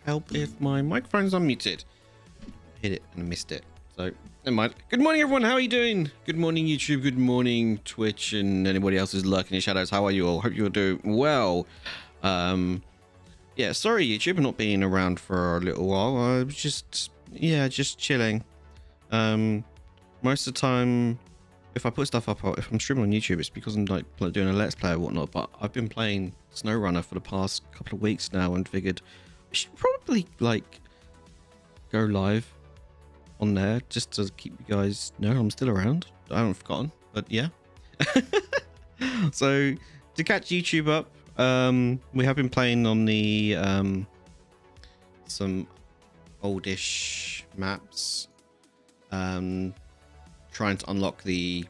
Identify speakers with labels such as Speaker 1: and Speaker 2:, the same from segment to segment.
Speaker 1: help if my microphone's unmuted. Hit it and I missed it. So, never mind. Good morning, everyone. How are you doing? Good morning, YouTube. Good morning, Twitch, and anybody else who's lurking in shadows. How are you all? Hope you're doing well. Yeah, sorry, YouTube, not being around for a little while. I was just chilling. Most of the time, if I put stuff up, if I'm streaming on YouTube, it's because I'm like doing a Let's Play or whatnot. But I've been playing SnowRunner for the past couple of weeks now and figured I should probably like go live on there just to keep you guys know I'm still around. I haven't forgotten, but yeah. So to catch YouTube up, we have been playing on the some oldish maps, trying to unlock the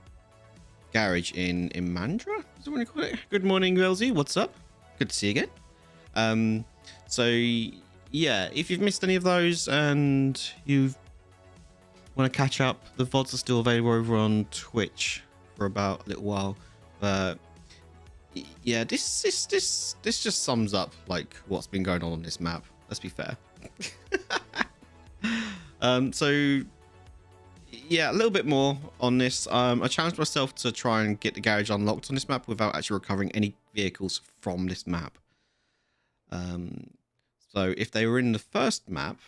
Speaker 1: garage in Imandra, is that what you call it? Good morning, Welzy. What's up? Good to see you again. So yeah, if you've missed any of those and you want to catch up, the VODs are still available over on Twitch for about a little while. But yeah, this just sums up like what's been going on this map. Let's be fair. So yeah, a little bit more on this. I challenged myself to try and get the garage unlocked on this map without actually recovering any vehicles from this map. So if they were in the first map,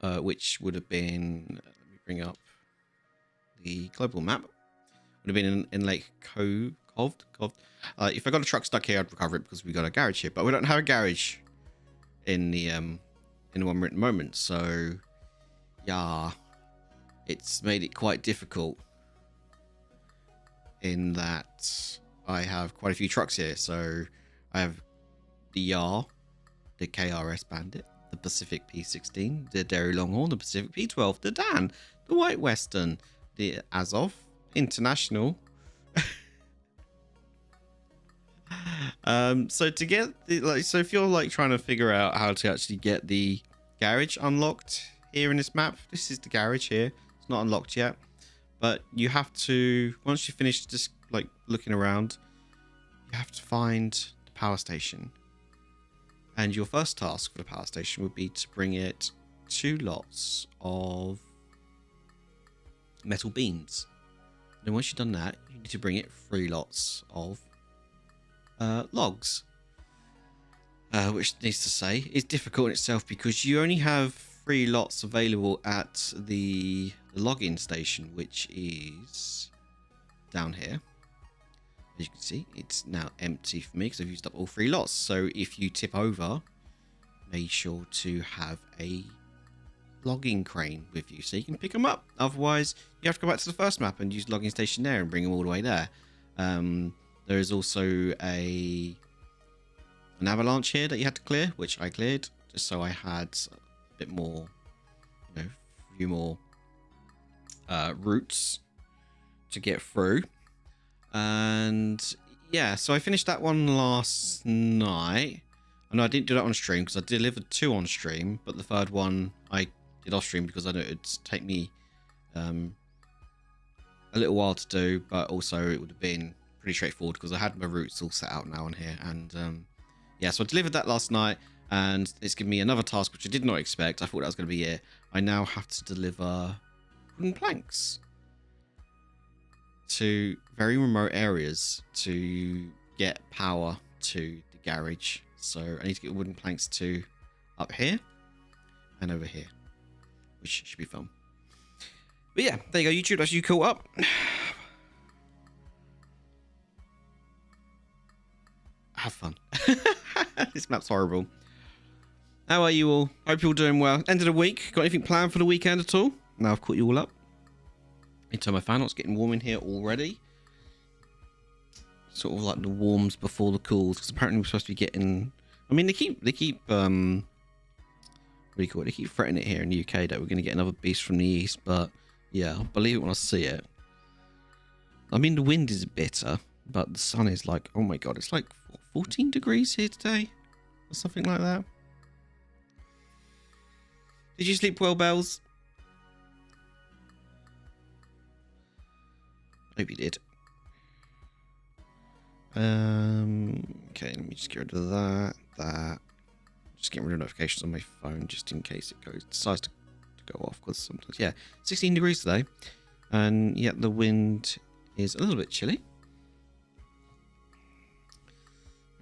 Speaker 1: which would have been, let me bring up the global map, would have been in Lake Cove. If I got a truck stuck here, I'd recover it because we got a garage here, but we don't have a garage in the one we're at the moment. So yeah, it's made it quite difficult in that I have quite a few trucks here. So I have the Yar, the KRS Bandit, the Pacific P16, the Derry Longhorn, the Pacific P12, the Dan, the White Western, the Azov International. So to get the, so if you're like trying to figure out how to actually get the garage unlocked here in this map, this is the garage here. It's not unlocked yet, but you have to, once you finish just like looking around, you have to find the power station. And your first task for the power station would be to bring it 2 lots of metal beams. And then once you've done that, you need to bring it 3 lots of logs. Which needs to say is difficult in itself because you only have 3 lots available at the logging station, which is down here. As you can see, it's now empty for me because I've used up all 3 lots. So if you tip over, make sure to have a logging crane with you so you can pick them up. Otherwise, you have to go back to the first map and use the logging station there and bring them all the way there. There is also an avalanche here that you had to clear, which I cleared just so I had a bit more, you know, a few more routes to get through. And yeah, so I finished that one last night. I know I didn't do that on stream because I delivered 2 on stream, but the third one I did off stream because I know it'd take me a little while to do, but also it would have been pretty straightforward because I had my routes all set out now on here. And yeah, so I delivered that last night and it's given me another task which I did not expect. I thought that was going to be it. I now have to deliver wooden planks to very remote areas to get power to the garage. So I need to get wooden planks to up here and over here, which should be fun. But yeah, there you go, YouTube. That's you caught up. Have fun. This map's horrible. How are you all? Hope you're all doing well. End of the week. Got anything planned for the weekend at all? Now I've caught you all up. You turn my fan on. It's getting warm in here already. Sort of like the warms before the cools, because apparently we're supposed to be getting. I mean, they keep what do you call it? They keep threatening it here in the UK that we're going to get another beast from the east. But yeah, I'll believe it when I see it. I mean, the wind is bitter, but the sun is like, oh my god, it's like 14 degrees here today, or something like that. Did you sleep well, Bells? Hope you did. Okay, let me just get rid of that. Just getting rid of notifications on my phone just in case it decides to go off, because sometimes, yeah, 16 degrees today, and yet the wind is a little bit chilly.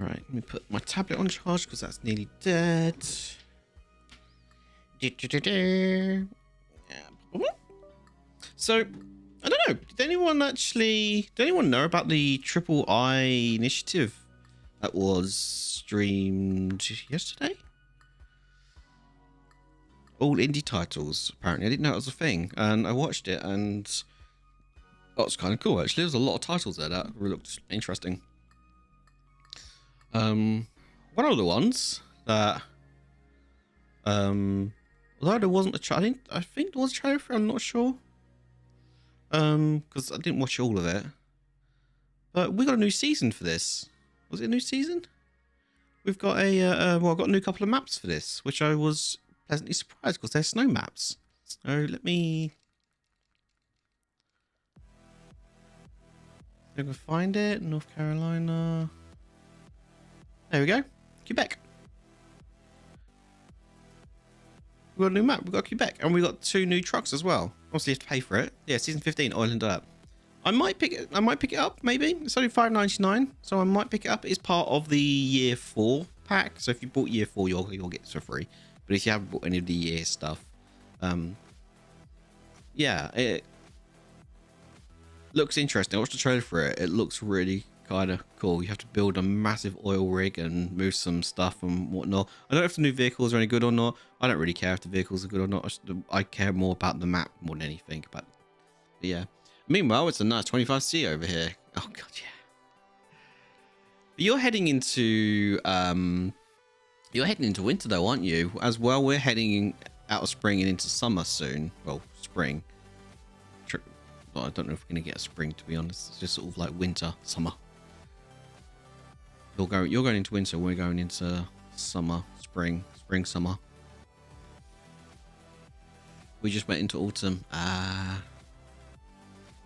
Speaker 1: All right, let me put my tablet on charge because that's nearly dead. So, I don't know. Did anyone know about the Triple I initiative that was streamed yesterday? All indie titles, apparently. I didn't know it was a thing, and I watched it, and that was kind of cool, actually. There's a lot of titles there that really looked interesting. One of the ones that, although there wasn't a trailer, I think there was a trailer for it, I'm not sure. Because I didn't watch all of it. But we got a new season for this. Was it a new season? We've got a, well, I've got a new couple of maps for this, which I was pleasantly surprised because they're snow maps. So let me... I'm going to find it. North Carolina. There we go. Quebec. We've got a new map. We've got Quebec. And we've got 2 new trucks as well. Obviously, you have to pay for it. Yeah, season 15, Oil and Dirt. I might pick it up, maybe. It's only $5.99, so I might pick it up. It's part of the year 4 pack. So if you bought year 4, you'll get it for free. But if you haven't bought any of the year stuff, yeah, it looks interesting. I watched the trailer for it. It looks really kind of cool. You have to build a massive oil rig and move some stuff and whatnot. I don't know if the new vehicles are any good or not. I don't really care if the vehicles are good or not. I care more about the map more than anything. But yeah. Meanwhile, it's a nice 25C over here. Oh god, yeah. But you're heading into winter though, aren't you? As well, we're heading out of spring and into summer soon. Well, spring. Well, I don't know if we're gonna get a spring, to be honest. It's just sort of like winter, summer. You're going into winter. We're going into summer, spring, summer. We just went into autumn. Yeah,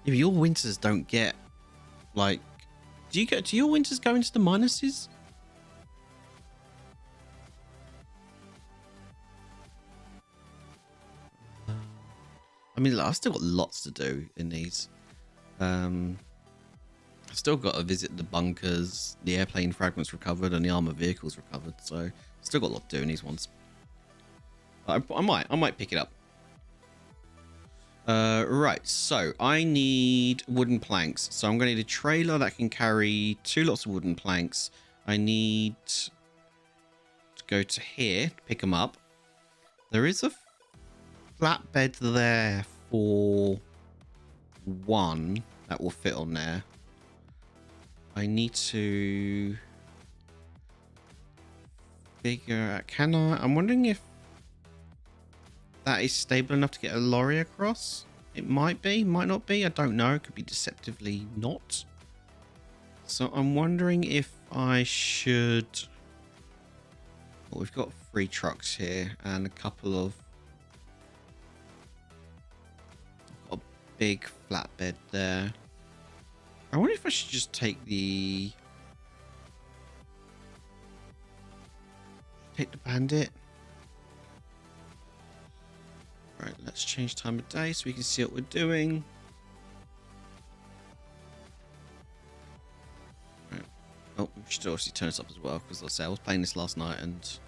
Speaker 1: your winters don't get like. Do your winters go into the minuses? I mean, I've still got lots to do in these. I've still got to visit the bunkers, the airplane fragments recovered, and the armor vehicles recovered. So, still got a lot to do in these ones. I might pick it up. Right, so I need wooden planks. So I'm going to need a trailer that can carry 2 lots of wooden planks. I need to go to here to pick them up. There is a flatbed there for 1 that will fit on there. I need to figure out, I'm wondering if that is stable enough to get a lorry across. It might be, might not be, I don't know. It could be deceptively not. So I'm wondering if I should... Well, we've got 3 trucks here and a couple of... a big flatbed there. I wonder if I should just take the... Bandit. Right, let's change time of day so we can see what we're doing. Right. Oh, we should obviously turn this up as well, because I was playing this last night and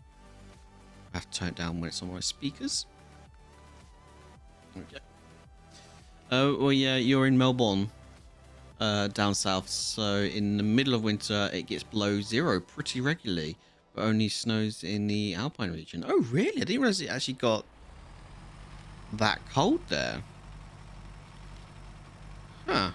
Speaker 1: I have to turn it down when it's on my speakers. Okay. Oh, well, yeah, you're in Melbourne, down south, so in the middle of winter it gets below 0 pretty regularly, but only snows in the Alpine region. Oh, really? I didn't realize it actually got that cold there. Huh.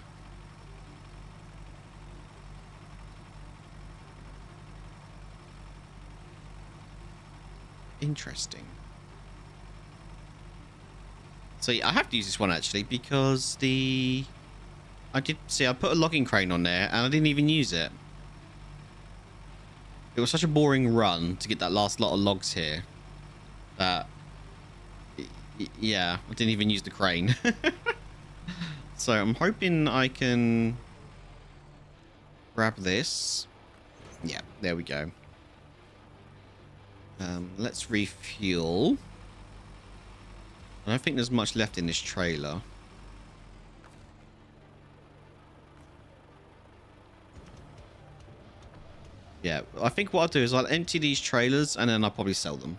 Speaker 1: Interesting. So yeah, I have to use this one actually because I put a logging crane on there and I didn't even use it. It was such a boring run to get that last lot of logs here that yeah, I didn't even use the crane. So I'm hoping I can grab this. Yeah, there we go. Let's refuel. I don't think there's much left in this trailer. Yeah, I think what I'll do is I'll empty these trailers and then I'll probably sell them.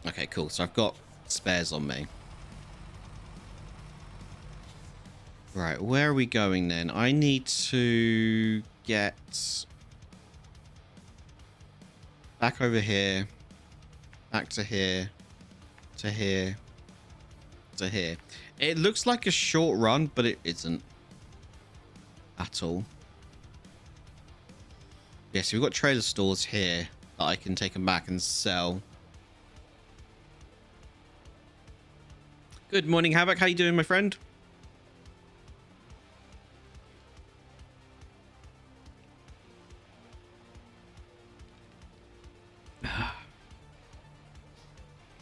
Speaker 1: Okay, cool. So I've got spares on me. Right, where are we going then? I need to get back over here, back to here, to here, to here. It looks like a short run, but it isn't at all. Yeah, so we've got trailer stores here that I can take them back and sell. Good morning, Havoc. How you doing, my friend?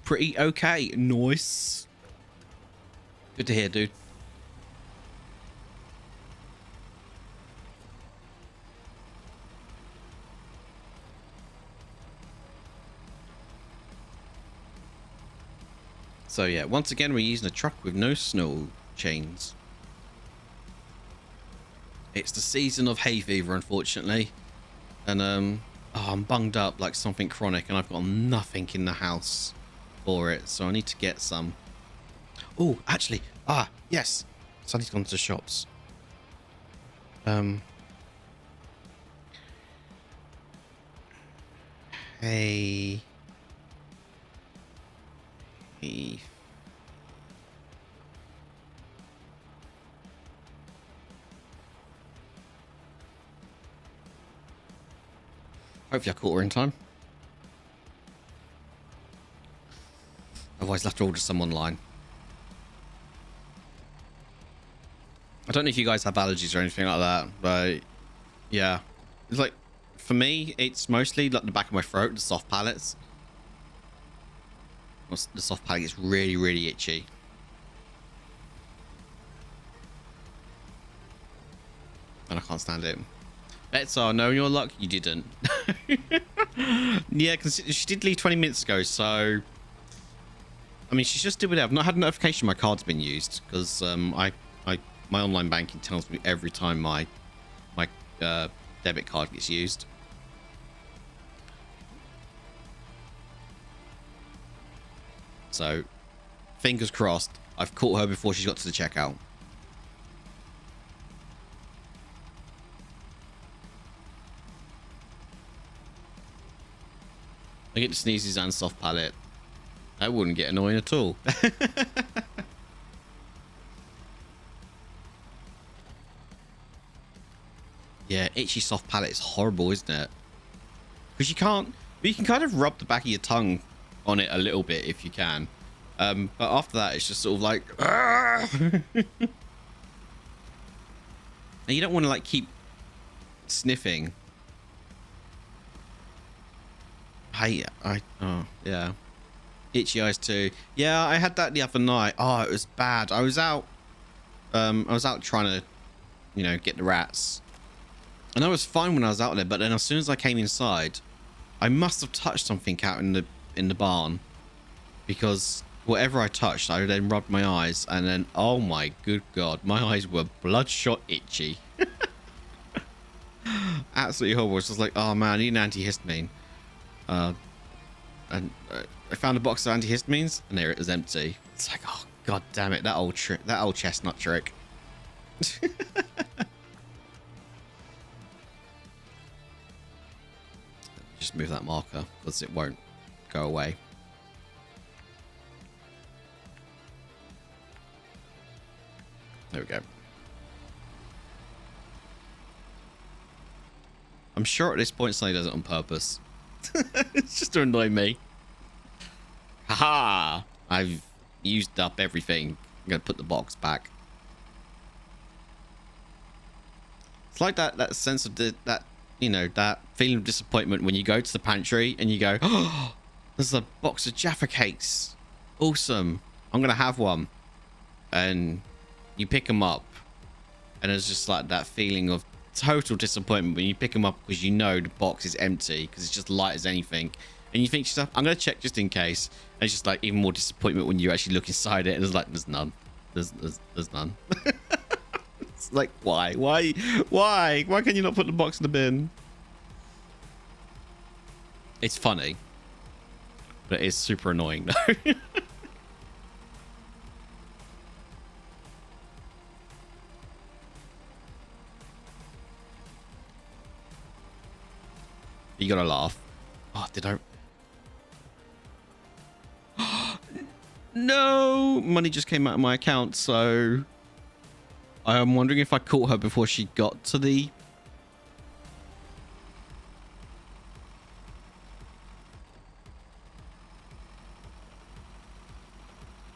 Speaker 1: Pretty okay. Nice. Good to hear, dude. So yeah, once again, we're using a truck with no snow chains. It's the season of hay fever, unfortunately. And, oh, I'm bunged up like something chronic and I've got nothing in the house for it. So I need to get some. Oh, actually, yes. Sunny's gone to the shops. Hey. Hey. Hopefully I caught her in time. Otherwise I'll have to order some online. I don't know if you guys have allergies or anything like that, but yeah. It's like, for me, it's mostly like the back of my throat, the soft palates. The soft palate gets really, really itchy. And I can't stand it. Bets are, knowing your luck, you didn't. Yeah, because she did leave 20 minutes ago, so... I mean, she's just did with it. I've not had a notification my card's been used, because my online banking tells me every time my debit card gets used. So, fingers crossed, I've caught her before she got to the checkout. I get the sneezes and soft palate. That wouldn't get annoying at all. Yeah, itchy soft palate is horrible, isn't it? Because you can't... You can kind of rub the back of your tongue on it a little bit if you can. But after that, it's just sort of like... And you don't want to, like, keep sniffing. Oh, yeah. Itchy eyes too. Yeah, I had that the other night. Oh, it was bad. I was out trying to, you know, get the rats. And I was fine when I was out there, but then as soon as I came inside, I must have touched something out in the barn, because whatever I touched, I then rubbed my eyes, and then, oh my good God, my eyes were bloodshot itchy. Absolutely horrible. It's just like, oh man, I need an antihistamine. And I found a box of antihistamines, and there it was empty. It's like, oh God damn it, that old chestnut trick. Just move that marker because it won't go away. There we go. I'm sure at this point Sunny does it on purpose. It's just to annoy me. Haha! I've used up everything. I'm gonna put the box back. It's like that sense of that, you know, that feeling of disappointment when you go to the pantry and you go, oh, there's a box of Jaffa cakes. Awesome. I'm gonna have one. And you pick them up, and it's just like that feeling of total disappointment when you pick them up because you know the box is empty because it's just light as anything. And you think to yourself, I'm going to check just in case. And it's just like even more disappointment when you actually look inside it and it's like, there's none. There's none. It's like, why? Why can you not put the box in the bin? It's funny, but it's super annoying though. You gotta laugh. Oh, did I? No, money just came out of my account, so I'm wondering if I caught her before she got to the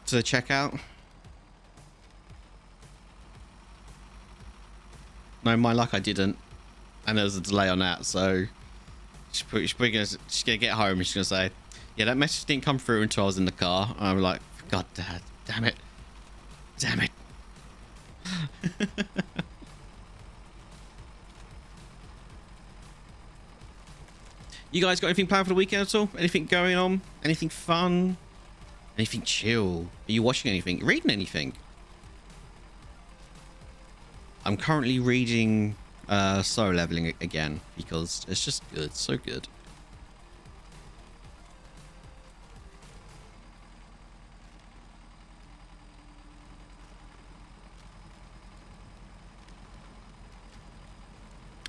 Speaker 1: checkout. No, my luck, I didn't, and there was a delay on that, so she's gonna get home and she's gonna say, yeah, that message didn't come through until I was in the car. And I'm like, God, Dad, damn it. You guys got anything planned for the weekend at all? Anything going on? Anything fun? Anything chill? Are you watching anything? Reading anything? I'm currently reading Solo Leveling again because it's just good. So good.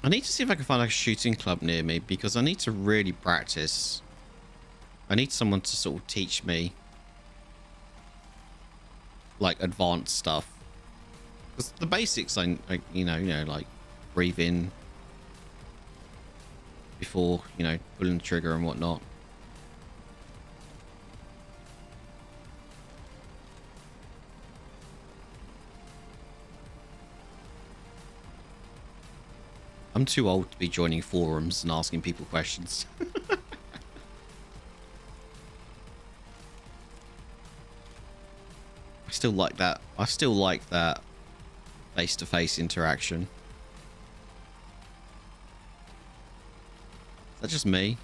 Speaker 1: I need to see if I can find like a shooting club near me because I need to really practice. I need someone to sort of teach me like advanced stuff. Because the basics, you know, like breathe in before, you know, pulling the trigger and whatnot. I'm too old to be joining forums and asking people questions. I still like that. I still like that face-to-face interaction. Is that just me?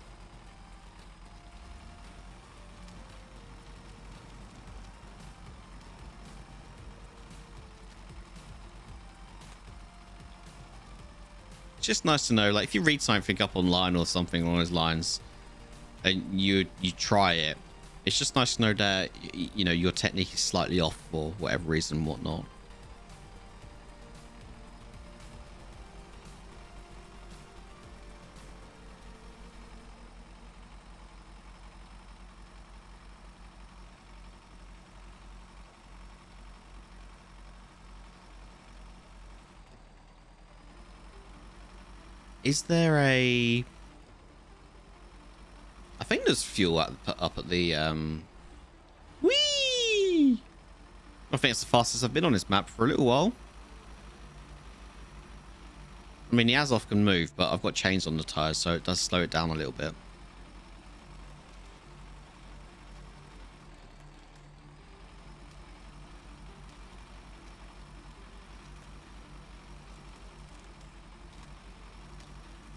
Speaker 1: It's just nice to know, like, if you read something up online or something along those lines, and you try it, it's just nice to know that, you know, your technique is slightly off for whatever reason and whatnot. Is there a... I think there's fuel up at the... Whee! I think it's the fastest I've been on this map for a little while. I mean, the Azov can move, but I've got chains on the tyres, so it does slow it down a little bit.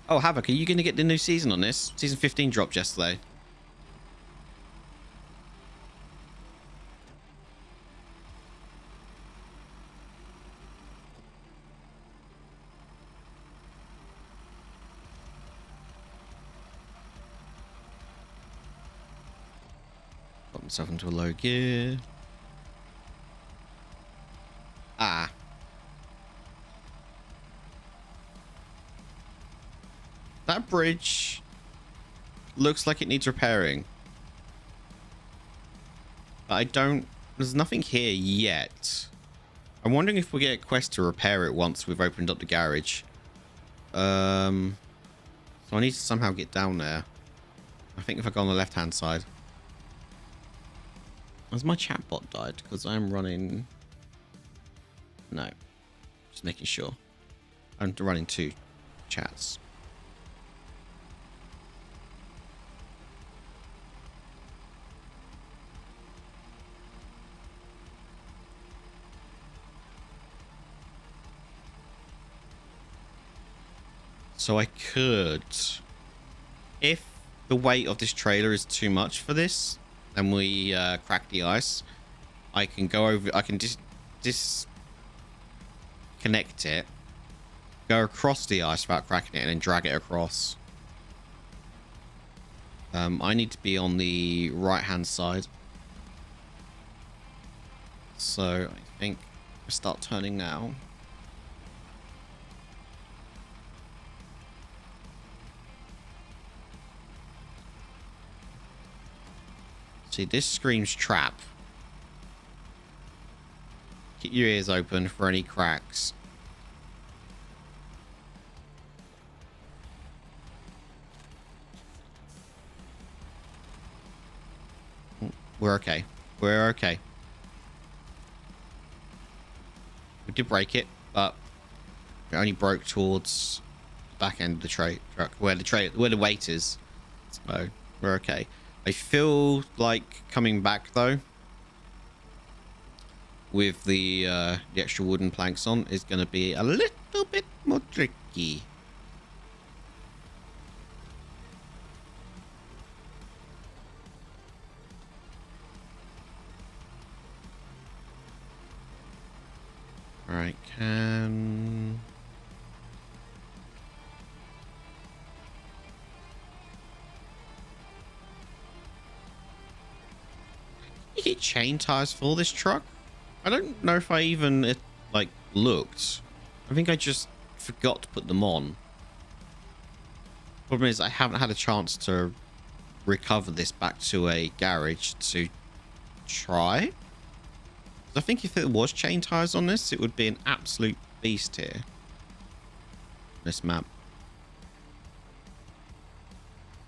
Speaker 1: Oh, Havoc, are you going to get the new season on this? Season 15 dropped yesterday. Got myself into a low gear. Ah. That bridge looks like it needs repairing. But I don't... There's nothing here yet. I'm wondering if we get a quest to repair it once we've opened up the garage. So I need to somehow get down there. I think if I go on the left-hand side. Has my chatbot died? Because I'm running... No. Just making sure. I'm running 2 chats. So I could, if the weight of this trailer is too much for this, and we crack the ice, I can go over. I can disconnect it, go across the ice without cracking it, and then drag it across. I need to be on the right-hand side. So I think I start turning now. See, this screams trap. Keep your ears open for any cracks. We're okay. We're okay. We did break it, but it only broke towards the back end of the truck, where the weight is. So we're okay. I feel like coming back though, with the extra wooden planks on, is going to be a little bit more tricky. All right, can... you get chain tires for this truck? I don't know if I even like looked. I think I just forgot to put them on. Problem is I haven't had a chance to recover this back to a garage to try. I think if it was chain tires on this, it would be an absolute beast here. This map.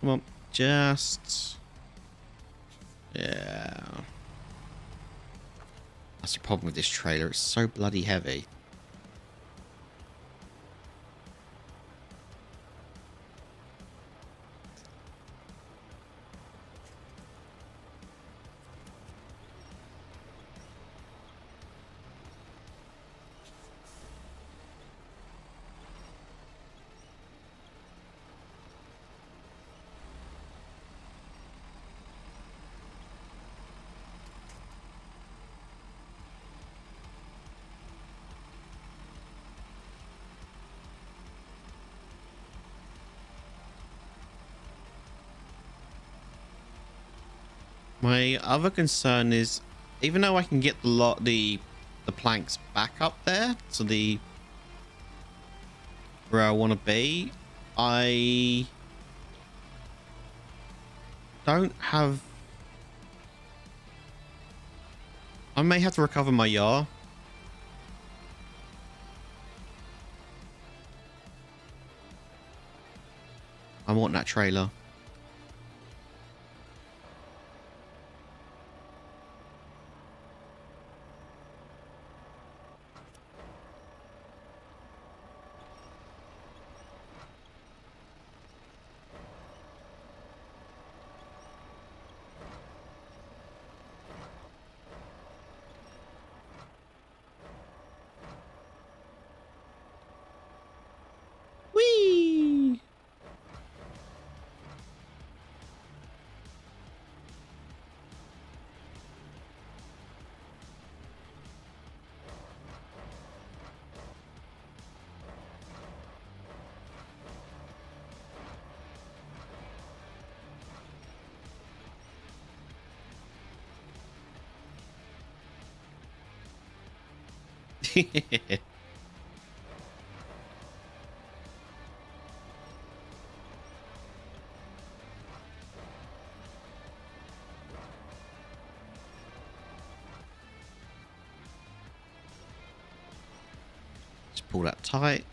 Speaker 1: Come on, just... yeah. That's the problem with this trailer. It's so bloody heavy. My other concern is, even though I can get the planks back up there to the where I want to be, I don't have... I may have to recover my yar. I want that trailer. Whee! Just pull that tight.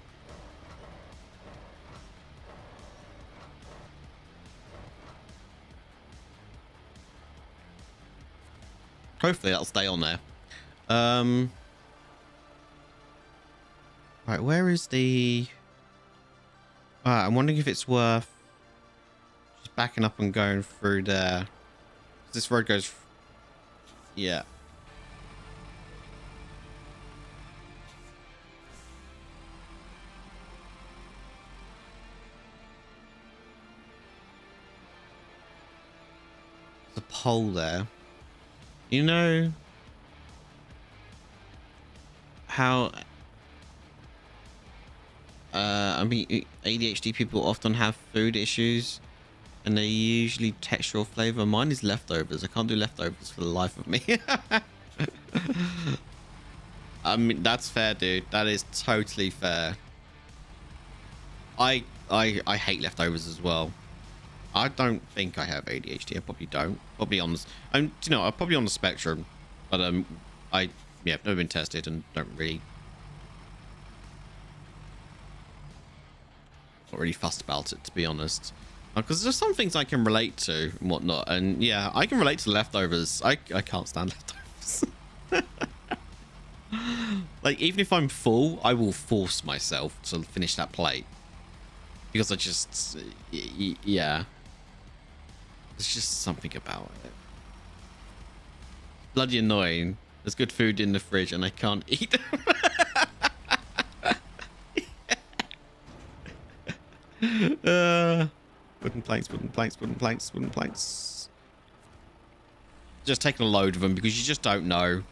Speaker 1: Hopefully that'll stay on there. Right, where is the... I'm wondering if it's worth just backing up and going through there. This road goes... yeah. poll there. You know how I mean, ADHD people often have food issues, and they usually texture or flavor. Mine is leftovers. I can't do leftovers for the life of me. I mean, that's fair, dude. That is totally fair. I hate leftovers as well. I don't think I have ADHD. I probably don't. Probably on this. I'm probably on the spectrum, but I've never been tested and don't really. Not really fussed about it, to be honest, because there's some things I can relate to and whatnot, and yeah, I can relate to leftovers. I can't stand leftovers. Like, even if I'm full, I will force myself to finish that plate because I just yeah, there's just something about it. Bloody annoying. There's good food in the fridge and I can't eat. Wooden planks, wooden planks, wooden planks, wooden planks. Just taking a load of them because you just don't know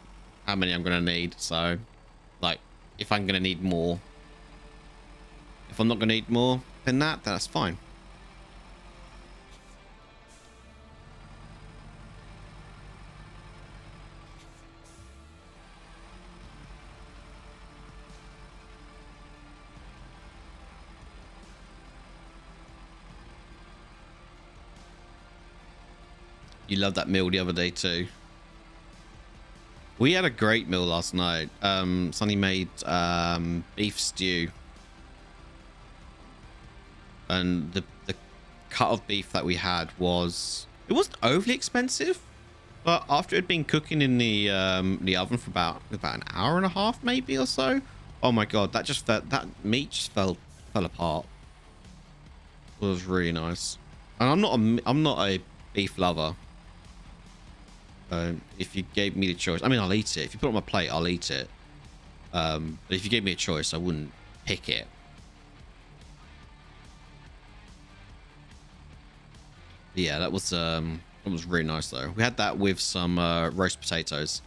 Speaker 1: how many I'm going to need. So, like, if I'm going to need more. If I'm not going to need more than that, that's fine. You loved that meal the other day too. We had a great meal last night. Sonny made beef stew. And the cut of beef that we had it wasn't overly expensive, but after it had been cooking in the oven for about an hour and a half maybe or so, oh my god, that meat just fell apart. It was really nice. And I'm not a beef lover. If you gave me the choice, I mean, I'll eat it. If you put it on my plate, I'll eat it. But if you gave me a choice, I wouldn't pick it. But yeah, that was really nice though. We had that with some roast potatoes.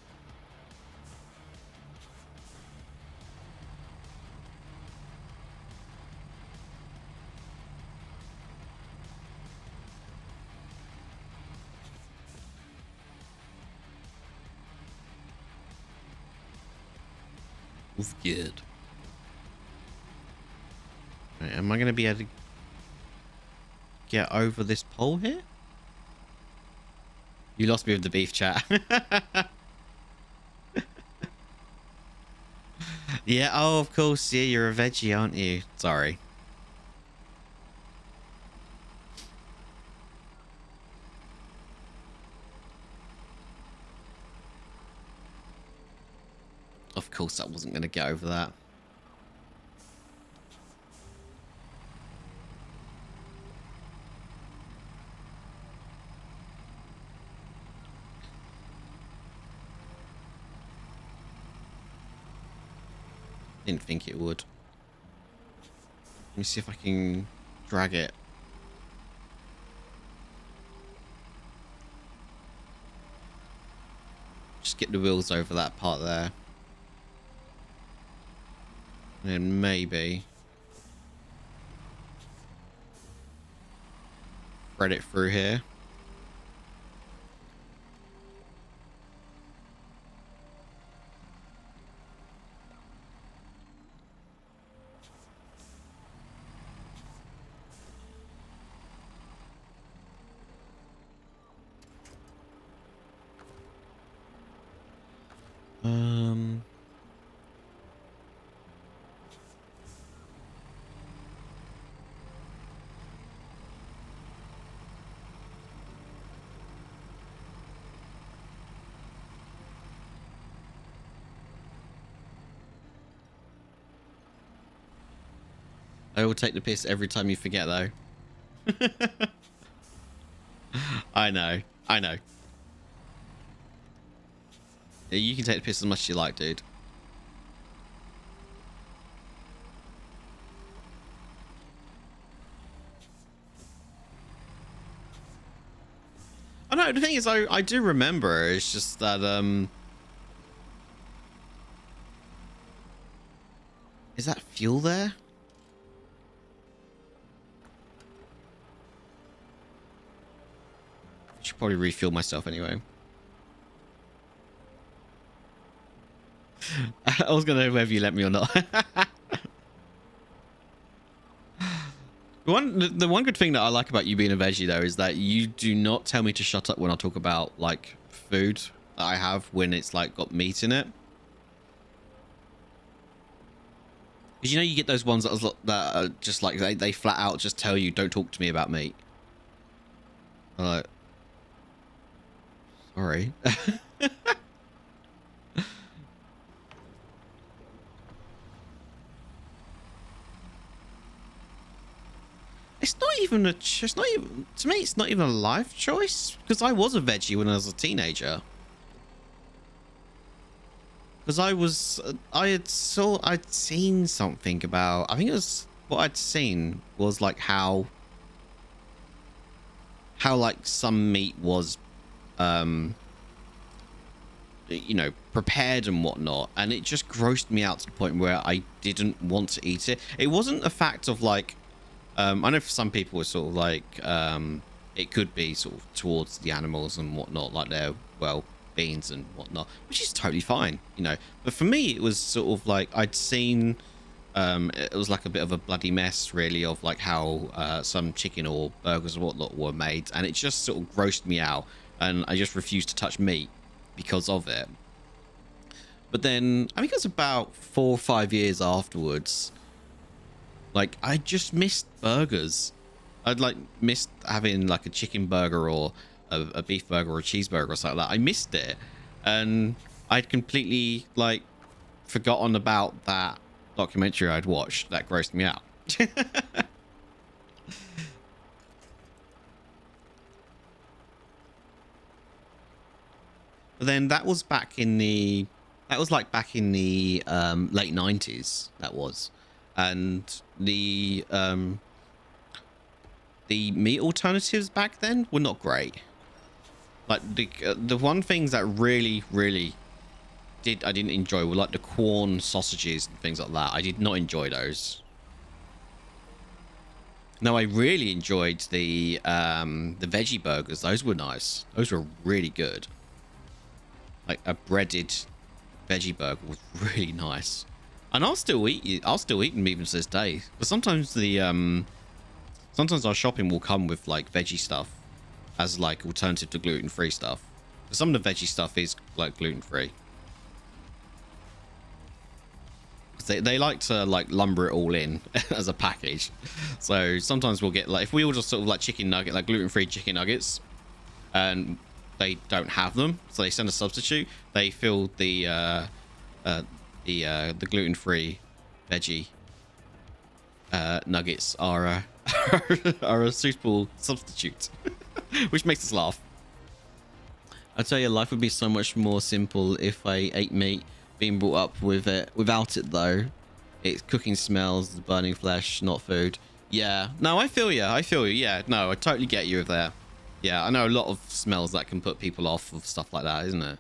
Speaker 1: Was good. Right, am I going to be able to get over this pole here? You lost me with the beef chat. Yeah, oh, of course. Yeah, you're a veggie, aren't you? Sorry. Of course, that wasn't going to get over that. Didn't think it would. Let me see if I can drag it. Just get the wheels over that part there. And then maybe thread it through here. I will take the piss every time you forget, though. I know. I know. Yeah, you can take the piss as much as you like, dude. I know, No, the thing is, I do remember. It's just that is that fuel there? I should probably refuel myself anyway. I was gonna know whether you let me or not. The one good thing that I like about you being a veggie though is that you do not tell me to shut up when I talk about like food that I have when it's like got meat in it. Because you know you get those ones that are just like they flat out just tell you don't talk to me about meat. I'm like, sorry. It's not even it's not even, to me, it's not even a life choice. Because I was a veggie when I was a teenager. Because I'd seen something about, I think it was, what I'd seen was like how like some meat was, you know, prepared and whatnot. And it just grossed me out to the point where I didn't want to eat it. It wasn't a fact of like, I know for some people it's sort of like it could be sort of towards the animals and whatnot, like their beans and whatnot, which is totally fine, you know. But for me, it was sort of like I'd seen it was like a bit of a bloody mess, really, of like how some chicken or burgers or whatnot were made, and it just sort of grossed me out, and I just refused to touch meat because of it. But then I think it was about 4 or 5 years afterwards. Like, I just missed burgers. I'd like missed having like a chicken burger or a beef burger or a cheeseburger or something like that. I missed it. And I'd completely like forgotten about that documentary I'd watched that grossed me out. But then that was back in the, that was like back in the late 90s, that was. And the meat alternatives back then were not great. Like the one things that really I didn't enjoy were like the corn sausages and things like that. I did not enjoy those. No, I really enjoyed the veggie burgers. Those were nice. Those were really good. Like a breaded veggie burger was really nice. And I'll still eat them even to this day. But sometimes the sometimes our shopping will come with like veggie stuff as like alternative to gluten-free stuff. But some of the veggie stuff is like gluten-free. They like to like lumber it all in as a package. So sometimes we'll get like, if we all just sort of like chicken nugget, like gluten-free chicken nuggets, and they don't have them, so they send a substitute. They fill the gluten-free veggie nuggets are a suitable substitute, which makes us laugh. I tell you, life would be so much more simple if I ate meat, being brought up with it. Without it, though, it's cooking smells, the burning flesh, not food. Yeah, no, I feel you. Yeah, no, I totally get you there. Yeah, I know a lot of smells that can put people off of stuff like that, isn't it?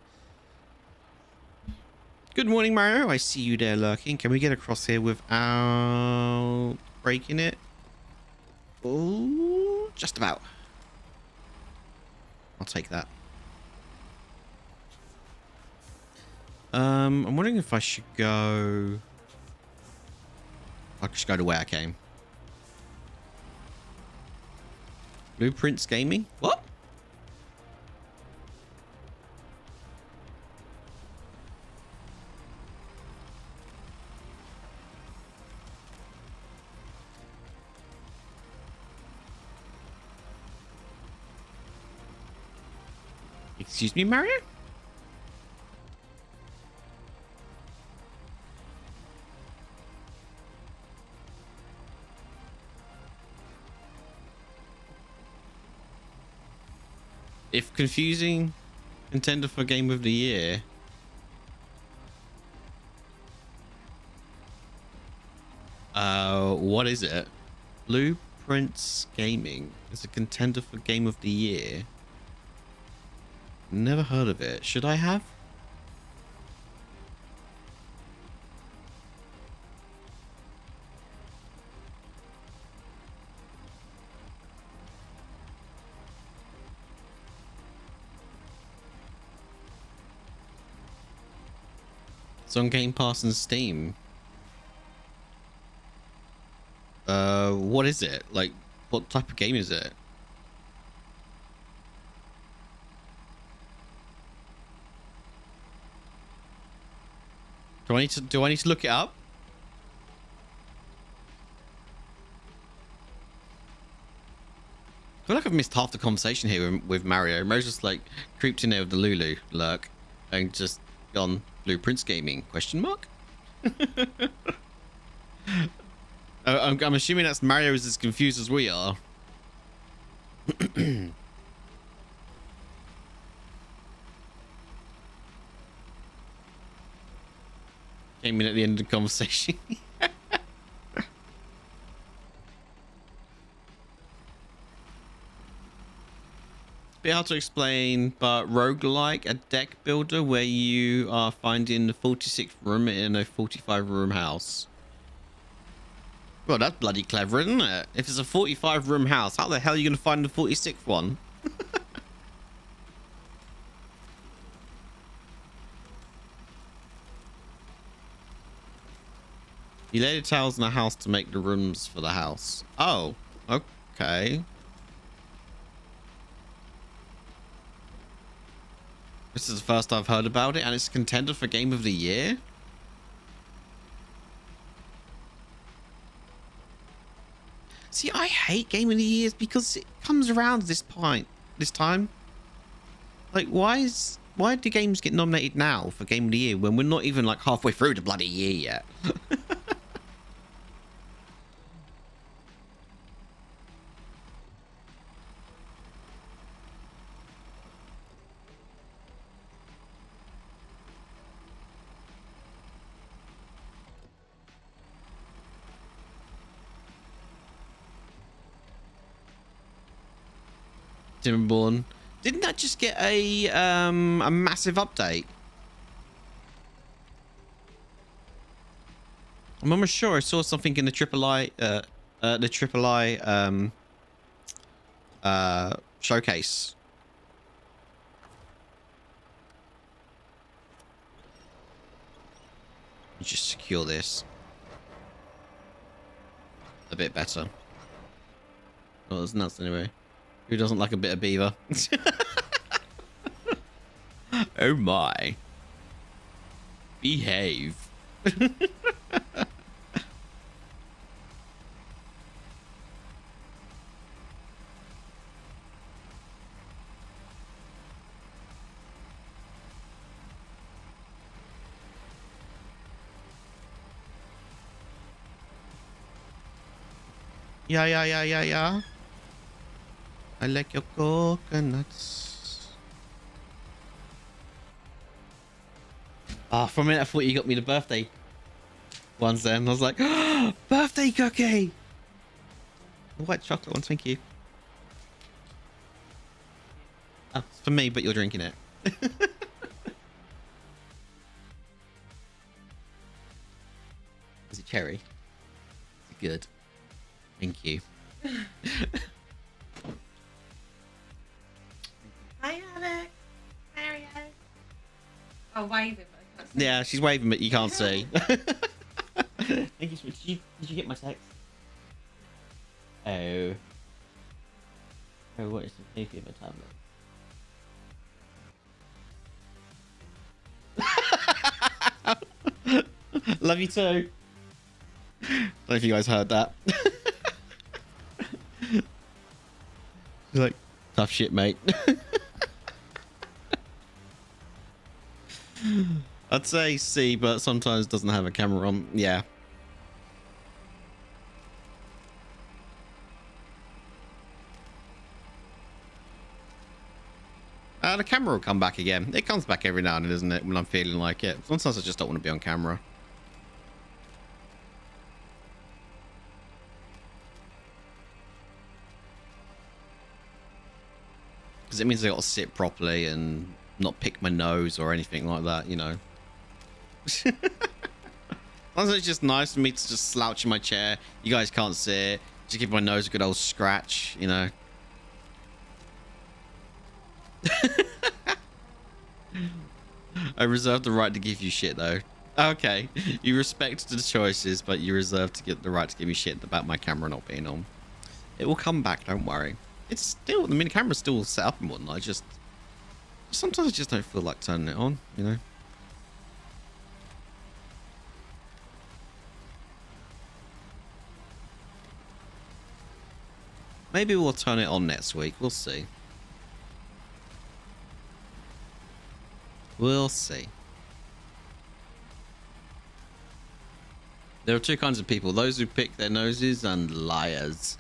Speaker 1: Good morning, Mario. I see you there lurking. Can we get across here without breaking it? Oh, just about. I'll take that. I'm wondering if I should go... I'll just go to where I came. Blueprints Gaming? What? Excuse me, Mario? If confusing contender for Game of the Year. What is it? Blueprints Gaming is a contender for Game of the Year. Never heard of it. Should I have? It's on Game Pass and Steam. What is it? Like, what type of game is it? Do I need to look it up? I feel like I've missed half the conversation here with Mario. Mario's just like creeped in there with the Lulu lurk and just gone Blueprints Gaming question mark. I'm assuming that's Mario is as confused as we are. Came in at the end of the conversation. Bit hard to explain, but roguelike, a deck builder where you are finding the 46th room in a 45 room house. Well, that's bloody clever, isn't it? If it's a 45 room house, how the hell are you going to find the 46th one? You lay the tiles in the house to make the rooms for the house. Oh, okay. This is the first I've heard about it, and it's a contender for Game of the Year. See, I hate Game of the Years because it comes around this time. Like, why do games get nominated now for Game of the Year when we're not even like halfway through the bloody year yet? Timberborn. Didn't that just get a massive update? I'm almost sure I saw something in the Triple I showcase. You just secure this a bit better. Oh, it's nuts anyway. Who doesn't like a bit of beaver? Oh my. Behave. Yeah. I like your coconuts. Ah, for a minute I thought you got me the birthday ones then. I was like, oh, birthday cookie! The white chocolate one, thank you. Oh, it's for me, but you're drinking it. Is it cherry? Is it good? Thank you.
Speaker 2: Hi, Alex. Mario. Oh, waving.
Speaker 1: Yeah, she's waving, but you can't see. Thank you, sweet. Did you get my text? Oh. Oh, what is the safety of a tablet? Love you too. Don't know if you guys heard that. She's like, tough shit, mate. I'd say C, but sometimes doesn't have a camera on. Yeah. The camera will come back again. It comes back every now and then, doesn't it? When I'm feeling like it. Sometimes I just don't want to be on camera. Because it means I got to sit properly and not pick my nose or anything like that, you know. Sometimes it's just nice for me to just slouch in my chair. You guys can't see it. Just give my nose a good old scratch, you know. I reserve the right to give you shit, though. Okay, you respect the choices, but you reserve to get the right to give me shit about my camera not being on. It will come back, don't worry. It's still, I mean, the camera's still set up and whatnot. Sometimes I just don't feel like turning it on, you know. Maybe we'll turn it on next week. We'll see. We'll see. There are two kinds of people. Those who pick their noses and liars.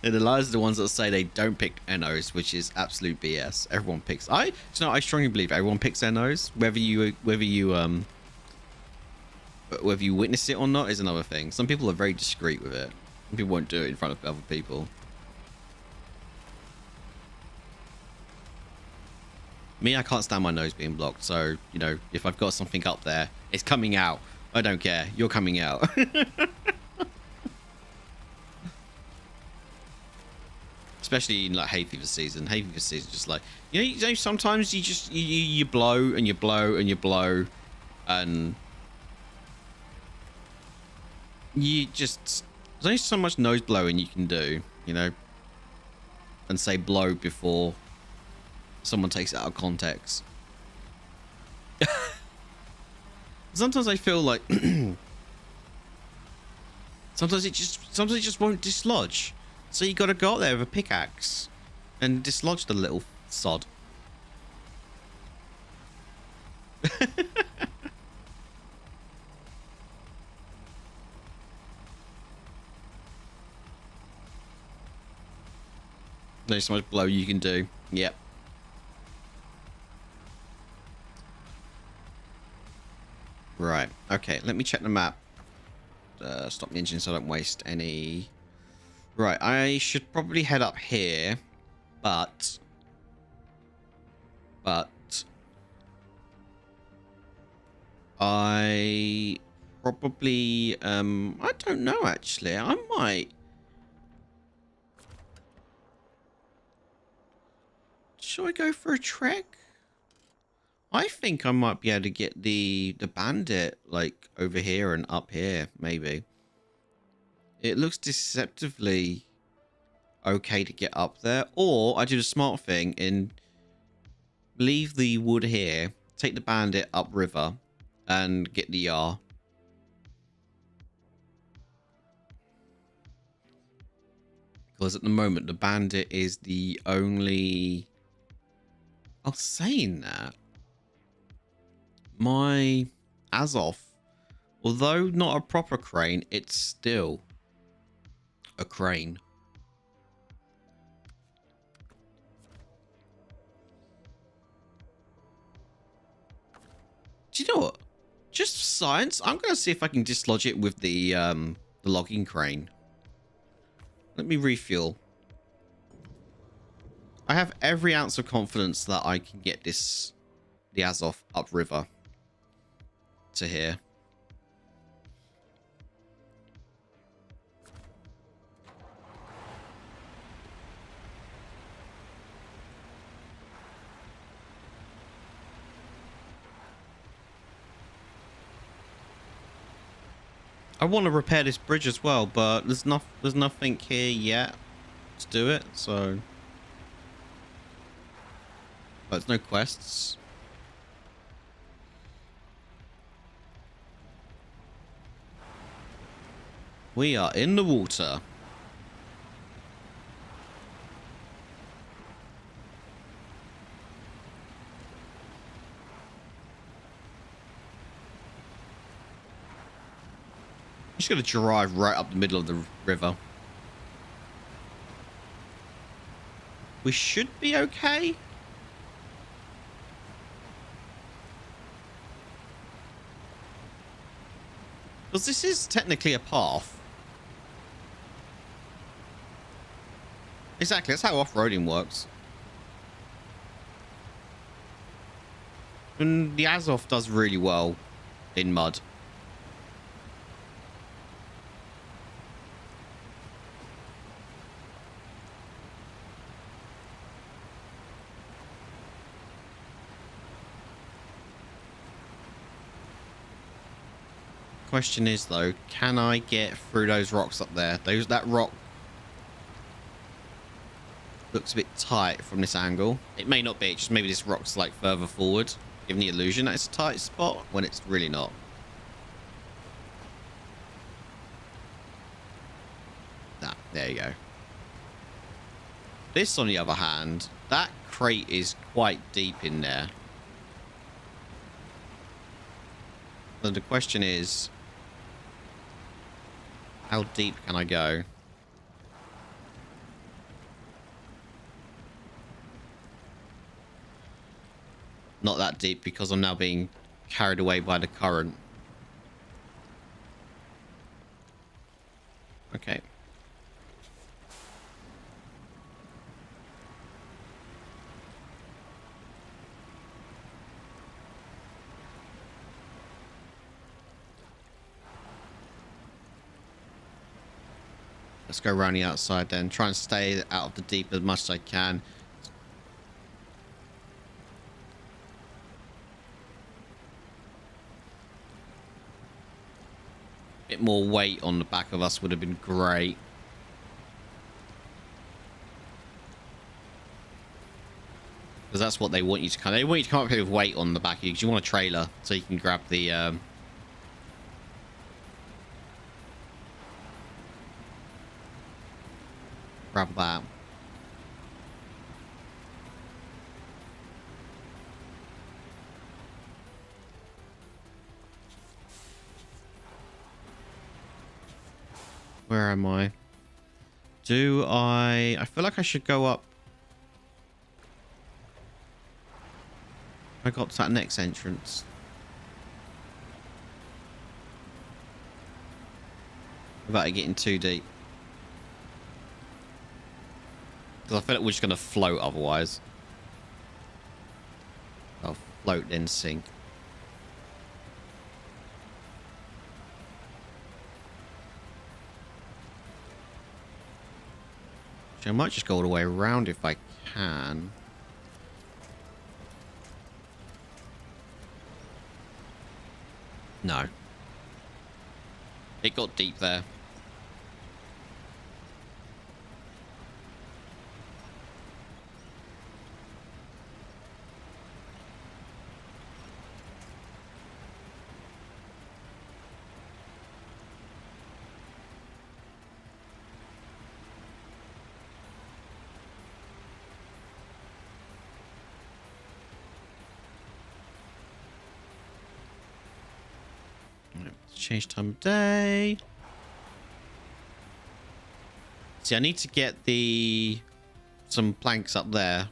Speaker 1: And the liars are the ones that say they don't pick their nose, which is absolute BS. Everyone picks. I strongly believe everyone picks their nose. Whether you witness it or not is another thing. Some people are very discreet with it. Some people won't do it in front of other people. Me, I can't stand my nose being blocked. So, you know, if I've got something up there, it's coming out. I don't care. You're coming out. Especially in like hay fever season. Hay fever season, just like, you know, sometimes you just you blow and you blow and you blow, and you just, there's only so much nose blowing you can do, you know, and say blow before someone takes it out of context. Sometimes I feel like sometimes it just won't dislodge. So you got to go out there with a pickaxe and dislodge the little sod. There's so much blow you can do. Yep. Right. Okay. Let me check the map. Stop the engine so I don't waste any. Right. I should probably head up here, but I probably I don't know actually. I might. Should I go for a trek? I think I might be able to get the bandit like over here and up here, maybe. It looks deceptively okay to get up there. Or I do the smart thing and leave the wood here, take the bandit upriver, and get the Yar. Because at the moment, the bandit is the only... Oh, saying that, my Azov, although not a proper crane, it's still a crane. Do you know what? Just for science, I'm going to see if I can dislodge it with the logging crane. Let me refuel. I have every ounce of confidence that I can get the Azov upriver to here. I want to repair this bridge as well, but there's nothing here yet to do it, so... But there's no quests. We are in the water. I'm just going to drive right up the middle of the river. We should be okay. Because this is technically a path. Exactly, that's how off-roading works. And the Azov does really well in mud. Question is though, can I get through those rocks up there? That rock looks a bit tight from this angle. It may not be, just maybe this rock's like further forward, giving the illusion that it's a tight spot when it's really not. Nah, there you go. This, on the other hand, that crate is quite deep in there. So the question is, how deep can I go? Not that deep because I'm now being carried away by the current. Okay. Let's go around the outside then. Try and stay out of the deep as much as I can. A bit more weight on the back of us would have been great. Because that's what they want you to come. They want you to come up here with weight on the back of you because you want a trailer so you can grab the grab that. Where am I? I feel like I should go up. I got to that next entrance. Without it getting too deep. Because I feel like we're just going to float otherwise. I'll float then sink. Actually, I might just go all the way around if I can. No. It got deep there. Change time of day. See, I need to get some planks up there.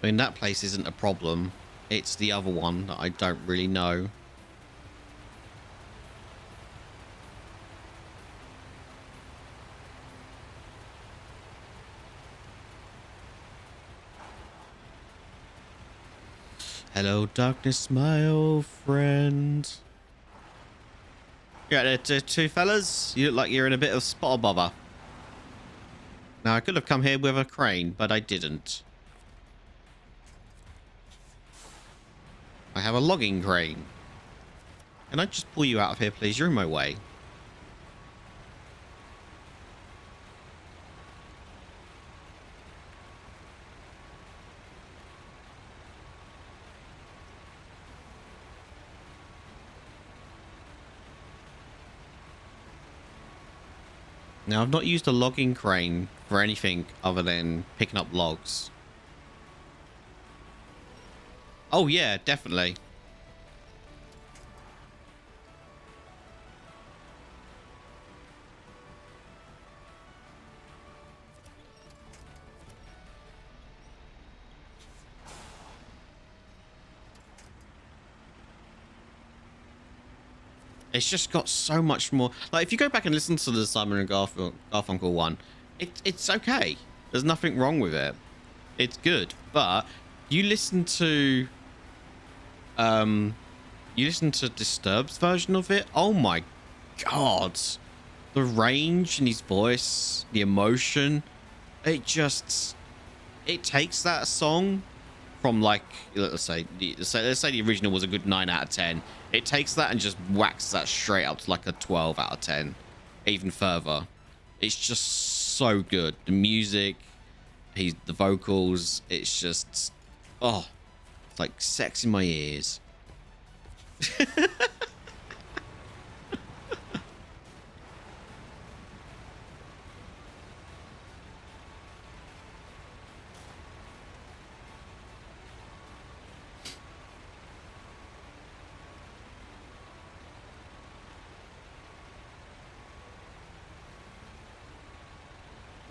Speaker 1: I mean, that place isn't a problem. It's the other one that I don't really know. Hello, darkness, my old friend. Yeah, there, two fellas. You look like you're in a bit of spot of bother. Now, I could have come here with a crane, but I didn't. I have a logging crane. Can I just pull you out of here, please? You're in my way. Now, I've not used a logging crane for anything other than picking up logs. Oh, yeah, definitely. It's just got so much more. Like, if you go back and listen to the Simon and Garfunkel one, it's okay. There's nothing wrong with it. It's good. But you listen to Disturbed's version of it. Oh my god, the range in his voice, the emotion. It takes that song from, like, let's say the original was a good 9 out of 10. It takes that and just whacks that straight up to like a 12 out of 10, even further. It's just so good. The music, the vocals, it's just, oh, it's like sex in my ears.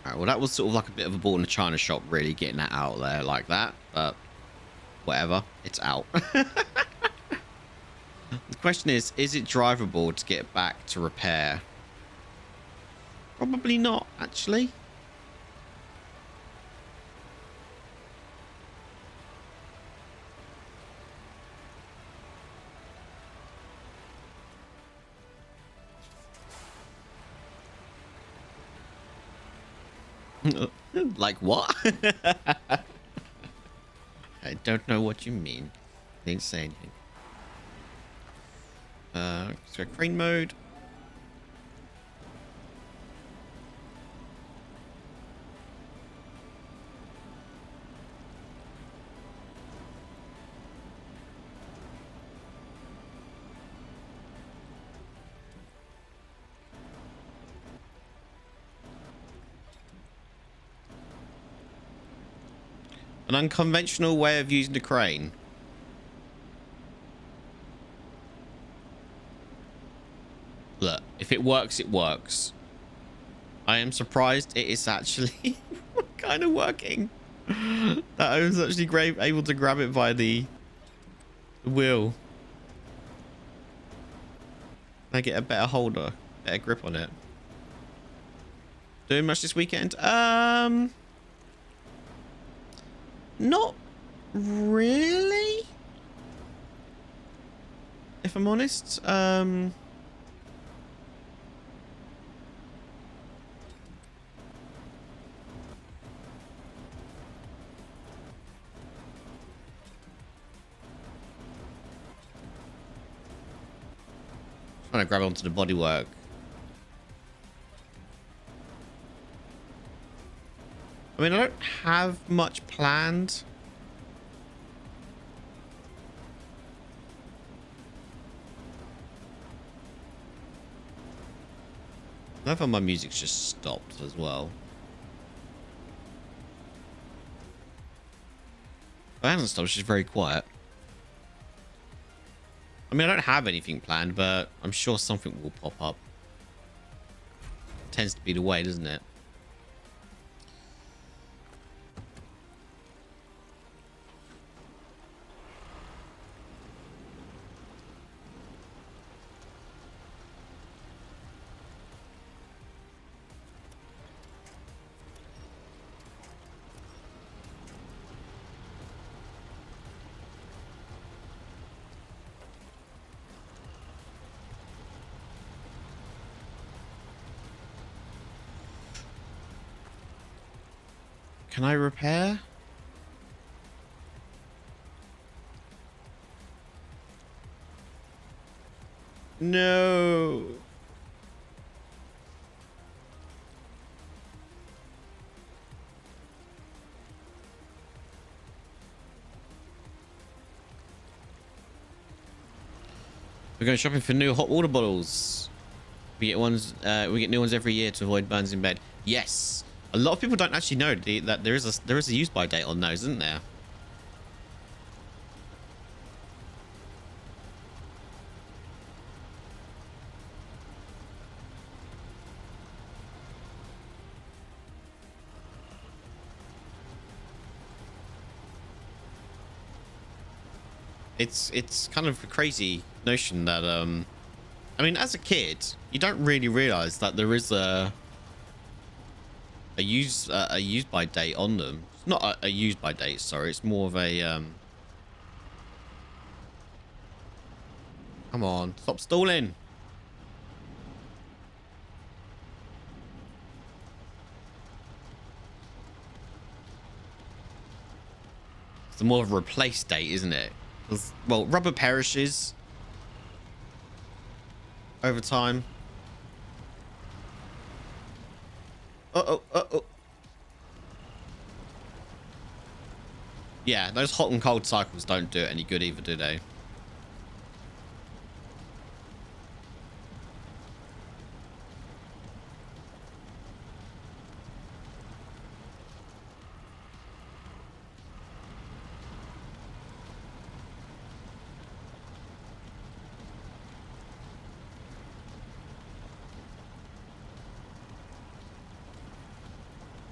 Speaker 1: Alright, well, that was sort of like a bit of a ball in a china shop, really, getting that out there like that. But whatever, it's out. The question is it drivable to get back to repair? Probably not, actually. Like what? I don't know what you mean. Didn't say anything. So crane mode. An unconventional way of using the crane. Look, if it works, it works. I am surprised it is actually kind of working. That I was actually able to grab it by the wheel. I get a better holder, better grip on it. Doing much this weekend? Not really, if I'm honest. Trying to grab onto the bodywork. I mean, I don't have much planned. I love how my music's just stopped as well. It hasn't stopped, it's just very quiet. I mean, I don't have anything planned, but I'm sure something will pop up. Tends to be the way, doesn't it? Can I repair? No. We're going shopping for new hot water bottles. We get new ones every year to avoid burns in bed. Yes. A lot of people don't actually know that there is a use by date on those, isn't there? It's kind of a crazy notion that I mean, as a kid, you don't really realize that there is a use by date on them. It's not a use by date, sorry. It's more of a come on, stop stalling. It's more of a replace date, isn't it? 'Cause, well, rubber perishes over time. Uh-oh. Yeah, those hot and cold cycles don't do it any good either, do they?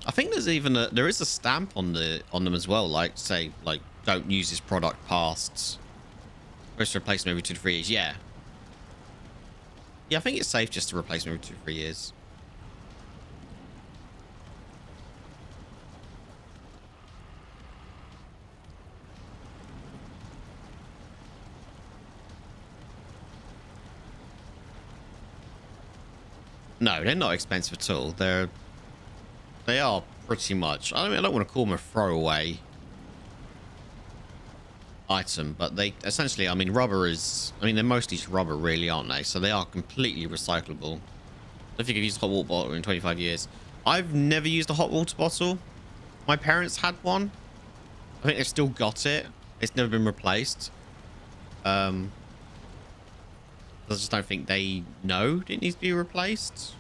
Speaker 1: I think there is a stamp on them as well, like say like don't use this product past. Supposed to replace them every 2 to 3 years. Yeah. Yeah, I think it's safe just to replace them every 2 to 3 years. No, they're not expensive at all. They are pretty much. I mean, I don't want to call them a throwaway item, but they essentially. I mean, rubber is. I mean, they're mostly rubber, really, aren't they? So they are completely recyclable. I don't think I've used a hot water bottle in 25 years. I've never used a hot water bottle. My parents had one. I think they've still got it. It's never been replaced. I just don't think they know it needs to be replaced.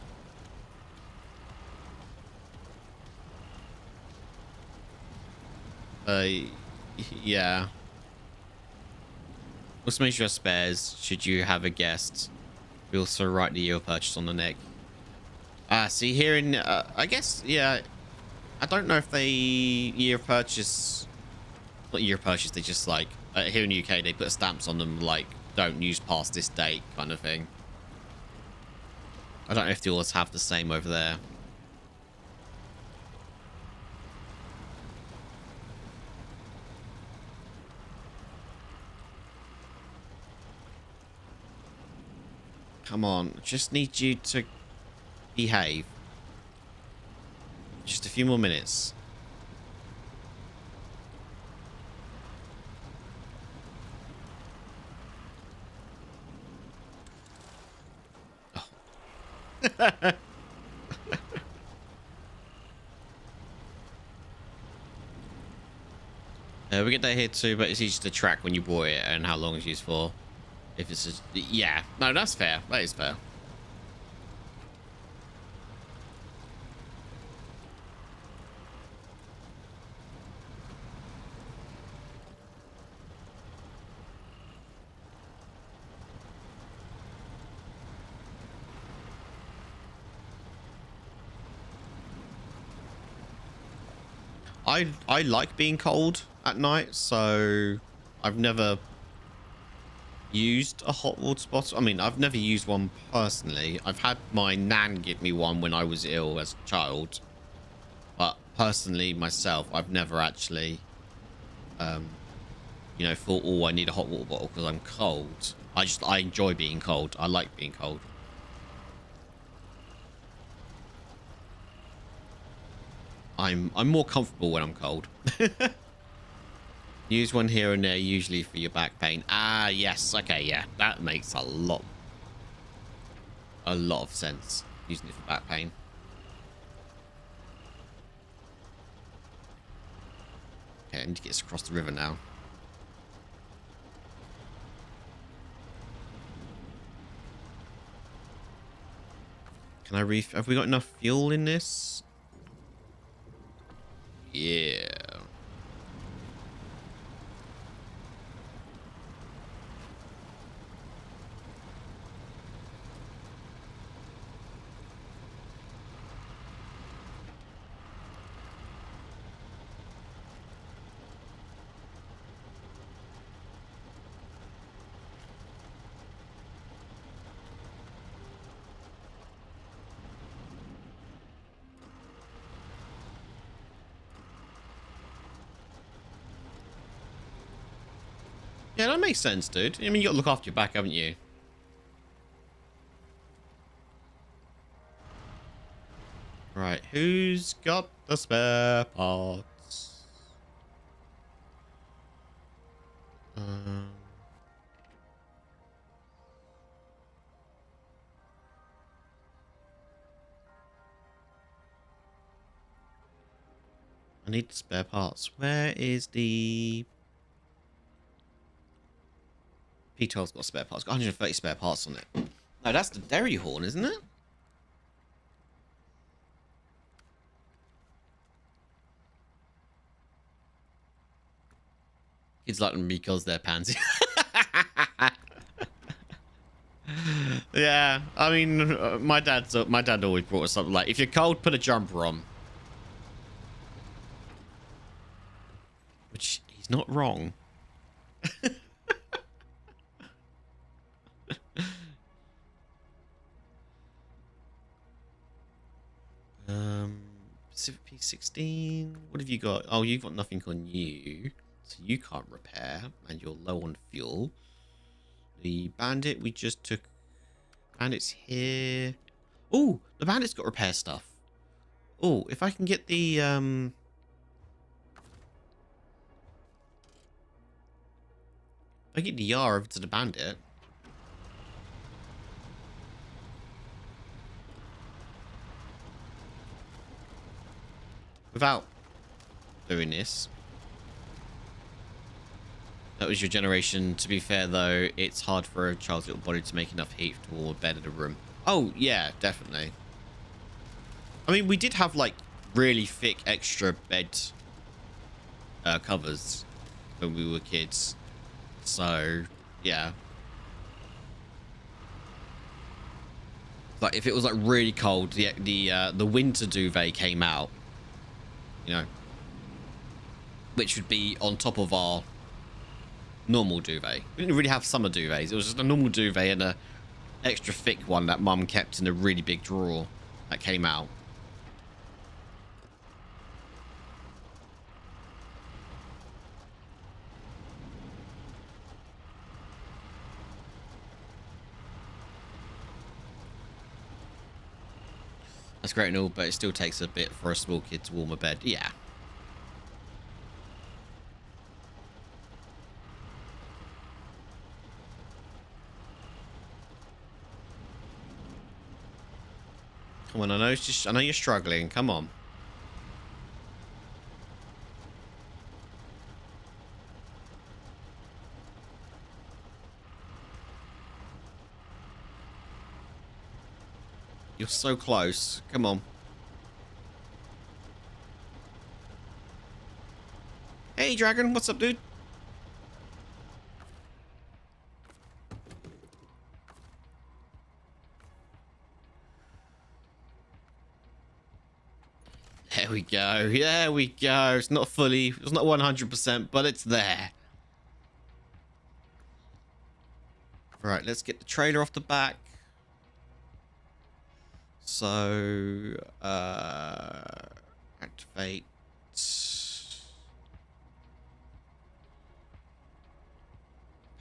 Speaker 1: Yeah. Also make sure spares should you have a guest. We also write the year of purchase on the neck. See here in, I guess, yeah. I don't know if they year of purchase, not year of purchase, they just like, here in the UK, they put stamps on them like, don't use past this date kind of thing. I don't know if they always have the same over there. Come on, just need you to behave. Just a few more minutes. Oh. We get that here too, but it's easy to track when you bought it and how long it's used for. If it's just, yeah, no, that's fair. That is fair. I like being cold at night, so I've never used a hot water bottle. I mean, I've never used one personally. I've had my nan give me one when I was ill as a child, but personally myself, I've never actually you know, thought, oh, I need a hot water bottle because I'm cold. I enjoy being cold. I like being cold. I'm more comfortable when I'm cold. Use one here and there, usually for your back pain. Ah, yes. Okay, yeah. That makes a lot of sense, using it for back pain. Okay, I need to get us across the river now. Can I have we got enough fuel in this? Yeah. Yeah, that makes sense, dude. I mean, you got to look after your back, haven't you? Right, who's got the spare parts? Um, I need the spare parts. Where is the... P12's got spare parts. Got 130 spare parts on it. No, that's the dairy horn, isn't it? Kids like them because they're pansy. Yeah, I mean, my dad always brought us something like, if you're cold, put a jumper on. Which he's not wrong. Pacific P16. What have you got? Oh, you've got nothing on you, so you can't repair, and you're low on fuel. The bandit we just took. Bandit's here. Oh, the bandit's got repair stuff. Oh, if I can get the if I get the Yar over to the bandit. Without doing this. That was your generation. To be fair, though, it's hard for a child's little body to make enough heat to warm a bed in a room. Oh, yeah, definitely. I mean, we did have, like, really thick extra bed covers when we were kids. So, yeah. Like, if it was, like, really cold, the winter duvet came out. You know, which would be on top of our normal duvet. We didn't really have summer duvets. It was just a normal duvet and a extra thick one that Mum kept in a really big drawer that came out. That's great and all, but it still takes a bit for a small kid to warm a bed. Yeah. Come on, I know you're struggling. Come on. You're so close. Come on. Hey, Dragon. What's up, dude? There we go. There we go. It's not 100%, but it's there. Right, let's get the trailer off the back. So, activate.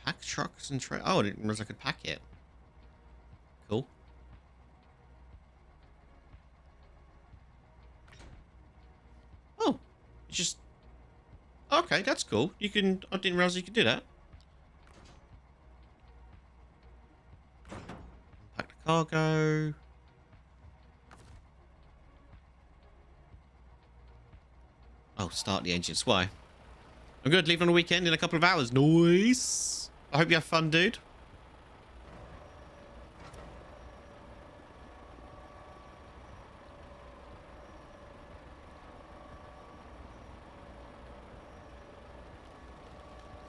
Speaker 1: Pack trucks and trailer. Oh, I didn't realize I could pack it. Cool. Oh, just okay. That's cool. You can. I didn't realize you could do that. Pack the cargo. Oh, start the engines. Why? I'm good. Leave on the weekend in a couple of hours. Nice. I hope you have fun, dude.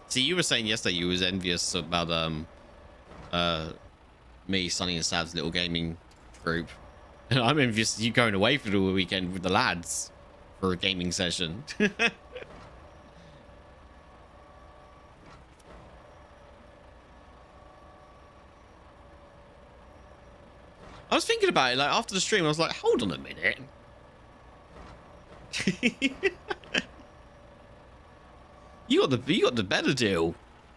Speaker 1: See, you were saying yesterday you was envious about me, Sonny, and Sav's little gaming group, and I'm envious of you going away for the weekend with the lads for a gaming session. I was thinking about it, like, after the stream, I was like, hold on a minute. You got the better deal.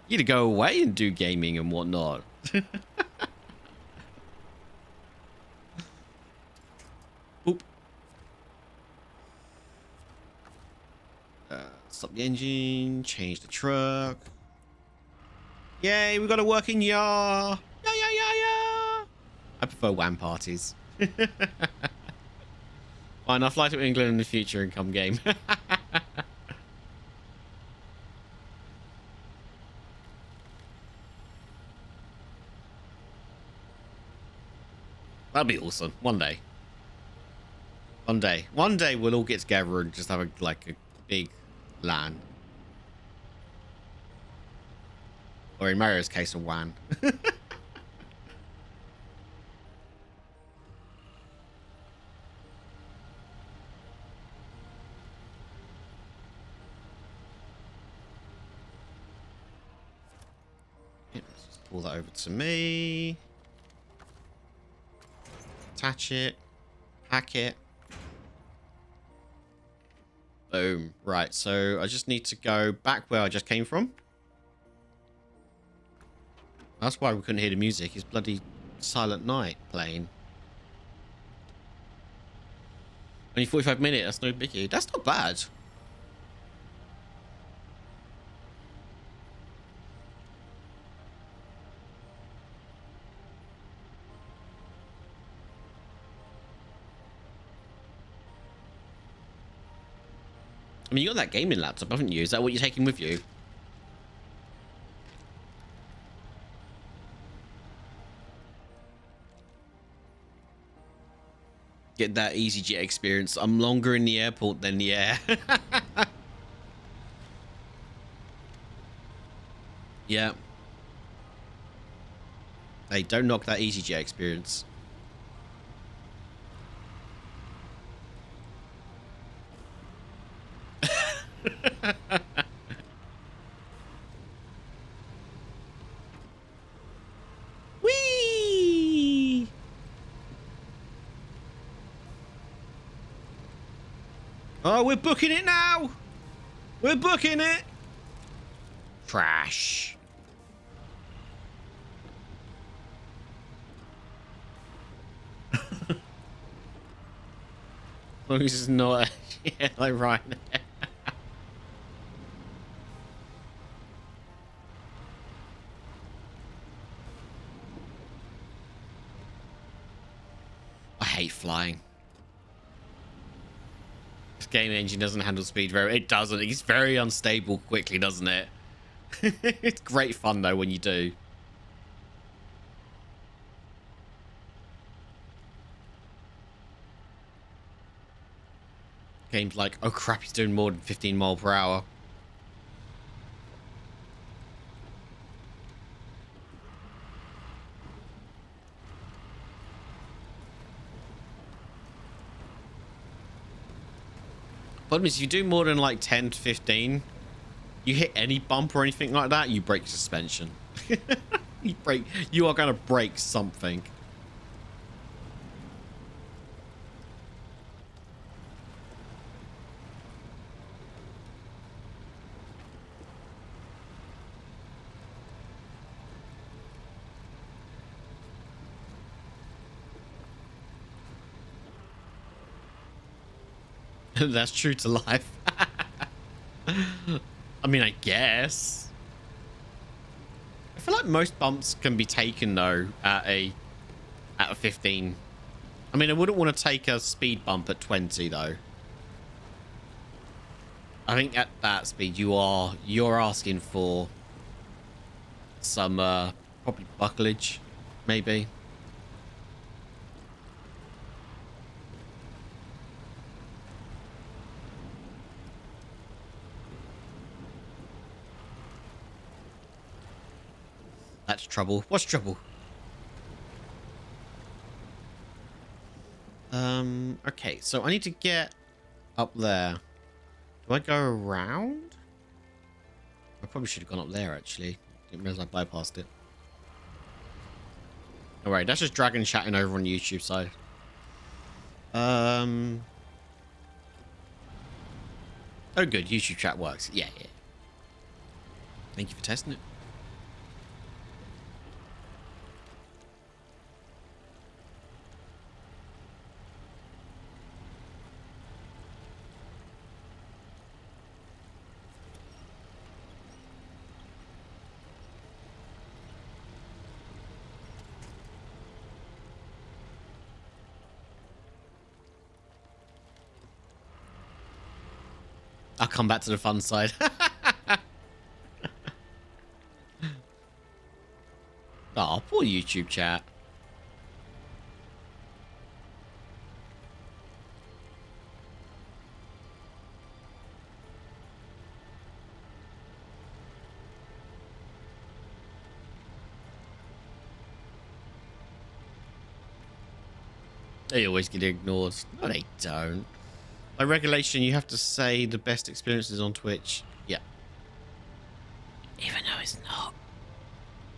Speaker 1: You to go away and do gaming and whatnot. Oop. Stop the engine. Change the truck. Yay, we got a working yard. Yeah, yeah, yeah, yeah. I prefer WAN parties. Fine, I'll fly to England in the future and come game. That'd be awesome. One day. One day. One day we'll all get together and just have a big LAN. Or in Mario's case, a WAN. Let's just pull that over to me. Attach it. Hack it. Boom. Right, so I just need to go back where I just came from. That's why we couldn't hear the music. It's bloody Silent Night playing. Only 45 minutes. That's no biggie. That's not bad. I mean, you got that gaming laptop, haven't you? Is that what you're taking with you? Get that EasyJet experience. I'm longer in the airport than the air. Yeah. Hey, don't knock that EasyJet experience. Whee! Oh, we're booking it now. We're booking it. Trash. As long as it's not, yeah, like right there. I hate flying. This game engine doesn't handle speed very. It doesn't. It's very unstable quickly, doesn't it? It's great fun though when you do. Games like, oh crap, he's doing more than 15 miles per hour. Problem is, if you do more than like 10 to 15, you hit any bump or anything like that, you break suspension. You are going to break something. That's true to life. I mean, I guess. I feel like most bumps can be taken though at a 15. I mean, I wouldn't want to take a speed bump at 20 though. I think at that speed you're asking for some probably bucklage, maybe. That's trouble. What's trouble? Okay, so I need to get up there. Do I go around? I probably should have gone up there, actually. Didn't realize I bypassed it. Alright, that's just Dragon chatting over on the YouTube side. Oh, good. YouTube chat works. Yeah, yeah. Thank you for testing it. I'll come back to the fun side. Oh, poor YouTube chat. They always get ignored. No, they don't. By regulation, you have to say the best experiences on Twitch. Yeah. Even though it's not.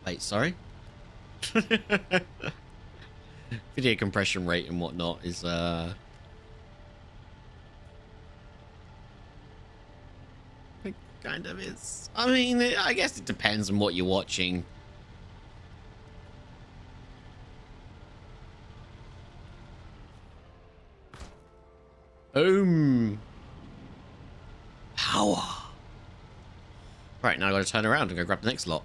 Speaker 1: Wait, sorry? Video compression rate and whatnot is, it kind of is. I mean, I guess it depends on what you're watching. Power. Right, now I gotta turn around and go grab the next lot.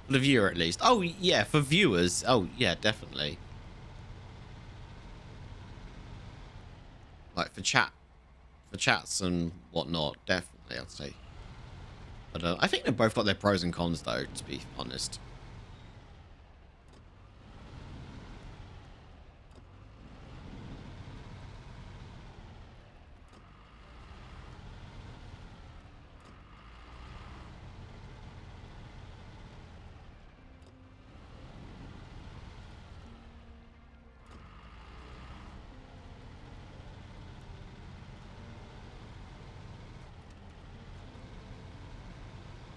Speaker 1: For the viewer, at least. Oh, yeah, for viewers. Oh, yeah, definitely. Like, for chat. For chats and whatnot, definitely, I'd say. But I think they've both got their pros and cons, though, to be honest.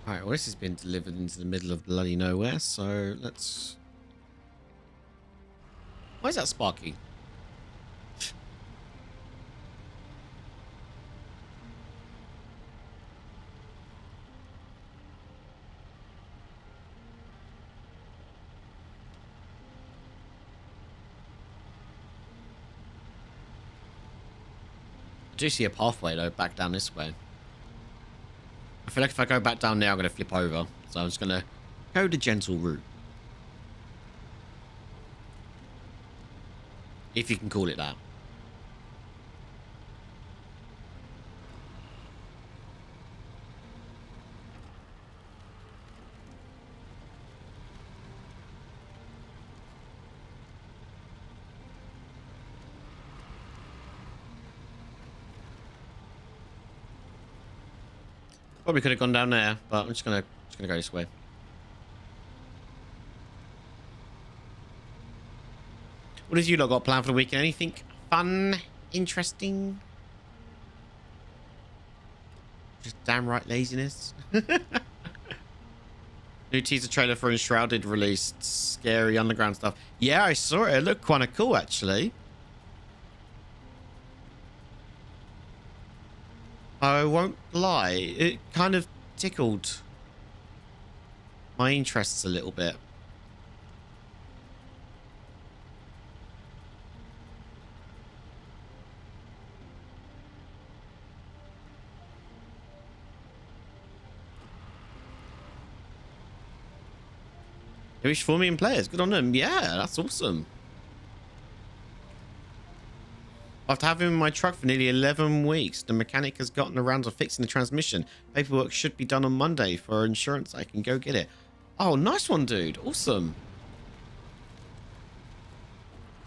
Speaker 1: Alright, well, this has been delivered into the middle of bloody nowhere, so let's... Why is that sparky? I do see a pathway, though, back down this way. I feel like if I go back down there, I'm going to flip over. So I'm just going to go the gentle route. If you can call it that. Probably could have gone down there, but I'm just gonna go this way. What have you lot got planned for the weekend? Anything fun, interesting? Just damn right laziness. New teaser trailer for Enshrouded released. Scary underground stuff. Yeah, I saw it. It looked kind of cool, actually. I won't lie, it kind of tickled my interests a little bit. They reached 4 million players. Good on them. Yeah, that's awesome. After having him in my truck for nearly 11 weeks, the mechanic has gotten around to fixing the transmission. Paperwork should be done on Monday for insurance. I can go get it. Oh, nice one, dude. Awesome.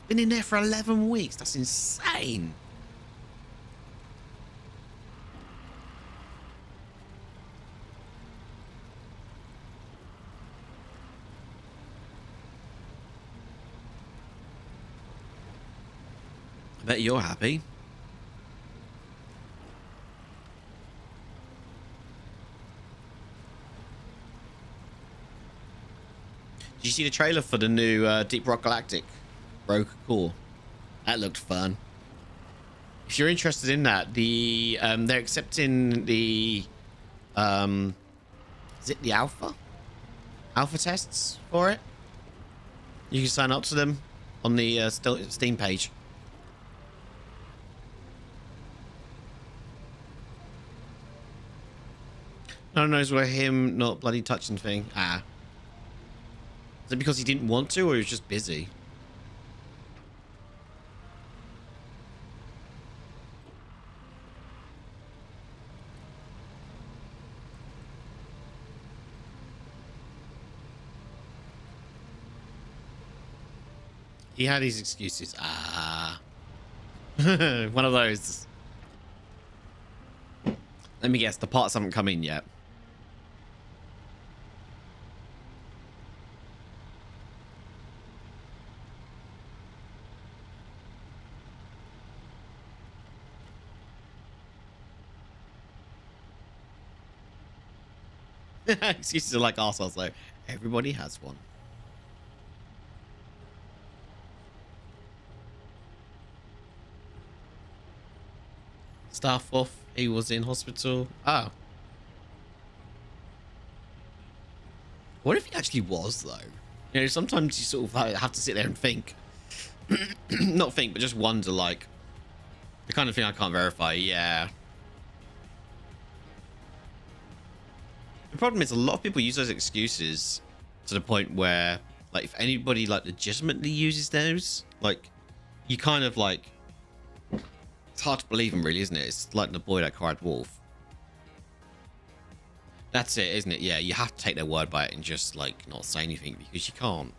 Speaker 1: Been in there for 11 weeks. That's insane. I bet you're happy. Did you see the trailer for the new Deep Rock Galactic Rogue Core? That looked fun. If you're interested in that, the they're accepting the is it the alpha tests for it? You can sign up to them on the Steam page. No one knows where him not bloody touching thing. Ah. Is it because he didn't want to, or he was just busy? He had his excuses. One of those. Let me guess, the parts haven't come in yet. Excuses are like arseholes though. Everybody has one. Staff off. He was in hospital. Oh. What if he actually was though? You know, sometimes you sort of have to sit there and think. Not think, but just wonder, like, the kind of thing I can't verify. Yeah. The problem is a lot of people use those excuses to the point where, like, if anybody like legitimately uses those, like, you kind of like, it's hard to believe them, really, isn't it? It's like the boy that cried wolf. That's it, isn't it? Yeah, you have to take their word by it and just like not say anything, because you can't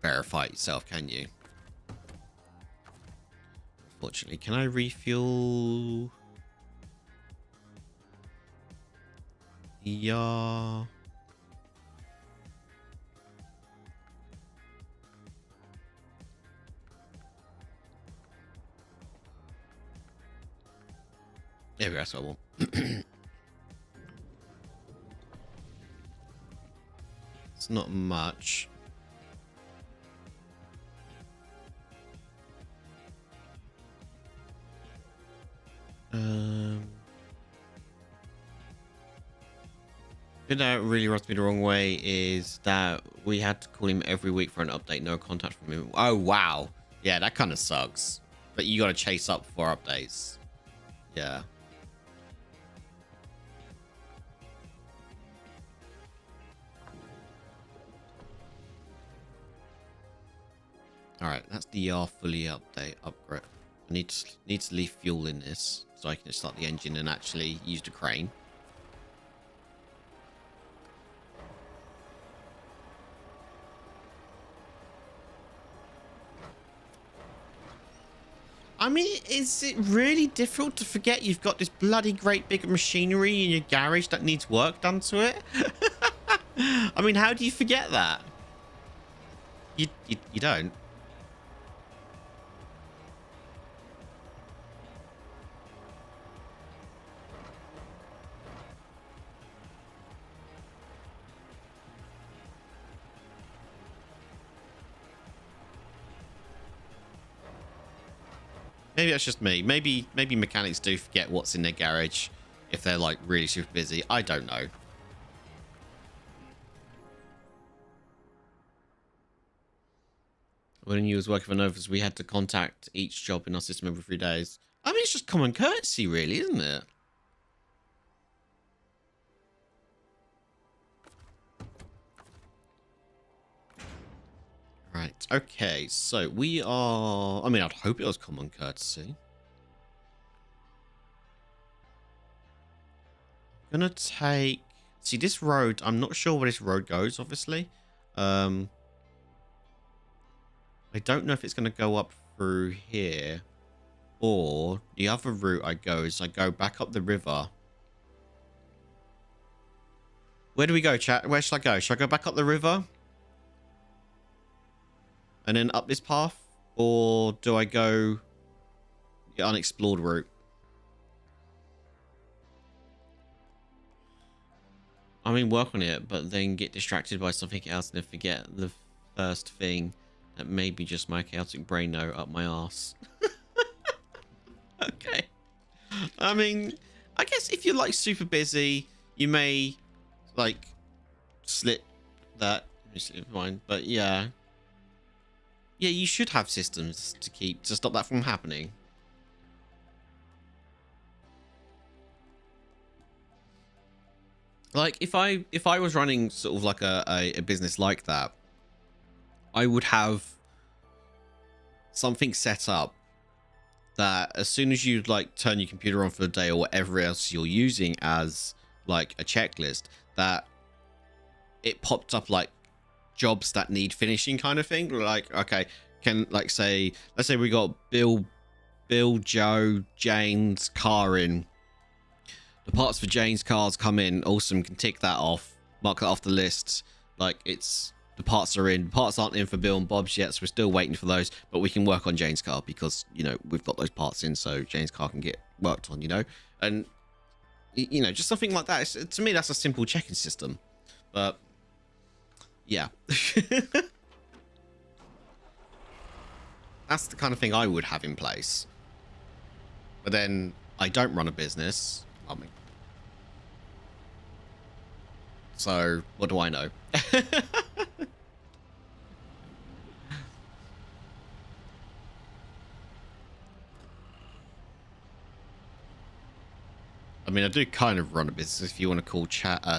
Speaker 1: verify it yourself, can you? Fortunately, can I refuel? Yeah. There we go, that's what I want. It's not much. Thing that really rubs me the wrong way is that we had to call him every week for an update, no contact from him. Oh wow, yeah, that kind of sucks. But you got to chase up for updates. Yeah. All right, that's the fully update upgrade. I need to leave fuel in this so I can start the engine and actually use the crane. I mean, is it really difficult to forget you've got this bloody great big machinery in your garage that needs work done to it? I mean, how do you forget that? You don't. Maybe that's just me. Maybe mechanics do forget what's in their garage if they're like really super busy. I don't know. When you was working for Novus, we had to contact each job in our system every 3 days. I mean, it's just common courtesy, really, isn't it? Right, okay, so we are... I mean, I'd hope it was common courtesy. Gonna take... See, this road, I'm not sure where this road goes, obviously. I don't know if it's gonna go up through here. Or the other route I go is I go back up the river. Where do we go, chat? Where should I go? Should I go back up the river? And then up this path? Or do I go the unexplored route? I mean, work on it, but then get distracted by something else and then forget the first thing that maybe just my chaotic brain know up my arse. Okay. I mean, I guess if you're like super busy, you may like slip that. Fine, but yeah. Yeah, you should have systems to stop that from happening. Like if I was running sort of like a business like that, I would have something set up that as soon as you like turn your computer on for the day or whatever else you're using as like a checklist, that it popped up like jobs that need finishing kind of thing. Like, okay, can like say, let's say we got Bill, Joe, Jane's car in. The parts for Jane's cars come in. Awesome, can tick that off, mark that off the list. Like it's the parts are in. Parts aren't in for Bill and Bob's yet, so we're still waiting for those. But we can work on Jane's car because we've got those parts in, so Jane's car can get worked on. And just something like that. To me, that's a simple checking system. But yeah, that's the kind of thing I would have in place. But then I don't run a business. So what do I know? I mean, I do kind of run a business, if you want to call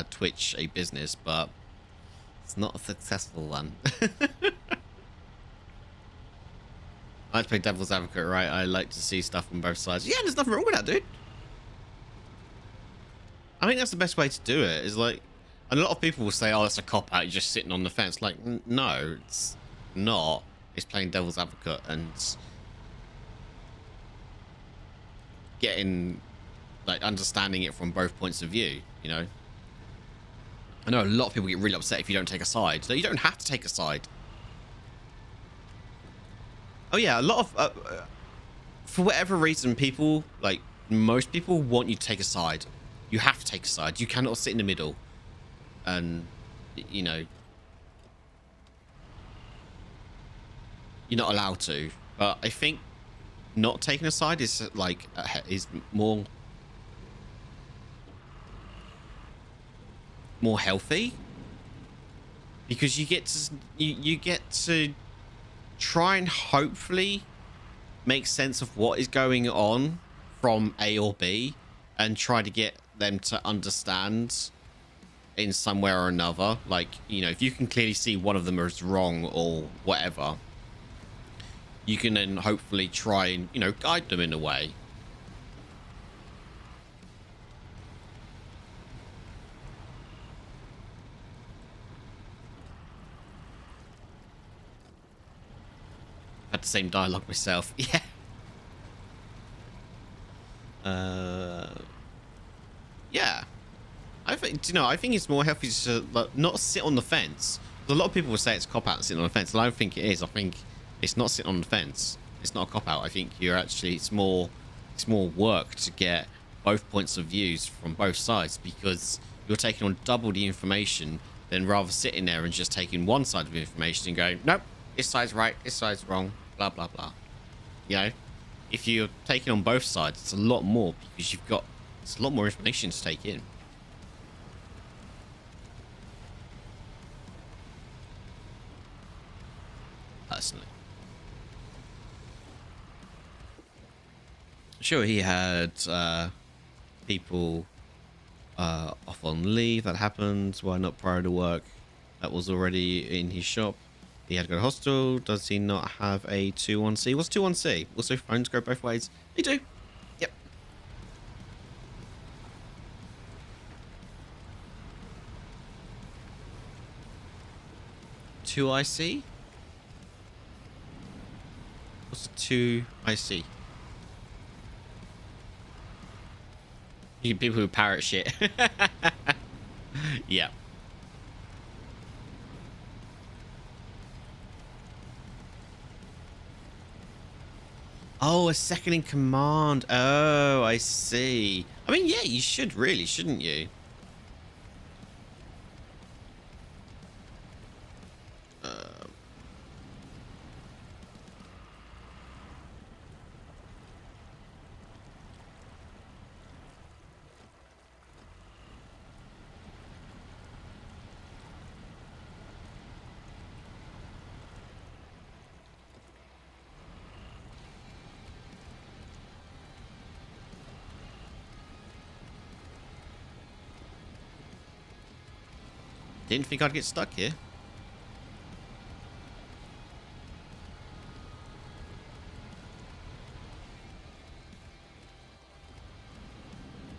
Speaker 1: Twitch a business, but it's not a successful one. I like to play devil's advocate, right? I like to see stuff on both sides. Yeah, there's nothing wrong with that, dude. I think that's the best way to do it. Is like, and a lot of people will say, "Oh, that's a cop out. You're just sitting on the fence." Like, no, it's not. It's playing devil's advocate and getting, like, understanding it from both points of view. I know a lot of people get really upset if you don't take a side. So you don't have to take a side. Oh yeah, a lot of for whatever reason, people, like most people, want you to take a side. You have to take a side. You cannot sit in the middle. And you're not allowed to. But I think not taking a side is like is more healthy, because you get to try and hopefully make sense of what is going on from A or B and try to get them to understand in some way or another. Like, if you can clearly see one of them is wrong or whatever, you can then hopefully try and, guide them in a way. Had the same dialogue myself. Yeah. Yeah. I think it's more healthy to not sit on the fence. A lot of people will say it's a cop out sitting on the fence, and I don't think it is. I think it's not sitting on the fence. It's not a cop out. I think it's more work to get both points of views from both sides, because you're taking on double the information than rather sitting there and just taking one side of the information and going, nope, this side's right, this side's wrong, blah blah blah. If you're taking on both sides, it's a lot more, because it's a lot more information to take in. Personally, sure, he had people off on leave. That happened. Why not prior to work? That was already in his shop. He had to go to hospital. Does he not have a 2-1C? What's 2-1C? Also, phones go both ways. They do. Yep. Two IC? What's a 2IC? People who parrot shit. Yeah. Oh, a second in command. Oh, I see. I mean, yeah, you should really, shouldn't you? Didn't think I'd get stuck here.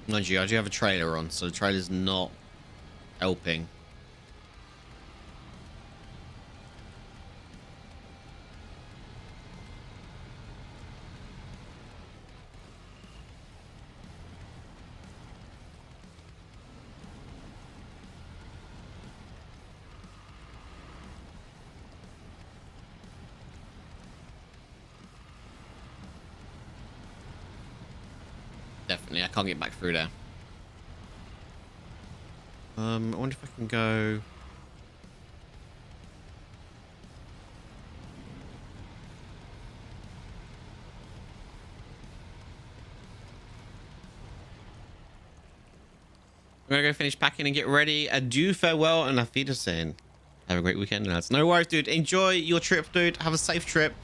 Speaker 1: Mind you, I do have a trailer on, so the trailer's not helping. definitely. I can't get back through there. I wonder if I can go... I'm gonna go finish packing and get ready. Adieu, farewell, and auf Wiedersehen. Have a great weekend, lads. No worries, dude. Enjoy your trip, dude. Have a safe trip.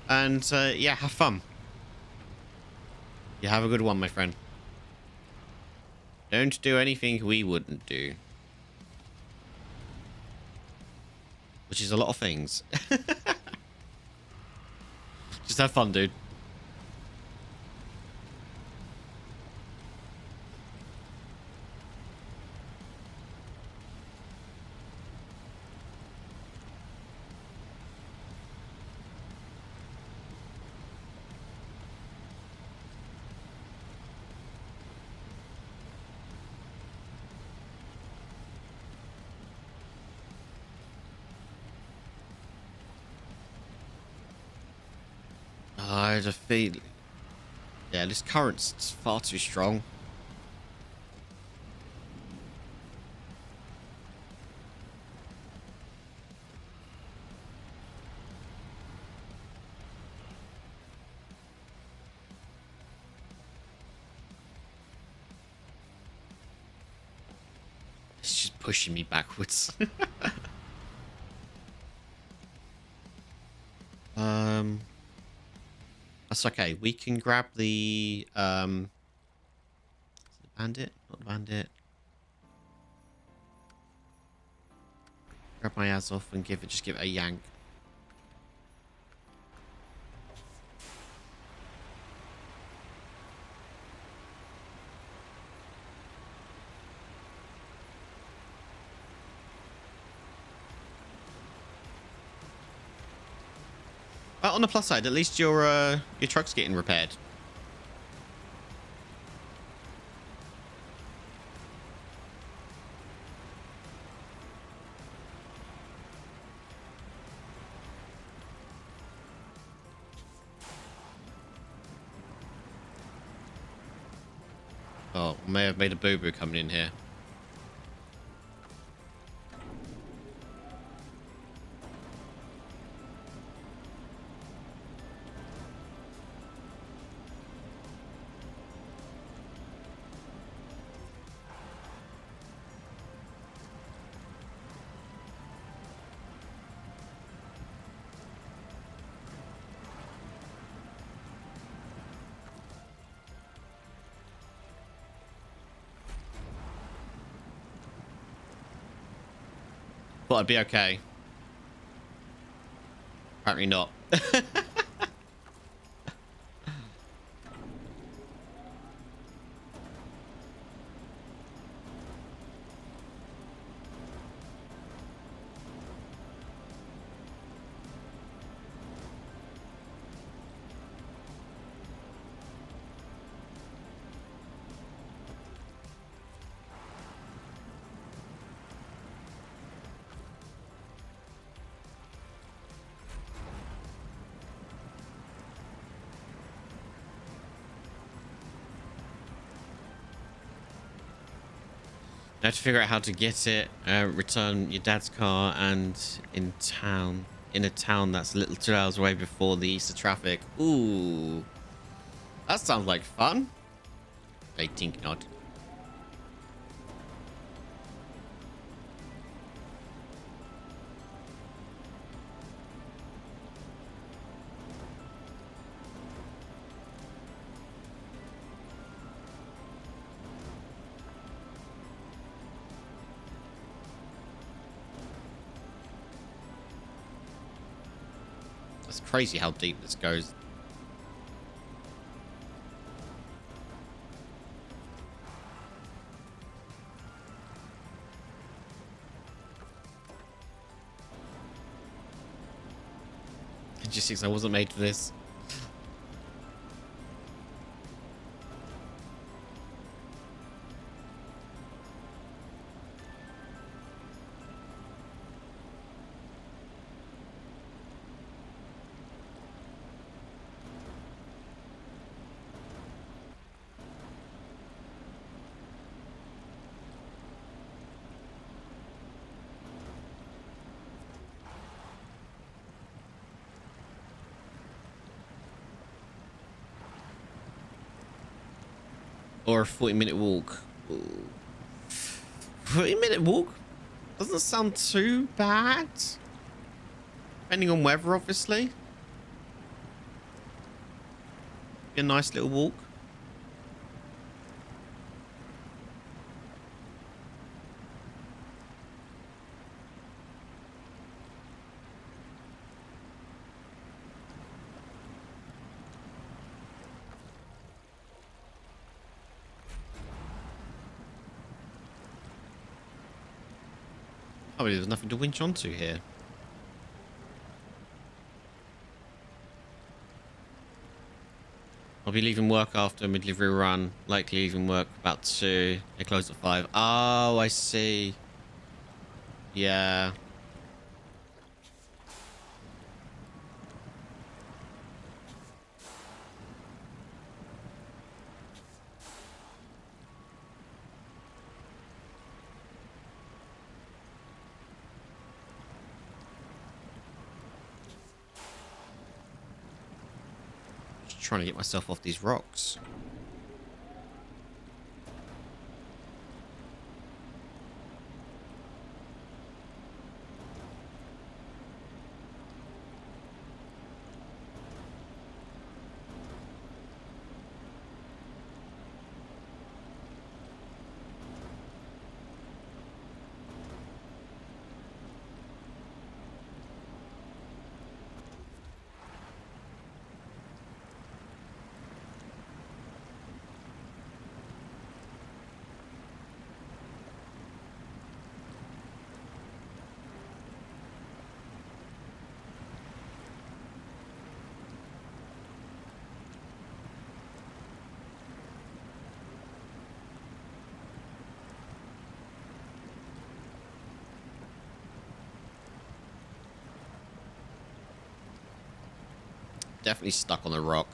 Speaker 1: And, yeah, have fun. You have a good one, my friend. Don't do anything we wouldn't do. Which is a lot of things. Just have fun, dude. I just feel... Yeah, this current's far too strong. It's just pushing me backwards. That's okay. We can grab the is it bandit, not bandit. Grab my ass off and just give it a yank. But on the plus side, at least your truck's getting repaired. Oh, may have made a boo-boo coming in here. Thought I'd be okay. Apparently not. I have to figure out how to get it, return your dad's car, and in a town that's a little 2 hours away before the Easter traffic. Ooh, that sounds like fun. I think not. It's crazy how deep this goes. Logistics, I wasn't made for this. Or a 40-minute walk. Ooh. 40-minute walk doesn't sound too bad. Depending on weather, obviously. Be a nice little walk. Oh, there's nothing to winch onto here. I'll be leaving work after a mid-delivery run. Likely leaving work about 2. They close at 5. Oh, I see. Yeah. Just trying to get myself off these rocks. Definitely stuck on a rock.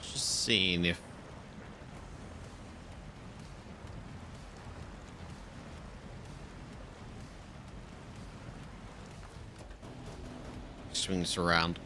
Speaker 1: Just seeing if swings around.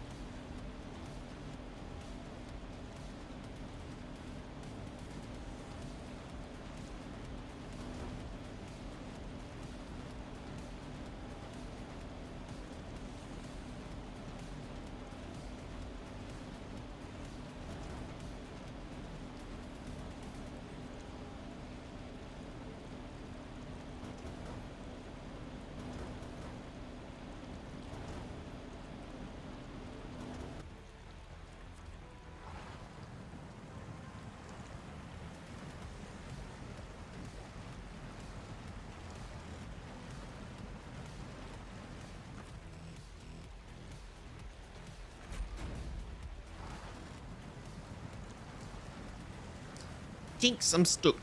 Speaker 1: stinks. I'm stuck. I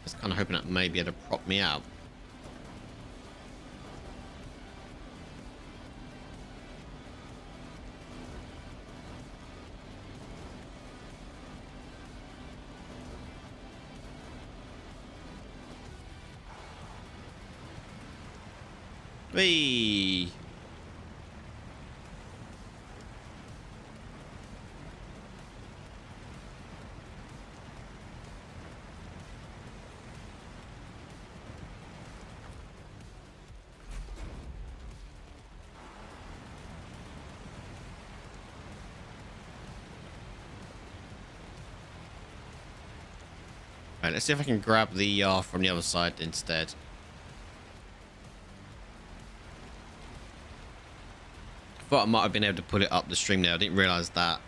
Speaker 1: was kind of hoping that maybe it'd prop me out. Whee! Right, let's see if I can grab the from the other side instead. Thought I might have been able to put it up the stream there. I didn't realise that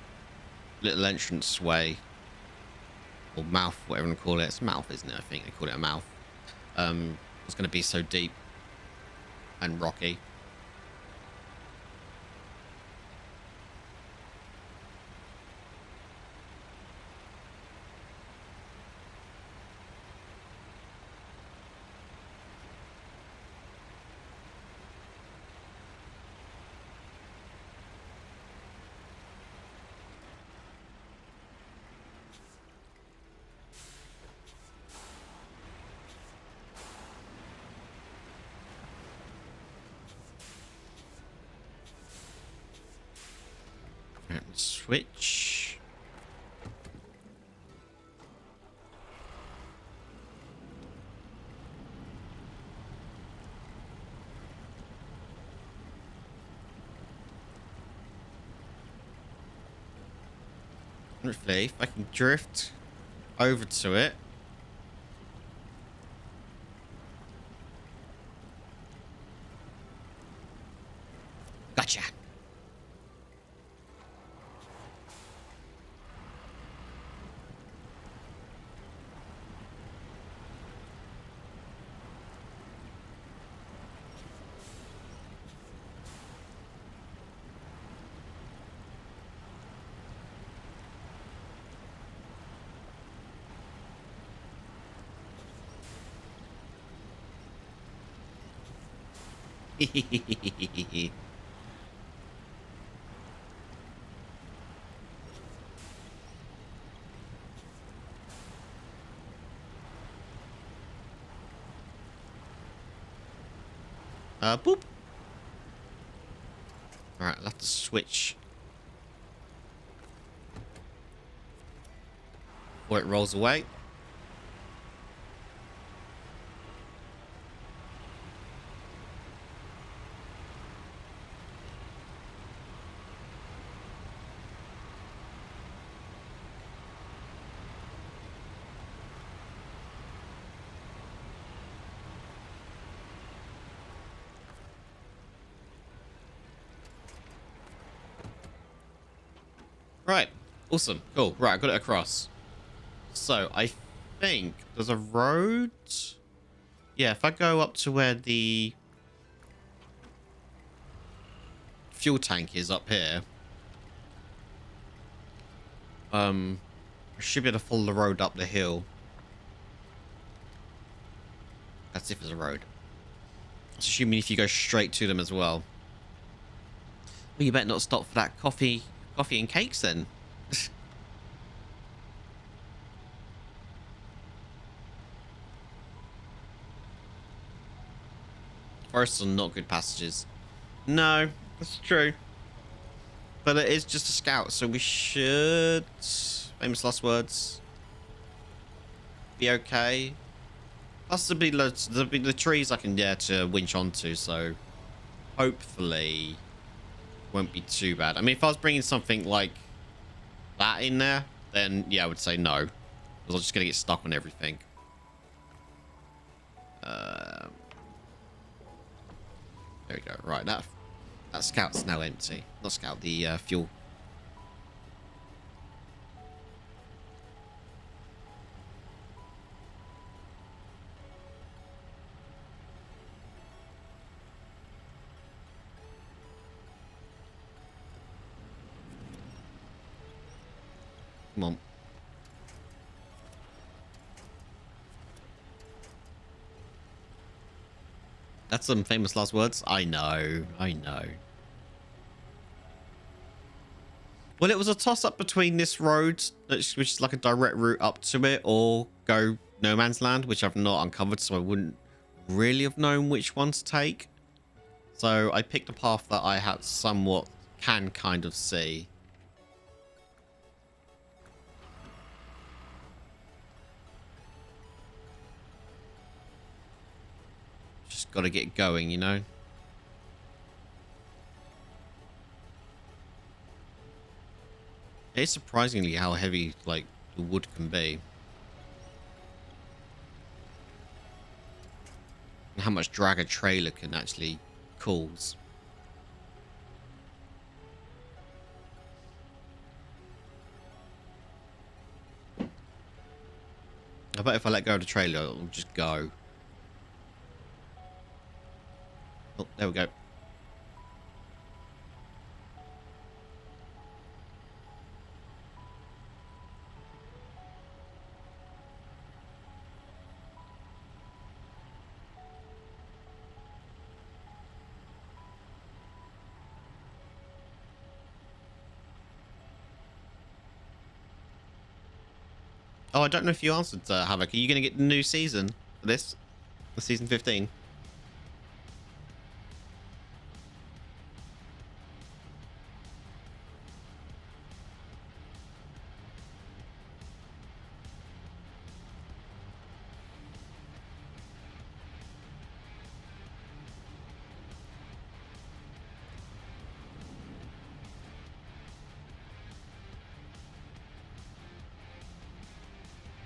Speaker 1: little entrance way or mouth, whatever you call it. It's mouth, isn't it? I think they call it a mouth. It's going to be so deep and rocky. Switch. Hopefully, if I can drift over to it. Gotcha. Boop. All right, I'll have to switch before it rolls away. Right. Awesome. Cool. Right, I got it across. So, I think there's a road. Yeah, if I go up to where the fuel tank is up here, I should be able to follow the road up the hill. That's if there's a road. That's assuming if you go straight to them as well. Well, you better not stop for that coffee and cakes then. Forests are not good passages. No, that's true. But it is just a scout, so we should, famous last words, be okay. Plus there'll be the trees I can dare to winch onto, so hopefully won't be too bad. I mean, if I was bringing something like that in there, then yeah, I would say no, because I'm just gonna get stuck on everything. There we go. Right, that scout's now empty. Not scout, the fuel. Come on. That's some famous last words. I know. I know. Well, it was a toss-up between this road, which is like a direct route up to it, or go no man's land, which I've not uncovered, so I wouldn't really have known which one to take. So I picked a path that I have somewhat can kind of see. Just got to get going, you know? It's surprisingly how heavy, like, the wood can be. And how much drag a trailer can actually cause. I bet if I let go of the trailer, it'll just go. Oh, there we go. Oh, I don't know if you answered, Havoc. Are you going to get the new season for this? The season 15?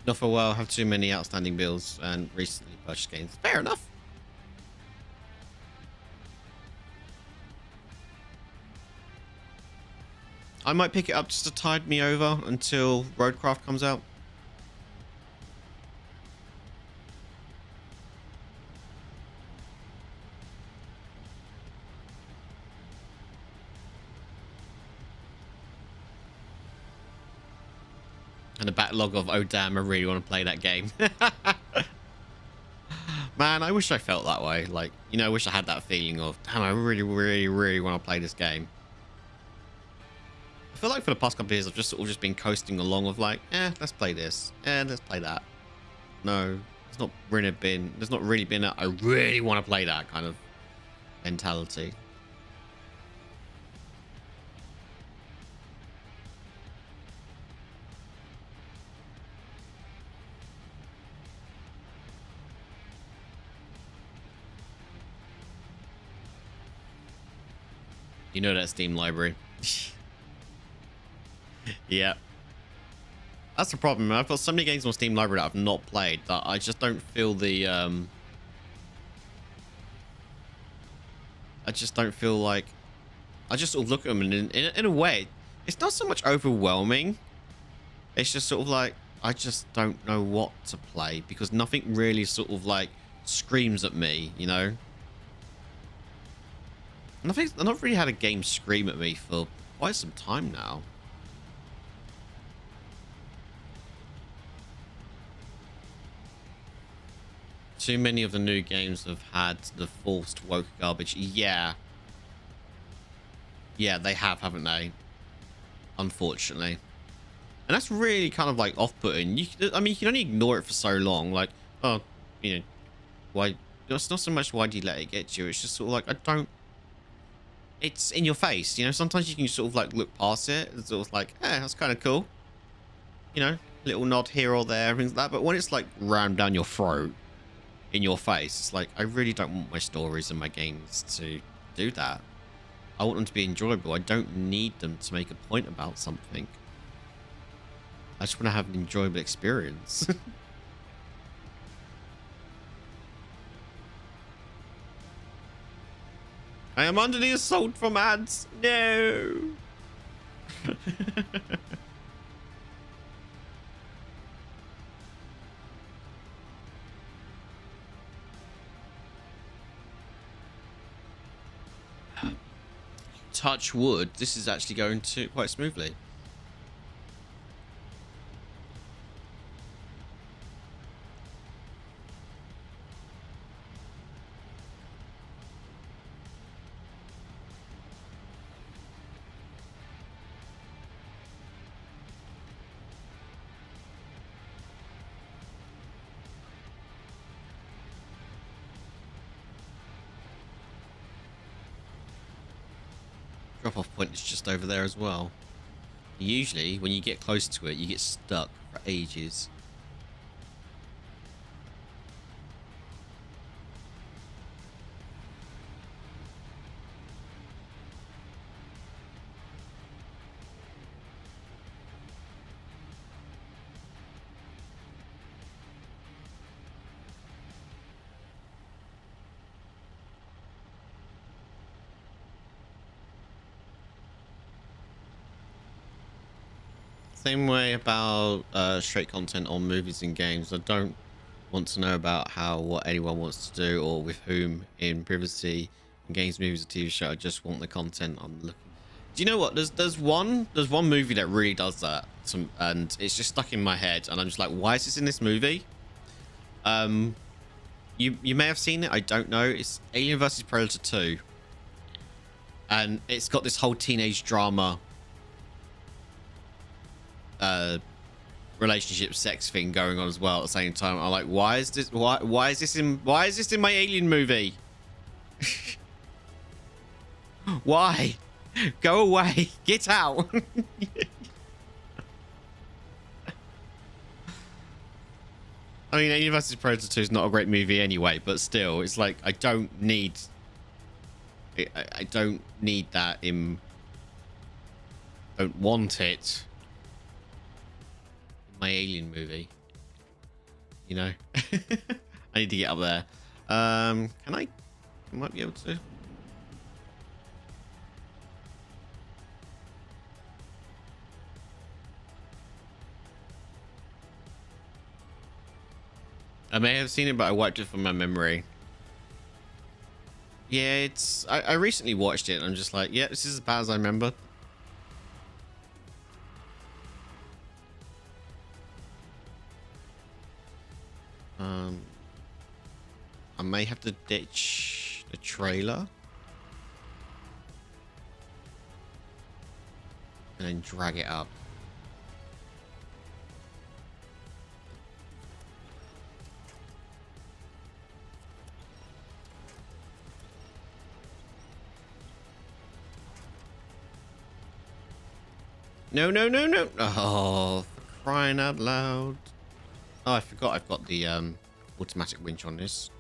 Speaker 1: Not for a while. Have too many outstanding bills and recently purchased games. Fair enough. I might pick it up just to tide me over until Roadcraft comes out. And a backlog of, oh damn, I really want to play that game. Man, I wish I felt that way. Like, you know, I wish I had that feeling of, damn, I really, really, really want to play this game. I feel like for the past couple of years, I've just sort of just been coasting along with like, let's play this. Let's play that. No, it's not really been, there's not really been a, I really want to play that kind of mentality. You know that Steam library. Yeah. That's the problem. I've got so many games on Steam library that I've not played that I just don't feel the I just don't feel like I just sort of look at them and in a way it's not so much overwhelming. It's just sort of like I just don't know what to play because nothing really sort of like screams at me, you know? I've not really had a game scream at me for quite some time now. Too many of the new games have had the forced woke garbage. Yeah. Yeah, they have, haven't they? Unfortunately. And that's really kind of like off-putting. I mean, you can only ignore it for so long. Like, oh, you know, why? It's not so much why do you let it get you. It's just sort of like, I don't. It's in your face, you know. Sometimes you can sort of like look past it. It's sort of like, that's kind of cool. You know, little nod here or there, things like that. But when it's like rammed down your throat, in your face, it's like I really don't want my stories and my games to do that. I want them to be enjoyable. I don't need them to make a point about something. I just want to have an enjoyable experience. I am under the assault from ads. No. Touch wood. This is actually going to quite smoothly. drop-off point is just over there as well. Usually, when you get close to it, you get stuck for ages. Same way about straight content on movies and games. I don't want to know about what anyone wants to do or with whom in privacy in games, movies, or TV show. I just want the content I'm looking. Do you know what? There's one movie that really does that, and it's just stuck in my head, and I'm just like, why is this in this movie? You may have seen it. I don't know. It's Alien vs Predator 2, and it's got this whole teenage drama relationship sex thing going on as well at the same time. I'm like, why is this in my Alien movie? Why? Go away. Get out. I mean, Alien vs Predator 2 is not a great movie anyway, but still, it's like I don't need that in. Don't want it my Alien movie, you know. I need to get up there. Can I might be able to. I may have seen it, but I wiped it from my memory. Yeah, I recently watched it and I'm just like, yeah, this is as bad as I remember. I may have to ditch the trailer and then drag it up. No, no, no, no. Oh, for crying out loud. Oh, I forgot I've got the automatic winch on this.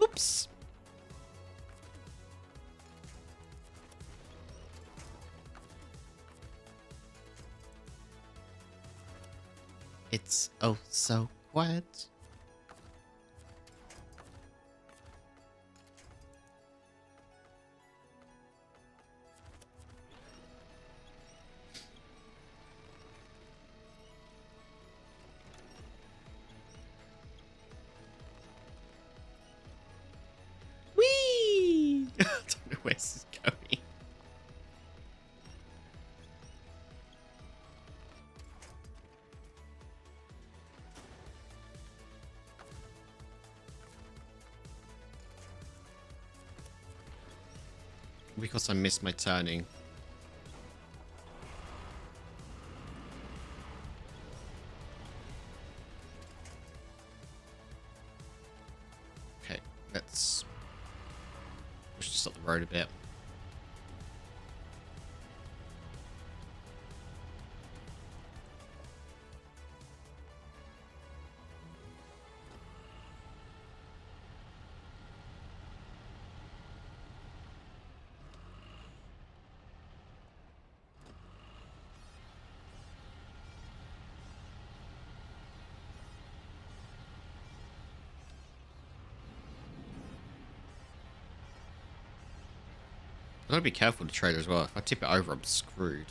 Speaker 1: Oops. It's oh so quiet. Whee! I don't know where this is going. Because I missed my turning. Okay, let's push this up the road a bit. I gotta be careful with the trailer as well. If I tip it over, I'm screwed.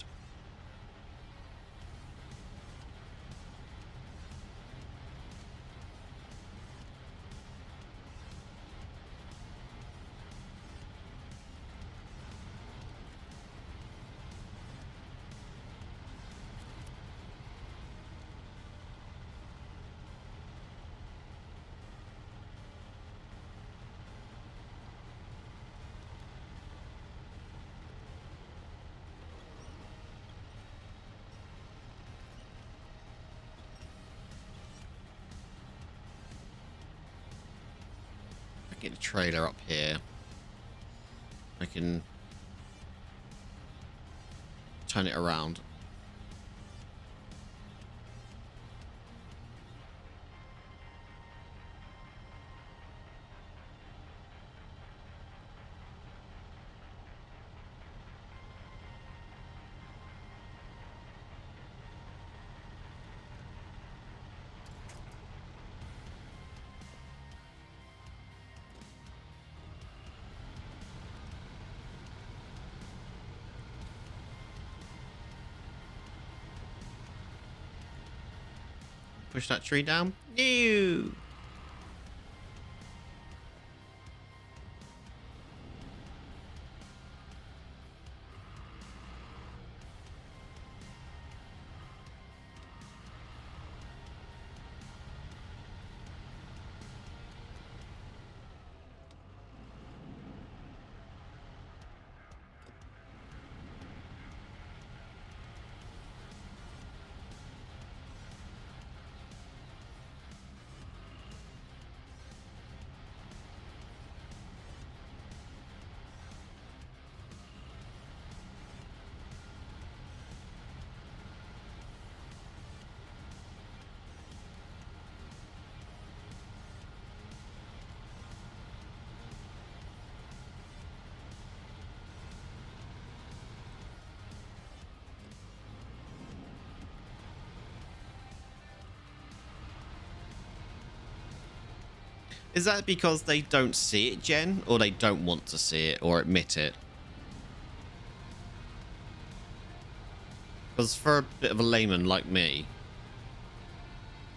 Speaker 1: Get the trailer up here. I can turn it around. Push that tree down. No. Is that because they don't see it, Jen? Or they don't want to see it or admit it? Because for a bit of a layman like me,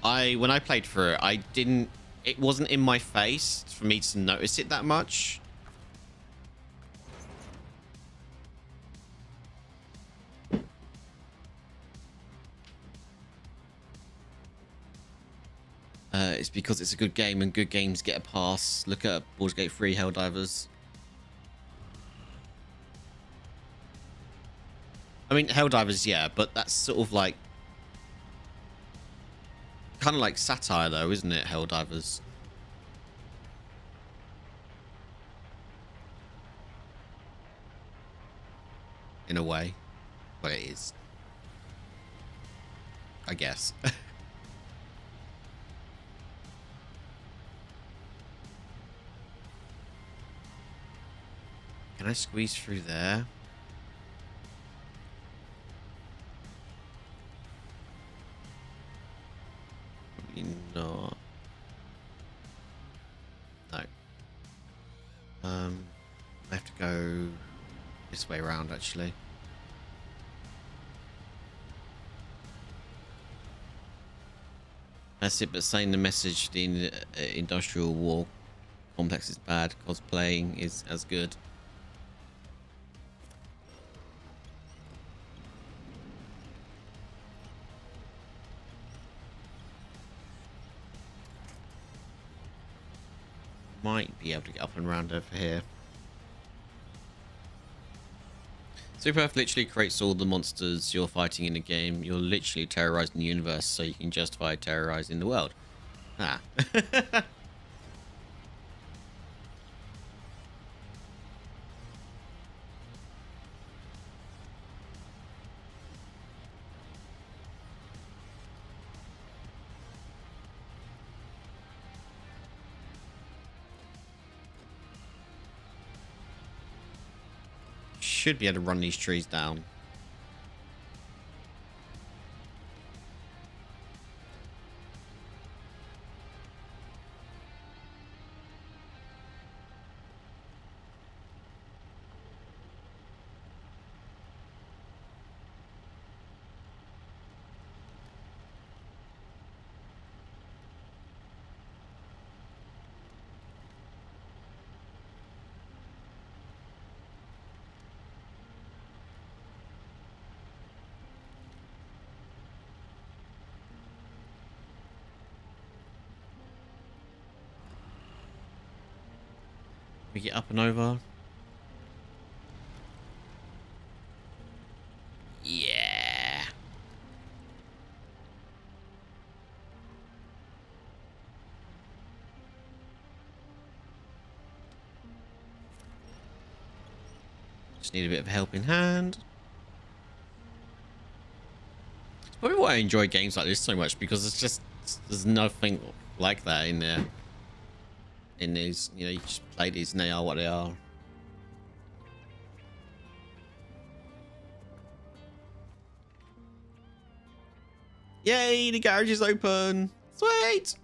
Speaker 1: when I played through it, it wasn't in my face for me to notice it that much. It's because it's a good game and good games get a pass. Look at Baldur's Gate 3 Helldivers. I mean, Helldivers, yeah, but that's sort of like... kind of like satire, though, isn't it, Helldivers? In a way. Well, it is. I guess. Can I squeeze through there? Probably not. No. I have to go this way around, actually. That's it, but saying the message, the industrial war complex is bad, cosplaying is as good. Might be able to get up and around over here. Super Earth literally creates all the monsters you're fighting in the game. You're literally terrorizing the universe, so you can justify terrorizing the world. Ah. Should be able to run these trees down. We get up and over. Yeah. Just need a bit of a helping hand. It's probably why I enjoy games like this so much, because it's just, there's nothing like that in there. In these, you know, you just play these and they are what they are. Yay, the garage is open. Sweet.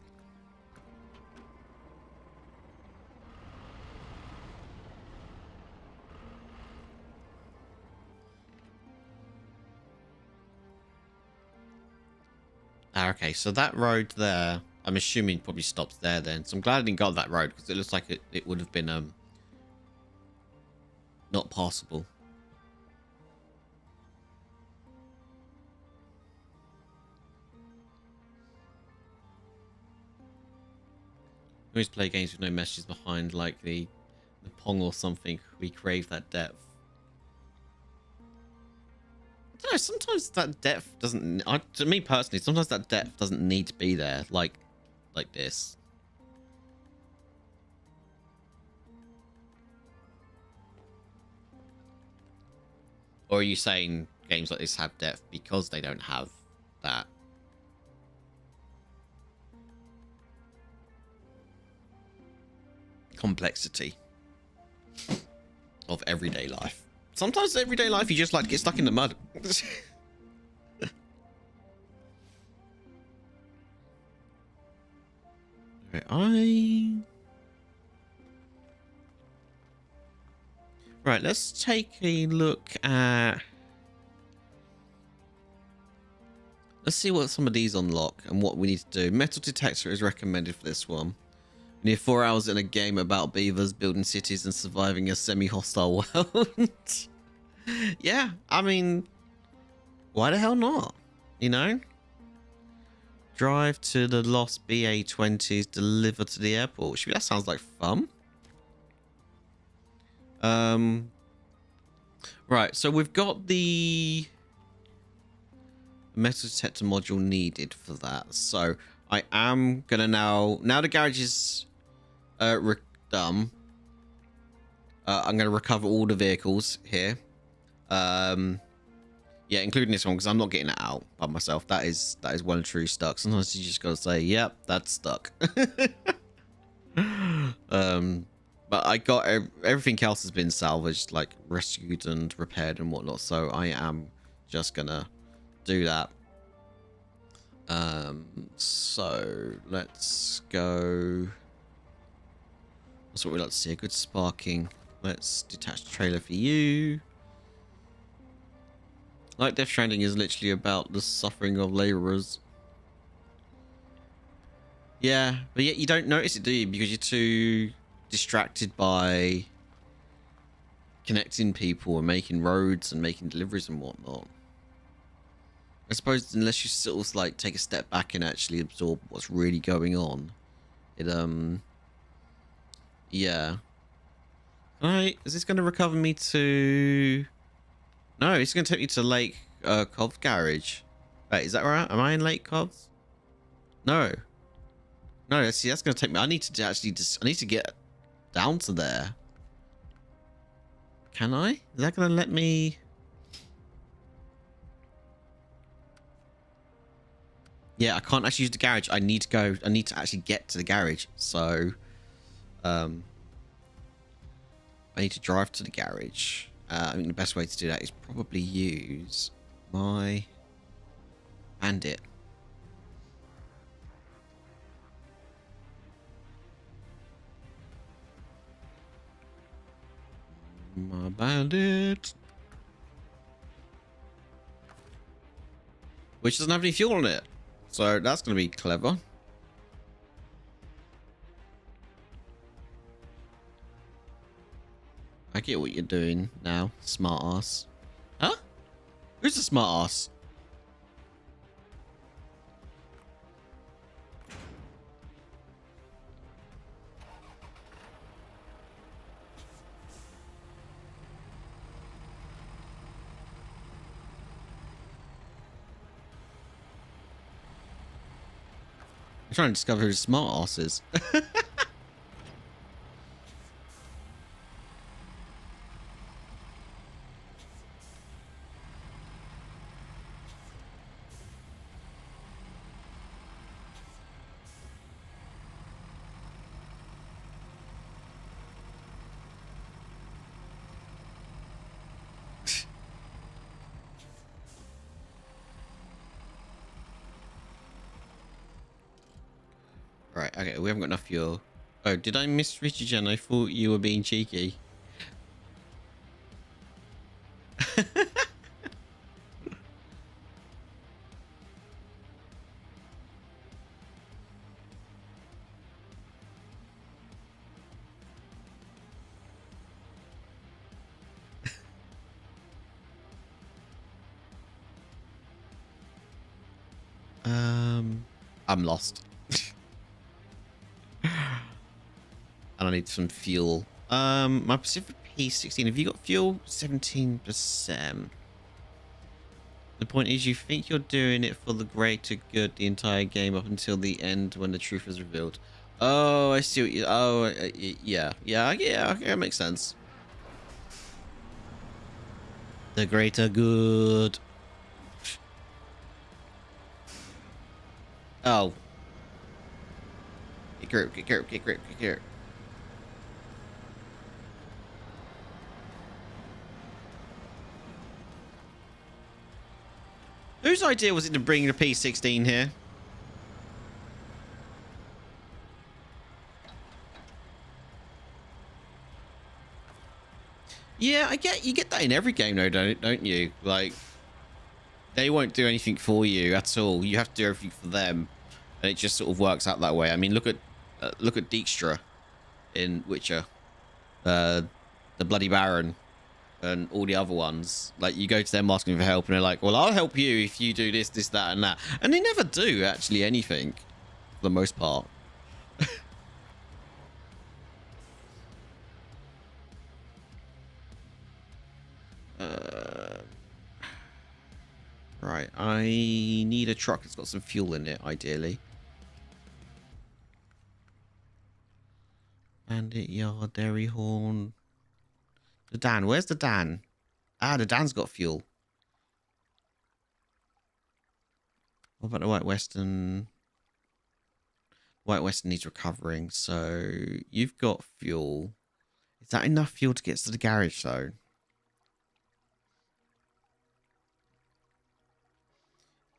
Speaker 1: Okay, so that road there, I'm assuming probably stops there then. So I'm glad I didn't go up that road, because it looks like it would have been not passable. We always play games with no messages behind, like the Pong or something. We crave that depth. I don't know, sometimes that depth doesn't, to me personally, sometimes that depth doesn't need to be there, like this. Or are you saying games like this have depth because they don't have that? Complexity of everyday life. Sometimes everyday life you just like to get stuck in the mud. Right, let's take a look at... Let's see what some of these unlock and what we need to do. Metal detector is recommended for this one. We need 4 hours in a game about beavers building cities and surviving a semi-hostile world. Yeah, I mean, why the hell not? You know? Drive to the lost BA-20s, deliver to the airport. That sounds like fun. Right, so we've got the metal detector module needed for that. So I am gonna now the garage is done. I'm gonna recover all the vehicles here. Yeah, including this one, because I'm not getting it out by myself. That is well and truly stuck. Sometimes you just gotta say, yep, that's stuck. But I got everything else has been salvaged, like rescued and repaired and whatnot. So I am just gonna do that. So let's go. That's what we like to see. A good sparking. Let's detach the trailer for you. Like Death Stranding is literally about the suffering of laborers. Yeah, but yet you don't notice it, do you? Because you're too distracted by connecting people and making roads and making deliveries and whatnot. I suppose unless you sort of like take a step back and actually absorb what's really going on, it yeah. Alright, is this going to recover me to... No, it's going to take me to Lake Cov's garage. Wait, is that right? Am I in Lake Cov's? No. No, see, that's going to take me... I need to actually I need to get down to there. Can I? Is that going to let me... Yeah, I can't actually use the garage. I need to actually get to the garage. So, I need to drive to the garage. I think the best way to do that is probably use my bandit. My bandit. Which doesn't have any fuel on it. So that's going to be clever. I get what you're doing now, smart ass. Huh? Who's the smart ass? I'm trying to discover who the smart ass is. Right, okay, we haven't got enough fuel. Oh, did I miss Richie Jen? I thought you were being cheeky. I'm lost. And I need some fuel. My Pacific P16, have you got fuel? 17%. The point is, you think you're doing it for the greater good the entire game up until the end when the truth is revealed. Oh, I see what you... Oh, yeah. Yeah, okay, that makes sense. The greater good. Oh. Get grip. Whose idea was it to bring the P16 here? Yeah, you get that in every game though, don't you? Like, they won't do anything for you at all. You have to do everything for them, and it just sort of works out that way. I mean, look at Dijkstra in Witcher, the Bloody Baron, and all the other ones. Like, you go to them asking for help, and they're like, "Well, I'll help you if you do this, that, and that," and they never do actually anything, for the most part. Right, I need a truck that's got some fuel in it, ideally. Bandit Yard, Dairy Horn. The Dan, where's the Dan? Ah, the Dan's got fuel. What about the White Western? White Western needs recovering, so you've got fuel. Is that enough fuel to get to the garage, though?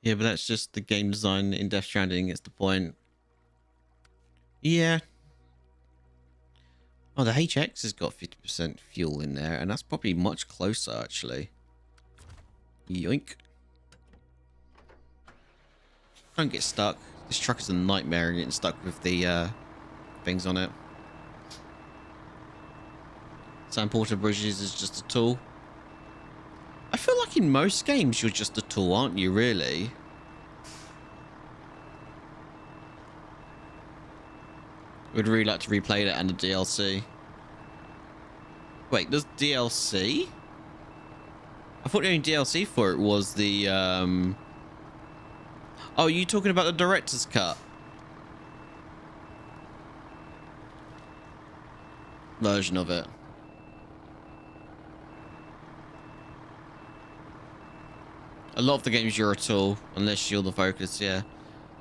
Speaker 1: Yeah, but that's just the game design in Death Stranding. It's the point. Yeah. Oh, the HX has got 50% fuel in there, and that's probably much closer, actually. Yoink. Don't get stuck. This truck is a nightmare getting stuck with the things on it. Sand Porter Bridges is just a tool. I feel like in most games you're just a tool, aren't you, really? Would really like to replay that and the DLC. Wait, there's DLC? I thought the only DLC for it was the Oh, you talking about the director's cut version of it? A lot of the games you're a tool, unless you're the focus, yeah.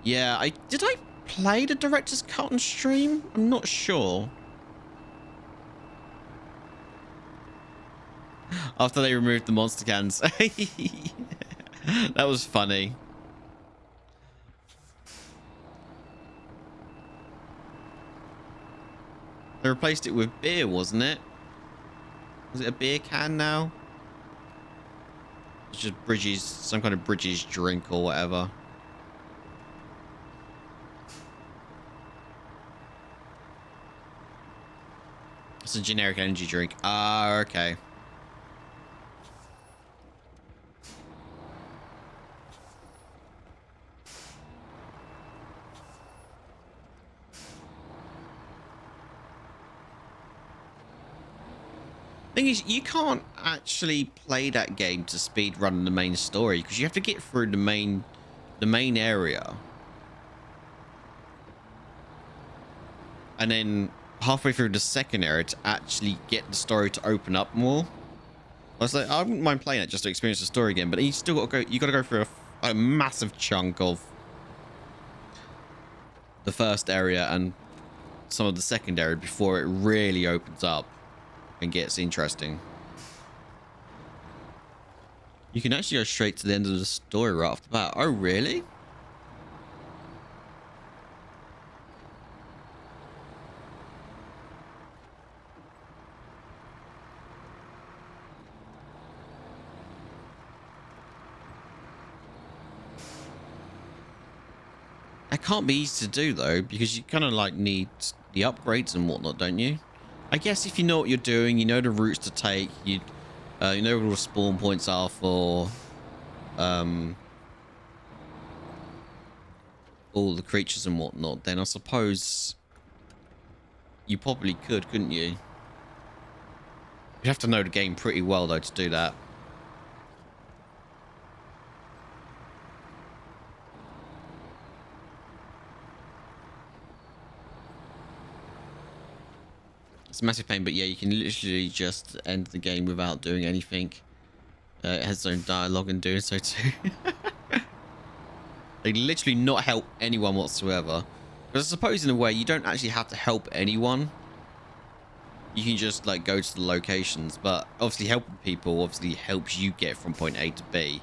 Speaker 1: Yeah, did I play the director's cut on stream? I'm not sure. After they removed the monster cans. That was funny. They replaced it with beer, wasn't it? Was it a beer can now? It's just Bridges, some kind of Bridges drink or whatever. It's a generic energy drink. Ah, okay. Thing is, you can't actually play that game to speed run the main story because you have to get through the main area, and then halfway through the second area to actually get the story to open up more. I was like, I wouldn't mind playing it just to experience the story again, but you still got to go. You got to go through a massive chunk of the first area and some of the second area before it really opens up and gets interesting. You can actually go straight to the end of the story right off the bat. Oh, really? That can't be easy to do though, because you kind of like need the upgrades and whatnot, don't you? I guess if you know what you're doing, you know the routes to take, you know where the spawn points are for all the creatures and whatnot, then I suppose you probably could, couldn't you? You'd have to know the game pretty well though to do that. It's a massive pain, but yeah, you can literally just end the game without doing anything. It has its own dialogue in doing so too. They literally not help anyone whatsoever. Because I suppose in a way you don't actually have to help anyone. You can just like go to the locations, but obviously helping people obviously helps you get from point A to B.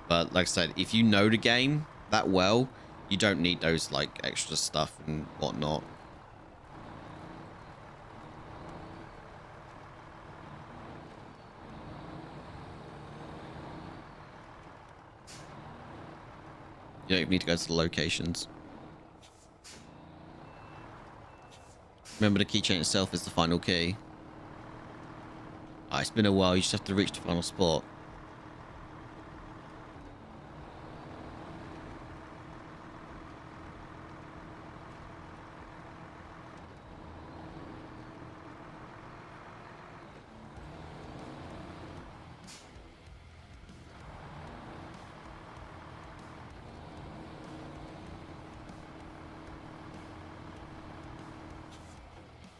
Speaker 1: But like I said, if you know the game that well, you don't need those like extra stuff and whatnot. You don't even need to go to the locations. Remember, the keychain itself is the final key. It's been a while. You just have to reach the final spot.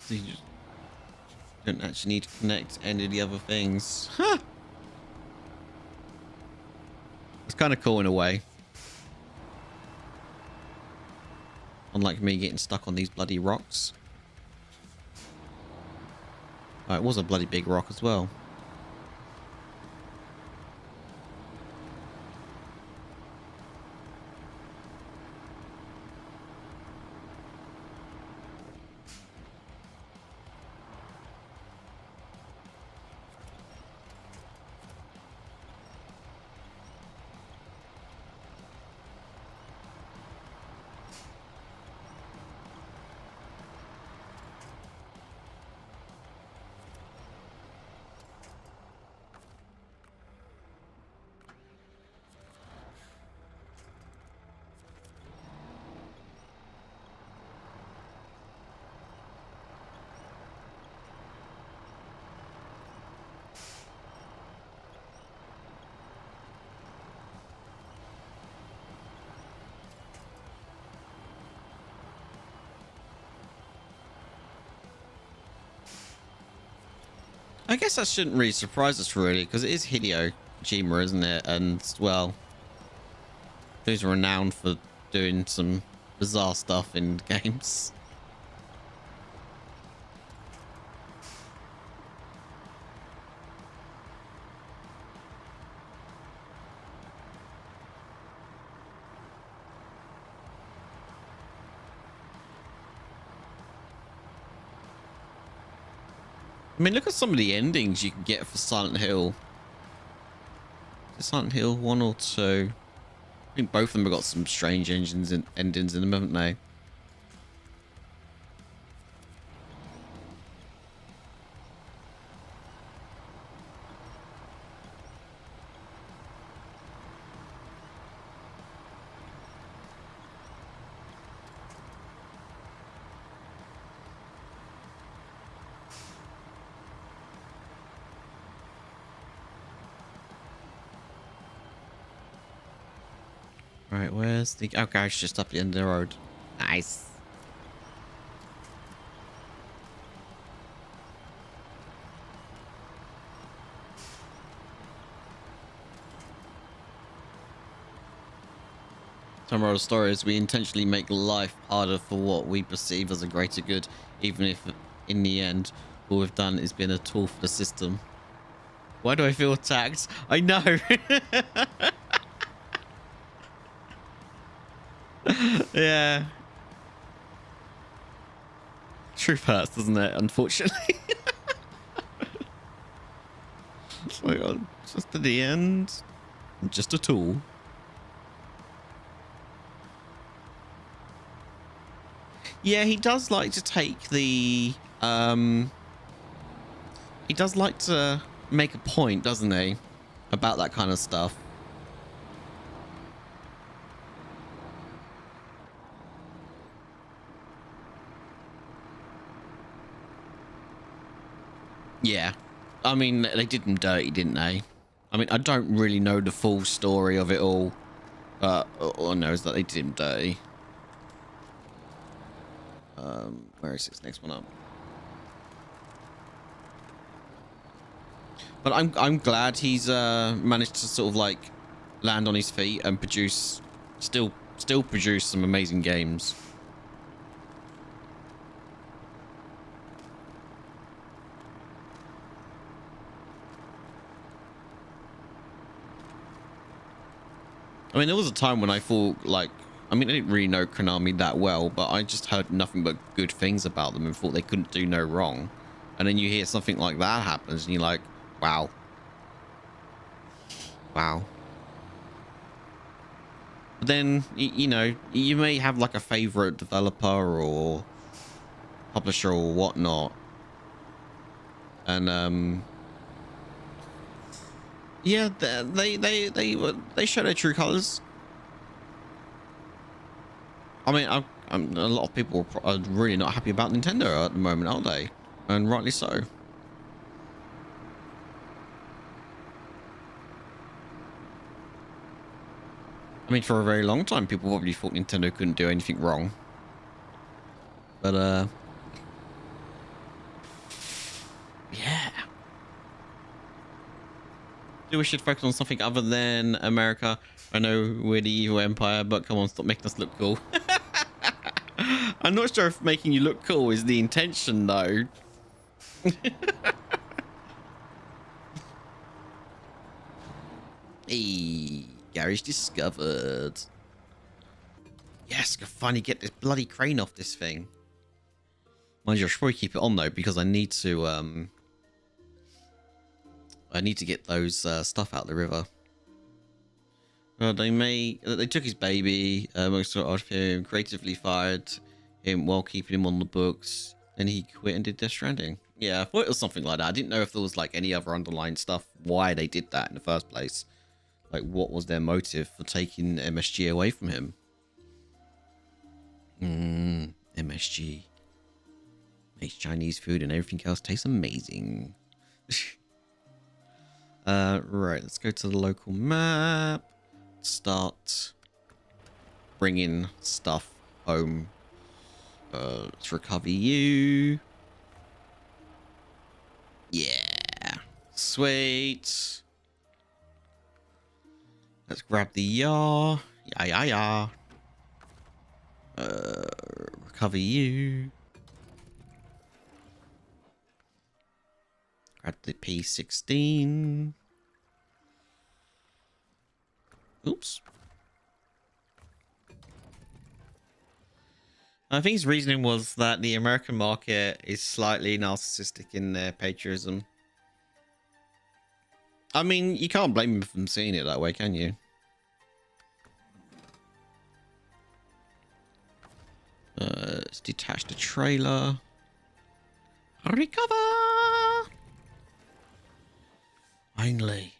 Speaker 1: So you just don't actually need to connect any of the other things. Huh. It's kind of cool in a way. Unlike me getting stuck on these bloody rocks. Oh, it was a bloody big rock as well. I guess that shouldn't really surprise us, really, because it is Hideo Kojima, isn't it? And, well, he's renowned for doing some bizarre stuff in games. I mean, look at some of the endings you can get for Silent Hill. Is it Silent Hill 1 or 2? I think both of them have got some strange endings in them, haven't they? Right, where's the... Oh, garage just up the end of the road. Nice. Some of the story is we intentionally make life harder for what we perceive as a greater good, even if in the end all we've done is been a tool for the system. Why do I feel attacked? I know. Yeah. Truth hurts, doesn't it? Unfortunately. It's like, oh, just at the end, just a tool. Yeah, he does like to take the he does like to make a point, doesn't he, about that kind of stuff. Yeah. I mean, they did him dirty, didn't they? I mean, I don't really know the full story of it all. All I know is that they did him dirty. Where is this next one up? But I'm glad he's managed to sort of like land on his feet and produce, still produce some amazing games. I mean, there was a time when I thought, like, I mean, I didn't really know Konami that well, but I just heard nothing but good things about them and thought they couldn't do no wrong. And then you hear something like that happens and you're like, wow. Wow. But then, you know, you may have like a favorite developer or publisher or whatnot. And, yeah, they show their true colors. I mean, I'm a lot of people are really not happy about Nintendo at the moment, aren't they? And rightly so. I mean, for a very long time, people probably thought Nintendo couldn't do anything wrong. But, yeah. Do we should focus on something other than America? I know we're the evil empire, but come on, stop making us look cool. I'm not sure if making you look cool is the intention, though. Hey, garage discovered. Yes, I can finally get this bloody crane off this thing. Mind you, I should probably keep it on though, because I need to get those stuff out of the river. They took his baby, most of him, creatively fired him while keeping him on the books, and he quit and did Death Stranding. Yeah, I thought it was something like that. I didn't know if there was like any other underlying stuff, why they did that in the first place. Like, what was their motive for taking MSG away from him? MSG. Makes Chinese food and everything else taste amazing. Right, let's go to the local map. Start bringing stuff home. Let's recover you. Yeah. Sweet. Let's grab the yar. Yeah. Recover you. Grab the P16. Oops. I think his reasoning was that the American market is slightly narcissistic in their patriotism. I mean, you can't blame him for seeing it that way, can you? Let's detach the trailer. Recover! Finally.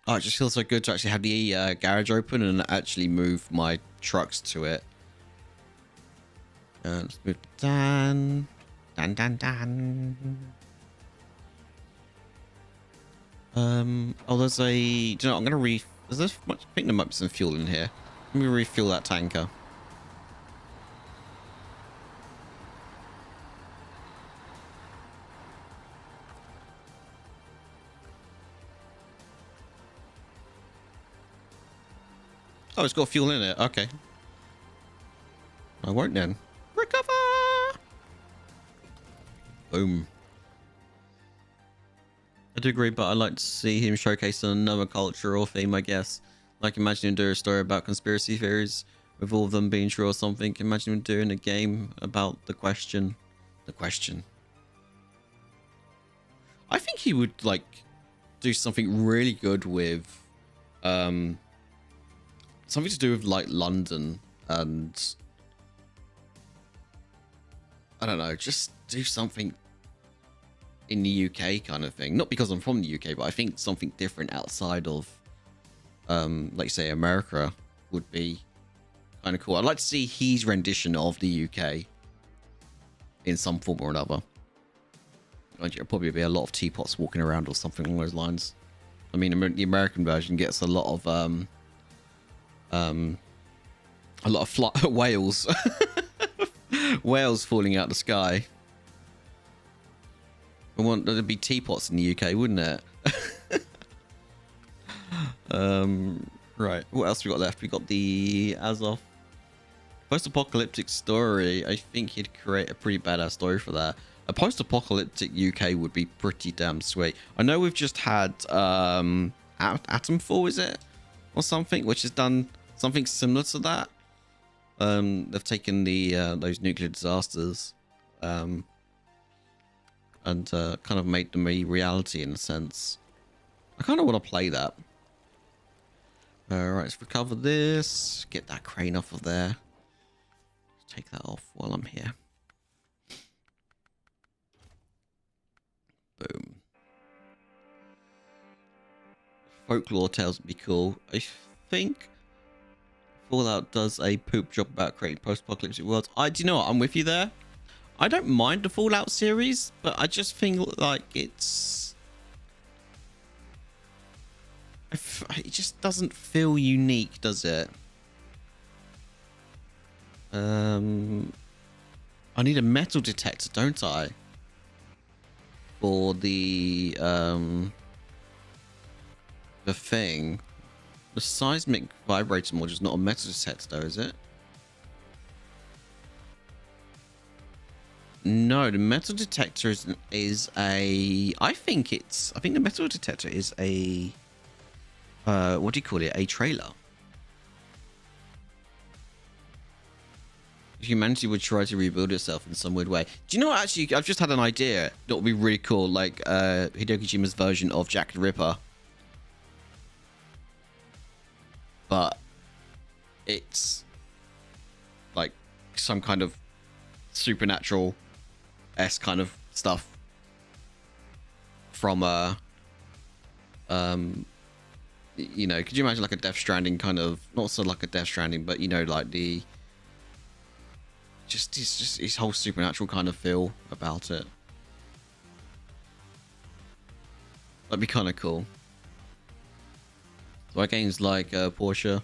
Speaker 1: Oh, it just feels so good to actually have the garage open and actually move my trucks to it. Let's move Dan. Oh, there's a... Do you know, I'm going to I think there might be some fuel in here. Let me refuel that tanker. Oh, it's got fuel in it. Okay. I won't then. Recover! Boom. I do agree, but I'd like to see him showcase another culture or theme, I guess. Like, imagine him doing a story about conspiracy theories, with all of them being true or something. Imagine him doing a game about the question. The question. I think he would, like, do something really good with, something to do with, like, London and I don't know, just do something in the UK kind of thing. Not because I'm from the UK, but I think something different outside of, like say, America would be kind of cool. I'd like to see his rendition of the UK in some form or another. There'll probably be a lot of teapots walking around or something along those lines. I mean, the American version gets a lot of whales, whales falling out the sky. I want there to be teapots in the UK, wouldn't it? Right. What else we got left? We got the Azov post-apocalyptic story. I think he'd create a pretty badass story for that. A post-apocalyptic UK would be pretty damn sweet. I know we've just had Atomfall, is it? Or something, which has done something similar to that. They've taken the those nuclear disasters and kind of made them a reality in a sense. I kind of want to play that. Alright, let's recover this. Get that crane off of there. Take that off while I'm here. Boom. Folklore tales would be cool. I think Fallout does a poop job about creating post-apocalyptic worlds. Do you know what? I'm with you there. I don't mind the Fallout series, but I just think like it just doesn't feel unique, does it? I need a metal detector, don't I? For the thing. The seismic vibrator module is not a metal detector, though, is it? No, the metal detector is a. I think the metal detector is a. What do you call it? A trailer. Humanity would try to rebuild itself in some weird way. Do you know what? Actually, I've just had an idea that would be really cool, like Hideo Kojima's version of Jack the Ripper. But it's like some kind of supernatural-esque kind of stuff from you know, could you imagine like a Death Stranding kind of, not so like a Death Stranding, but you know, like the just his whole supernatural kind of feel about it. That'd be kind of cool. So our games like Porsche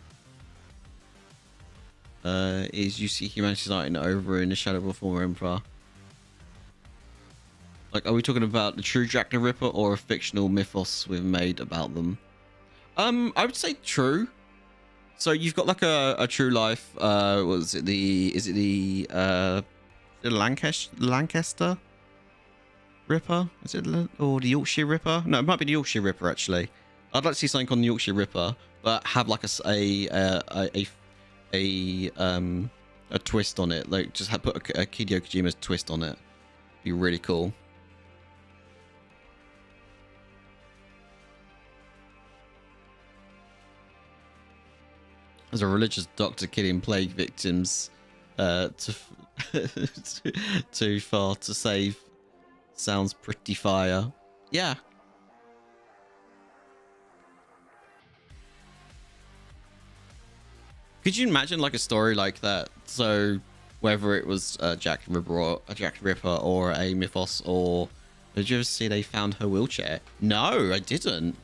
Speaker 1: is you see humanity starting over in the shadow of a former emperor. Like, are we talking about the true Jack the Ripper or a fictional mythos we've made about them? I would say true. So you've got like a true life. Is it the Lancaster Ripper? Is it or the Yorkshire Ripper? No, it might be the Yorkshire Ripper actually. I'd like to see something on the Yorkshire Ripper, but have like a twist on it. Like just put a Hideo Kojima's twist on it. Be really cool. As a religious doctor killing plague victims too far to save sounds pretty fire. Yeah. Could you imagine like a story like that? So whether it was Jack the Ripper or a mythos, or did you ever see they found her wheelchair? No, I didn't.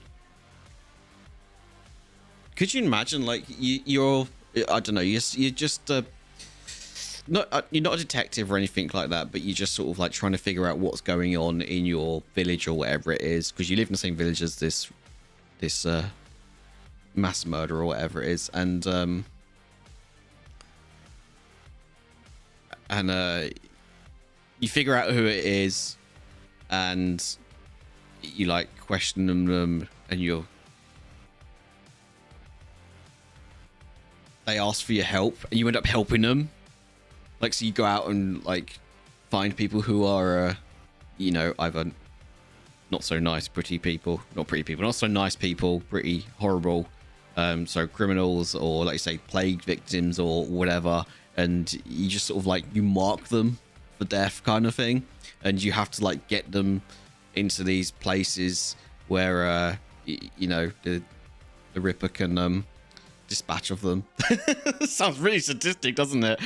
Speaker 1: Could you imagine like you're I don't know, you're just you're not a detective or anything like that, but you're just sort of like trying to figure out what's going on in your village or whatever it is, because you live in the same village as this mass murder or whatever it is, and you figure out who it is, and you like question them, and they ask for your help, and you end up helping them. Like, so you go out and like find people who are, you know, either not so nice, not so nice people, pretty horrible. So criminals, or like you say, plague victims or whatever, and you just sort of like you mark them for death kind of thing, and you have to like get them into these places where you know the Ripper can dispatch of them. Sounds really sadistic, doesn't it?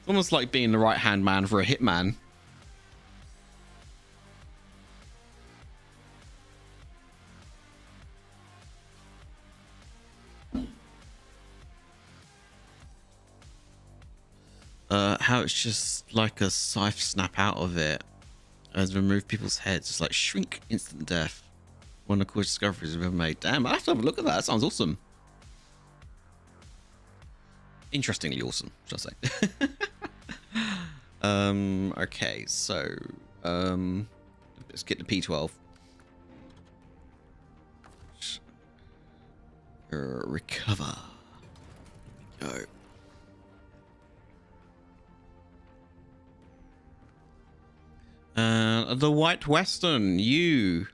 Speaker 1: Almost like being the right hand man for a hitman. How it's just like a scythe snap out of it and remove people's heads. It's like shrink, instant death. One of the coolest discoveries we've ever made. Damn, I have to have a look at that. That sounds awesome. Interestingly awesome, should I say. Okay, so let's get the P12. Recover. Go. The White Western, you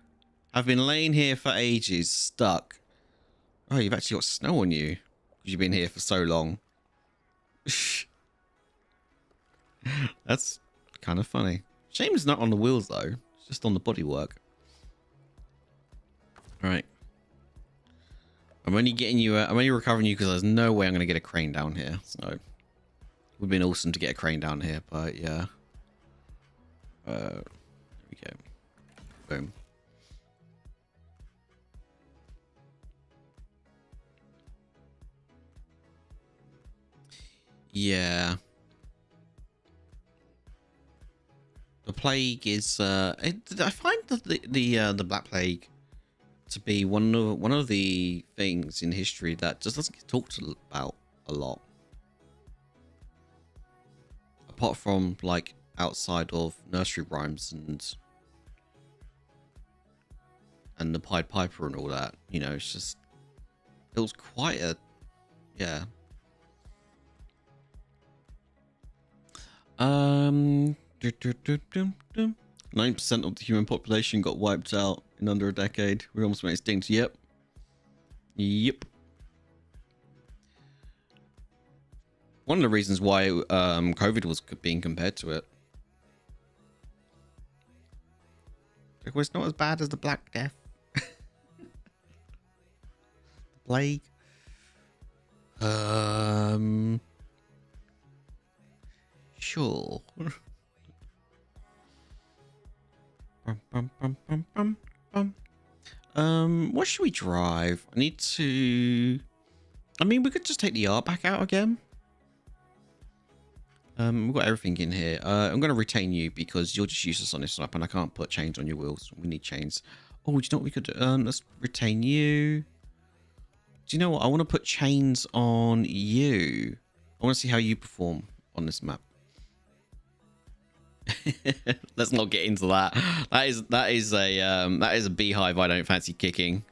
Speaker 1: have been laying here for ages, stuck. Oh, you've actually got snow on you because you've been here for so long. That's kind of funny. Shame it's not on the wheels though. It's just on the bodywork. All right. I'm only getting you. I'm only recovering you because there's no way I'm going to get a crane down here. So it would have been awesome to get a crane down here, but yeah. There we go. Boom. Yeah. The plague is I find the Black Plague to be one of the things in history that just doesn't get talked about a lot. Apart from like outside of nursery rhymes and the Pied Piper and all that, you know, it's just it was quite a yeah. 9% of the human population got wiped out in under a decade. We almost went extinct. Yep. Yep. One of the reasons why COVID was being compared to it. It was not as bad as the Black Death. The plague. Sure. What should we drive? I need to. I mean, we could just take the R back out again. We've got everything in here. I'm going to retain you because you're just useless on this map and I can't put chains on your wheels. We need chains. Oh, do you know what we could do? Let's retain you. Do you know what? I want to put chains on you. I want to see how you perform on this map. Let's not get into that. That is a beehive I don't fancy kicking.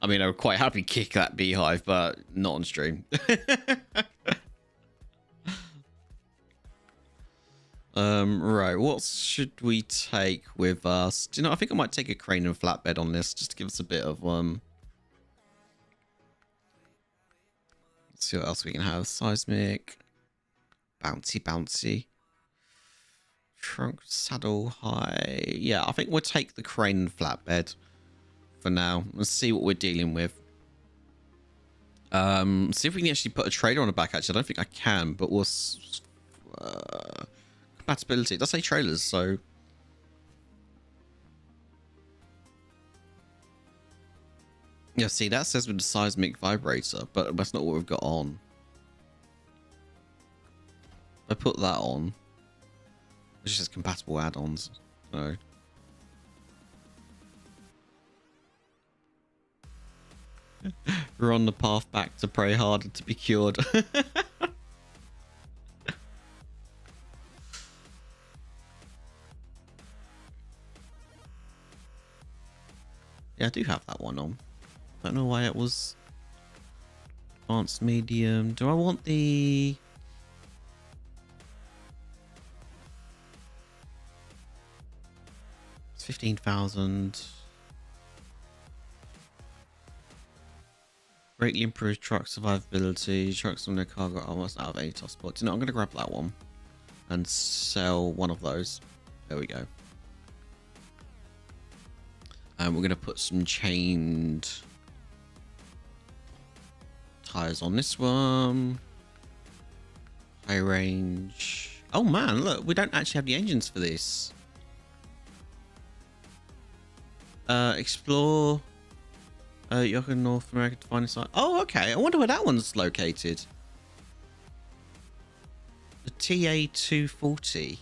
Speaker 1: I mean, I would quite happily kick that beehive, but not on stream. Right, what should we take with us? Do you know, I think I might take a crane and flatbed on this just to give us a bit of let's see what else we can have. Seismic, bouncy, trunk, saddle, high. Yeah, I think we'll take the crane and flatbed for now. Let's see what we're dealing with. See if we can actually put a trailer on the back. Actually, I don't think I can, but we'll compatibility. It does say trailers, so yeah. See, that says with the seismic vibrator, but that's not what we've got on. I put that on. It's just compatible add-ons. So we're on the path back to pray harder to be cured. Yeah, I do have that one on. Don't know why it was advanced medium. Do I want the... It's 15,000. Greatly improved truck survivability. Trucks on their cargo are almost out of any top spots. You know, I'm going to grab that one and sell one of those. There we go. And we're going to put some chained tires on this one. High range. Oh man, look, we don't actually have the engines for this. Explore. You're in North America to find a site. Oh, okay. I wonder where that one's located. The TA240.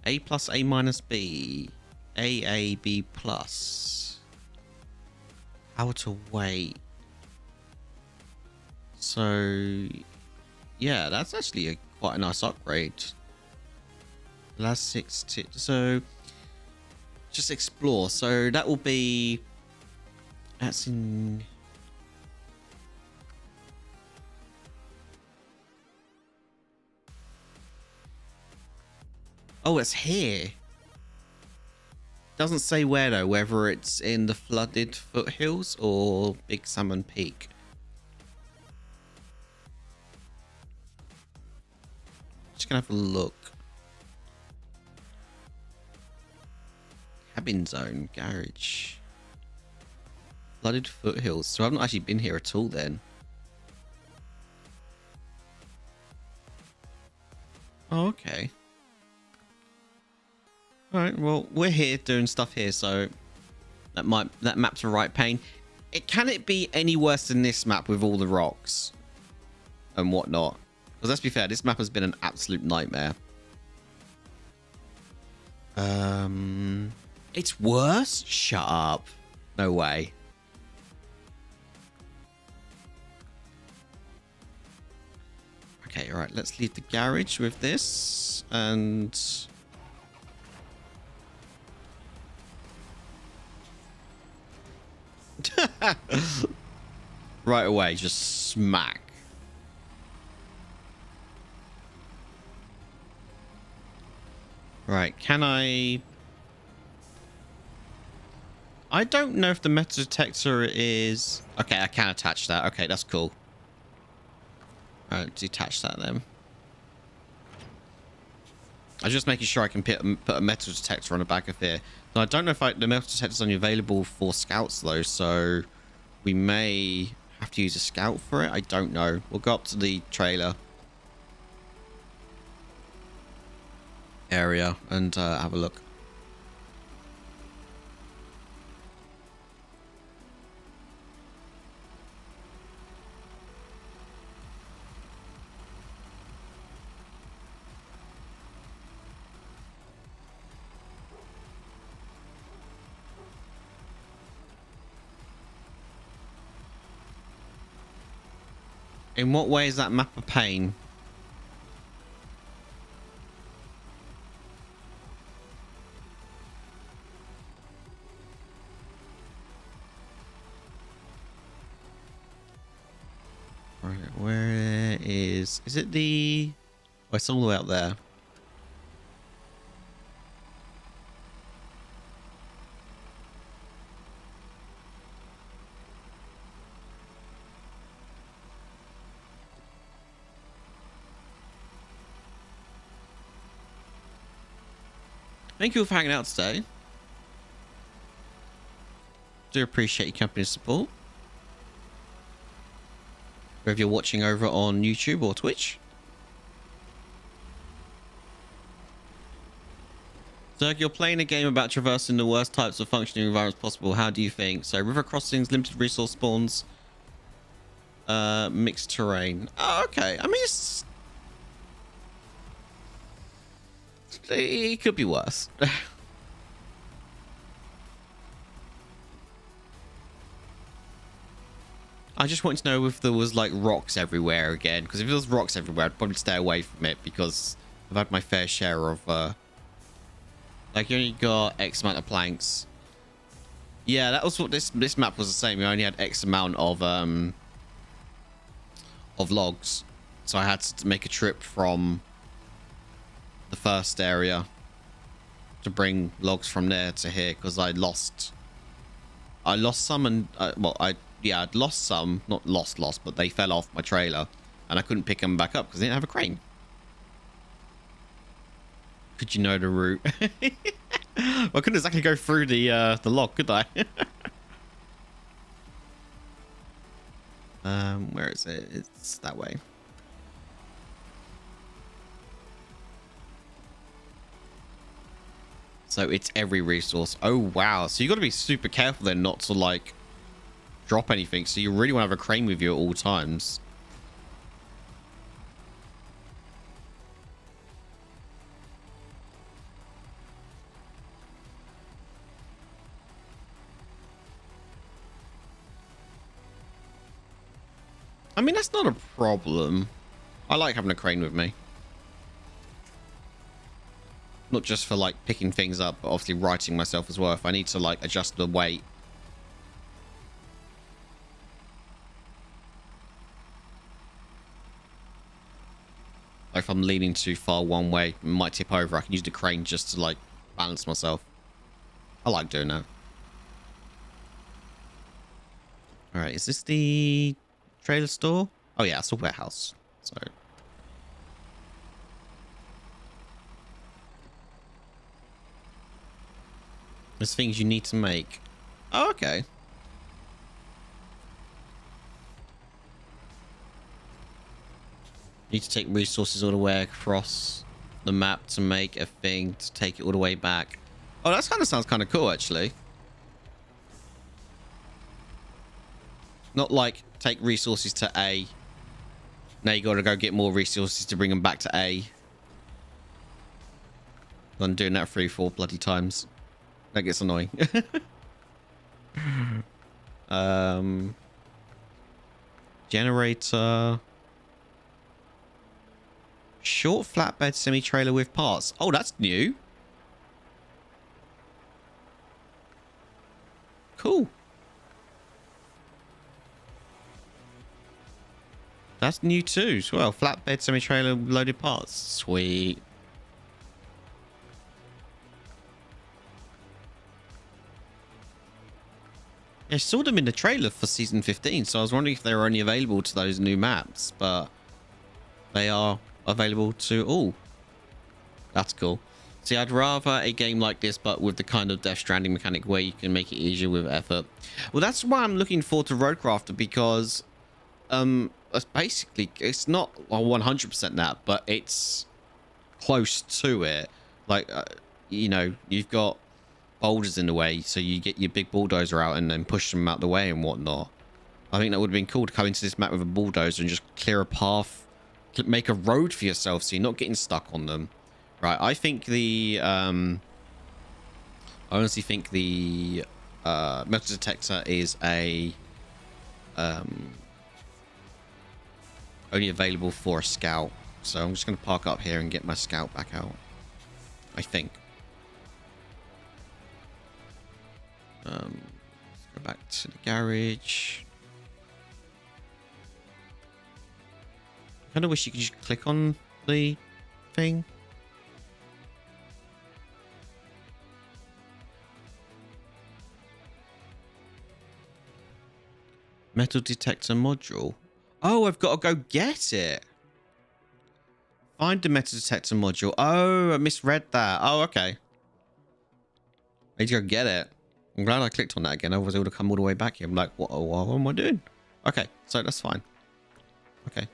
Speaker 1: A plus A minus B. A B plus. How to wait. So, yeah, that's actually quite a nice upgrade. Last 6 so just explore. So that will be. That's in. Oh, it's here. Doesn't say where though, whether it's in the flooded foothills or Big Salmon Peak. Just gonna have a look. Cabin zone, garage. Flooded foothills. So I've not actually been here at all then. Oh, okay. Alright, well, we're here doing stuff here, so that map's a right pain. Can it be any worse than this map with all the rocks and whatnot? Because let's be fair, this map has been an absolute nightmare. It's worse? Shut up. No way. Okay, alright, let's leave the garage with this and right away, just smack. Right, can I don't know if the metal detector is... Okay, I can attach that. Okay, that's cool. Alright, detach that then. I'm just making sure I can put a metal detector on the back of here. So I don't know if the metal detector is only available for scouts though, so we may have to use a scout for it. I don't know. We'll go up to the trailer area and have a look. In what way is that map a pain? Right, where is it the... Oh, it's all the way out there. Thank you all for hanging out today. Do appreciate your company support. Whether you're watching over on YouTube or Twitch. So if you're playing a game about traversing the worst types of functioning environments possible, how do you think? So river crossings, limited resource spawns, mixed terrain. Oh, okay. I mean, it could be worse. I just wanted to know if there was like rocks everywhere again, because if there was rocks everywhere, I'd probably stay away from it because I've had my fair share of like you only got X amount of planks. Yeah, that was what this map was the same. We only had X amount of logs, so I had to make a trip from the first area to bring logs from there to here because I lost some and well, I yeah, I'd lost some, not lost, but they fell off my trailer, and I couldn't pick them back up because I didn't have a crane. Could you know the route? Well, I couldn't exactly go through the log, could I? Where is it? It's that way. So it's every resource. Oh wow! So you got to be super careful then not to like drop anything. So you really want to have a crane with you at all times. I mean, that's not a problem. I like having a crane with me. Not just for like picking things up, but obviously righting myself as well. If I need to like adjust the weight. Like if I'm leaning too far one way, it might tip over. I can use the crane just to like balance myself. I like doing that. All right, is this the trailer store? Oh yeah, it's a warehouse. So there's things you need to make. Oh, okay. You need to take resources all the way across the map to make a thing to take it all the way back. Oh, that kind of sounds kind of cool, actually. Not like take resources to A. Now you got to go get more resources to bring them back to A. I'm doing that 3-4 bloody times. That gets annoying. Generator. Short flatbed semi-trailer with parts. Oh, that's new. Cool. That's new too as well. Flatbed semi-trailer loaded parts. Sweet. I saw them in the trailer for season 15, so I was wondering if they were only available to those new maps, but they are available to all. That's cool. See, I'd rather a game like this, but with the kind of Death Stranding mechanic where you can make it easier with effort. Well, that's why I'm looking forward to Roadcrafter, because it's basically, it's not 100% that, but it's close to it. Like, you know, you've got boulders in the way, so you get your big bulldozer out and then push them out the way and whatnot. I think that would have been cool to come into this map with a bulldozer and just clear a path, make a road for yourself so you're not getting stuck on them. Right, I think the I honestly think the metal detector is a only available for a scout, so I'm just going to park up here and get my scout back out, I think. Let's go back to the garage. I kind of wish you could just click on the thing. Metal detector module. Oh, I've got to go get it. Find the metal detector module. Oh, I misread that. Oh, okay. I need to go get it. I'm glad I clicked on that again. Otherwise, it would have come all the way back here. I'm like, what am I doing? Okay, so that's fine. Okay.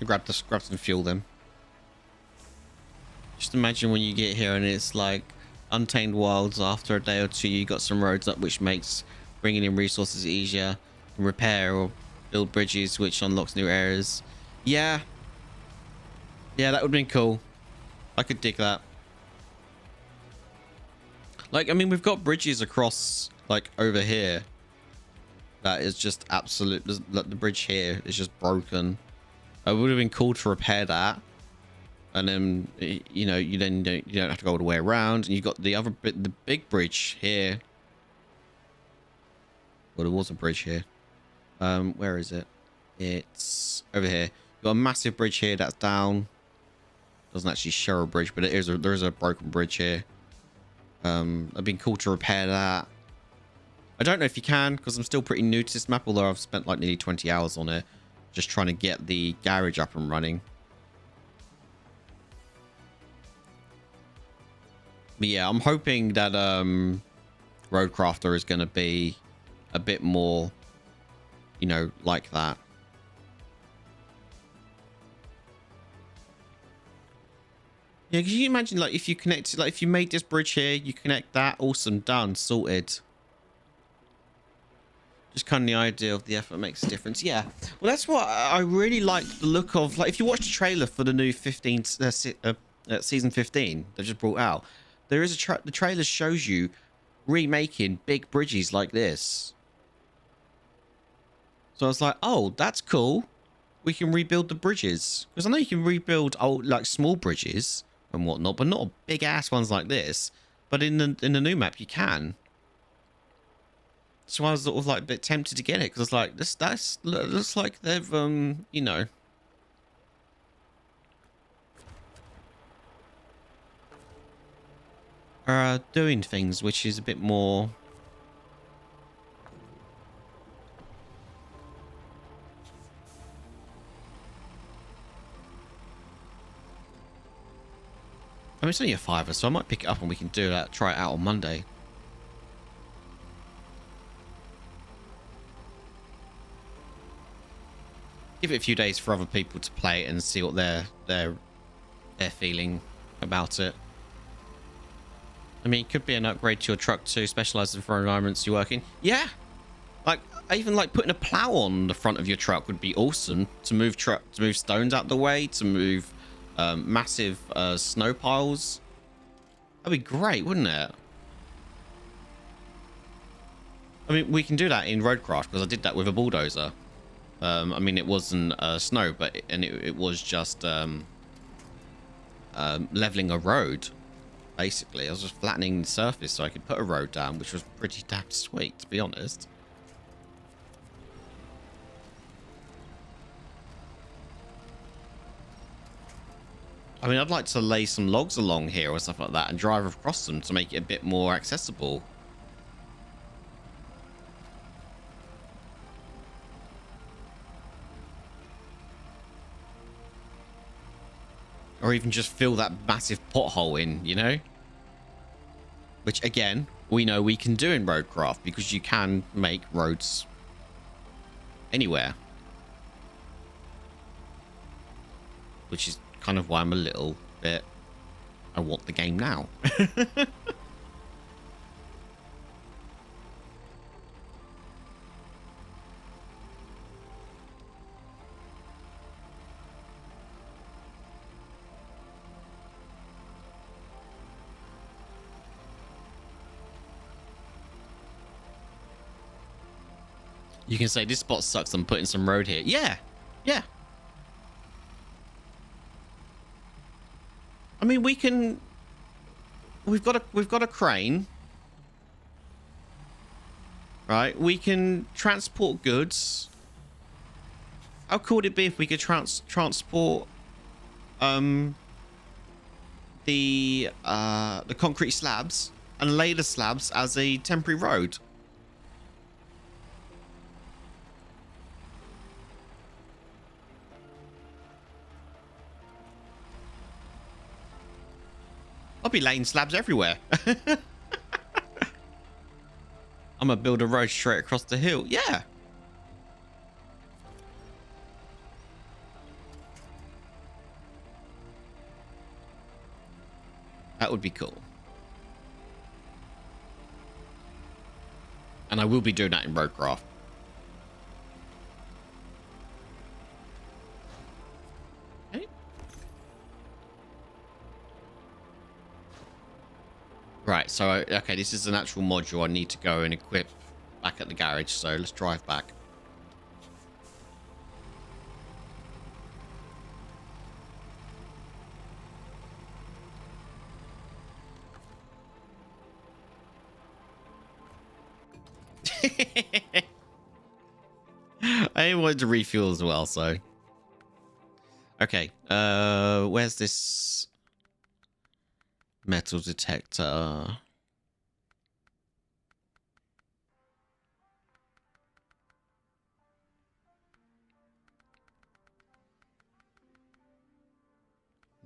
Speaker 1: Grab some fuel then. Just imagine when you get here and it's like Untamed Wilds. After a day or two, you got some roads up, which makes bringing in resources easier. Repair or build bridges, which unlocks new areas. Yeah, that would have been cool. I could dig that. Like, I mean, we've got bridges across, like, over here. That is just absolute. Like, the bridge here is just broken. It would have been cool to repair that. And then, you know, you don't have to go all the way around. And you've got the other bit, the big bridge here. Well, there was a bridge here. Where is it? It's over here. You've got a massive bridge here that's down. Doesn't actually show a bridge, but there is a broken bridge here. I've been called to repair that. I don't know if you can, because I'm still pretty new to this map, although I've spent like nearly 20 hours on it, just trying to get the garage up and running. But yeah, I'm hoping that Roadcrafter is going to be a bit more, you know, like that. Yeah, can you imagine, like, if you connected, like, if you made this bridge here, you connect that, awesome, done, sorted. Just kind of the idea of the effort makes a difference. Yeah, well, that's what I really like the look of. Like, if you watch the trailer for the new season 15 they just brought out, there is the trailer shows you remaking big bridges like this. So I was like, oh, that's cool. We can rebuild the bridges, because I know you can rebuild old, like, small bridges and whatnot, but not big ass ones like this. But in the new map, you can. So I was sort of like a bit tempted to get it, because I was like, that looks like they've you know, are doing things which is a bit more. I mean, it's only a £5, so I might pick it up and we can do that. Try it out on Monday. Give it a few days for other people to play it and see what they're feeling about it. I mean, it could be an upgrade to your truck too, specializing for environments you work in. Yeah, like even like putting a plow on the front of your truck would be awesome to move stones out the way, to move massive snow piles. That'd be great, wouldn't it? I mean, we can do that in Roadcraft, because I did that with a bulldozer. I mean, it wasn't snow, but it was just leveling a road. Basically, I was just flattening the surface so I could put a road down, which was pretty damn sweet, to be honest. I mean, I'd like to lay some logs along here or stuff like that and drive across them to make it a bit more accessible. Or even just fill that massive pothole in, you know? Which, again, we know we can do in Roadcraft, because you can make roads anywhere. Which is kind of why I'm a little bit... I want the game now. You can say, this spot sucks, I'm putting some road here. Yeah. Yeah. I mean, we can... We've got a crane. Right? We can transport goods. How cool would it be if we could transport the concrete slabs and lay the slabs as a temporary road? I'll be laying slabs everywhere. I'm gonna build a road straight across the hill. Yeah. That would be cool. And I will be doing that in Roadcraft. Okay. Right, so, okay, this is an actual module I need to go and equip back at the garage, so let's drive back. I wanted to refuel as well, so... Okay. Where's this metal detector?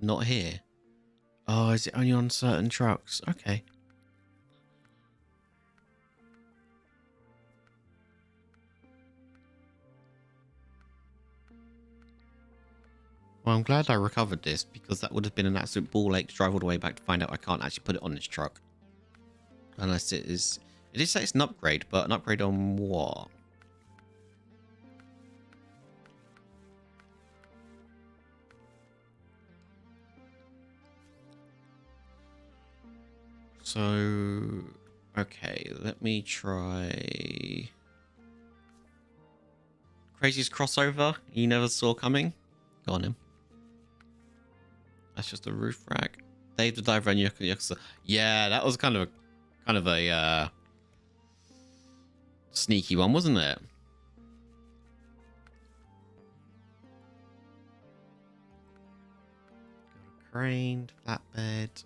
Speaker 1: Not here. Oh, is it only on certain trucks? Okay. Well, I'm glad I recovered this because that would have been an absolute ball ache to drive all the way back to find out I can't actually put it on this truck. Unless it is... It did say it's an upgrade, but an upgrade on what? So... Okay, let me try... Craziest crossover you never saw coming? Go on him. That's just a roof rack. Dave the Diver and Yakuza. Yeah, that was kind of a sneaky one, wasn't it? Crane, flatbed.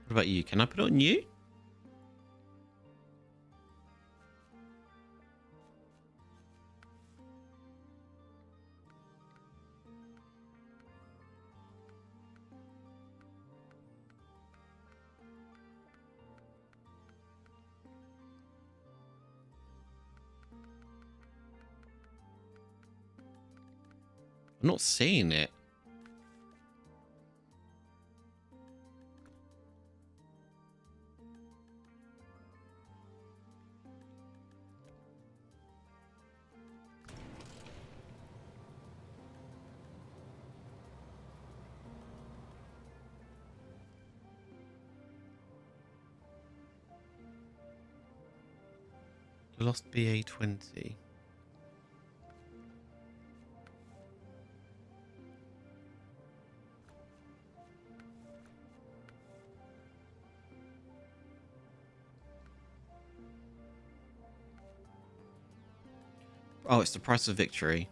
Speaker 1: What about you? Can I put it on you? I'm not seeing it. Lost BA20. Oh, it's the price of victory.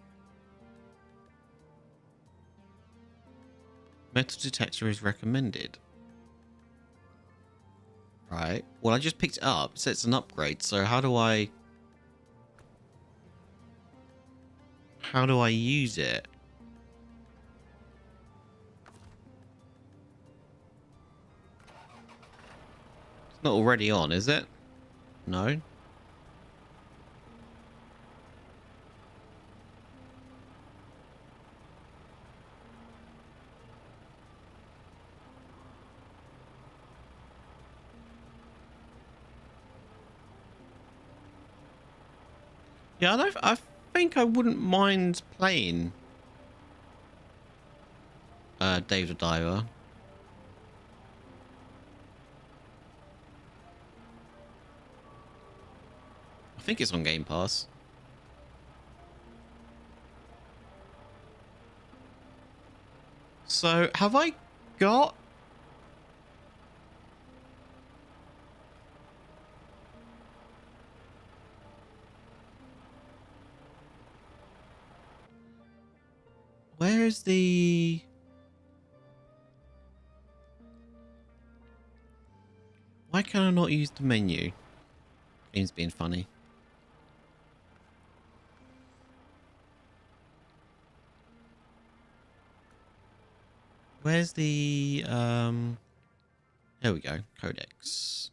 Speaker 1: Metal detector is recommended. Right. Well, I just picked it up. So it's an upgrade. So how do I use it? It's not already on, is it? No. Yeah, I think I wouldn't mind playing Dave the Diver. I think it's on Game Pass. So, have I got... Where is the... Why can I not use the menu? Game's being funny. Where's the... Here we go. Codex.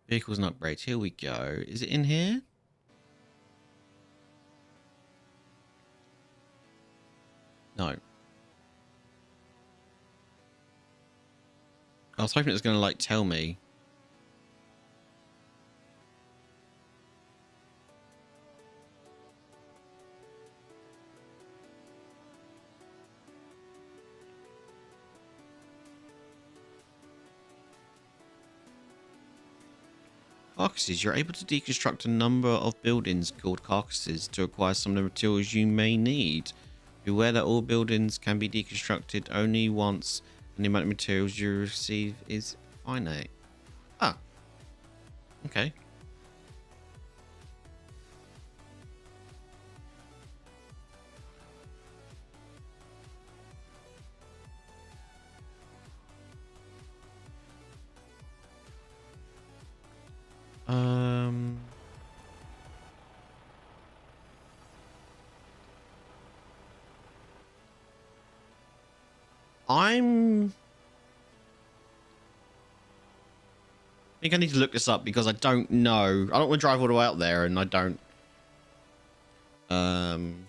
Speaker 1: Vehicles and upgrades. Here we go. Is it in here? No. I was hoping it was going to, like, tell me. Carcasses. You're able to deconstruct a number of buildings called carcasses to acquire some of the materials you may need. Beware that all buildings can be deconstructed only once, and the amount of materials you receive is finite. Ah, okay. Um, I think I need to look this up because I don't know. I don't want to drive all the way out there, and I don't. Um.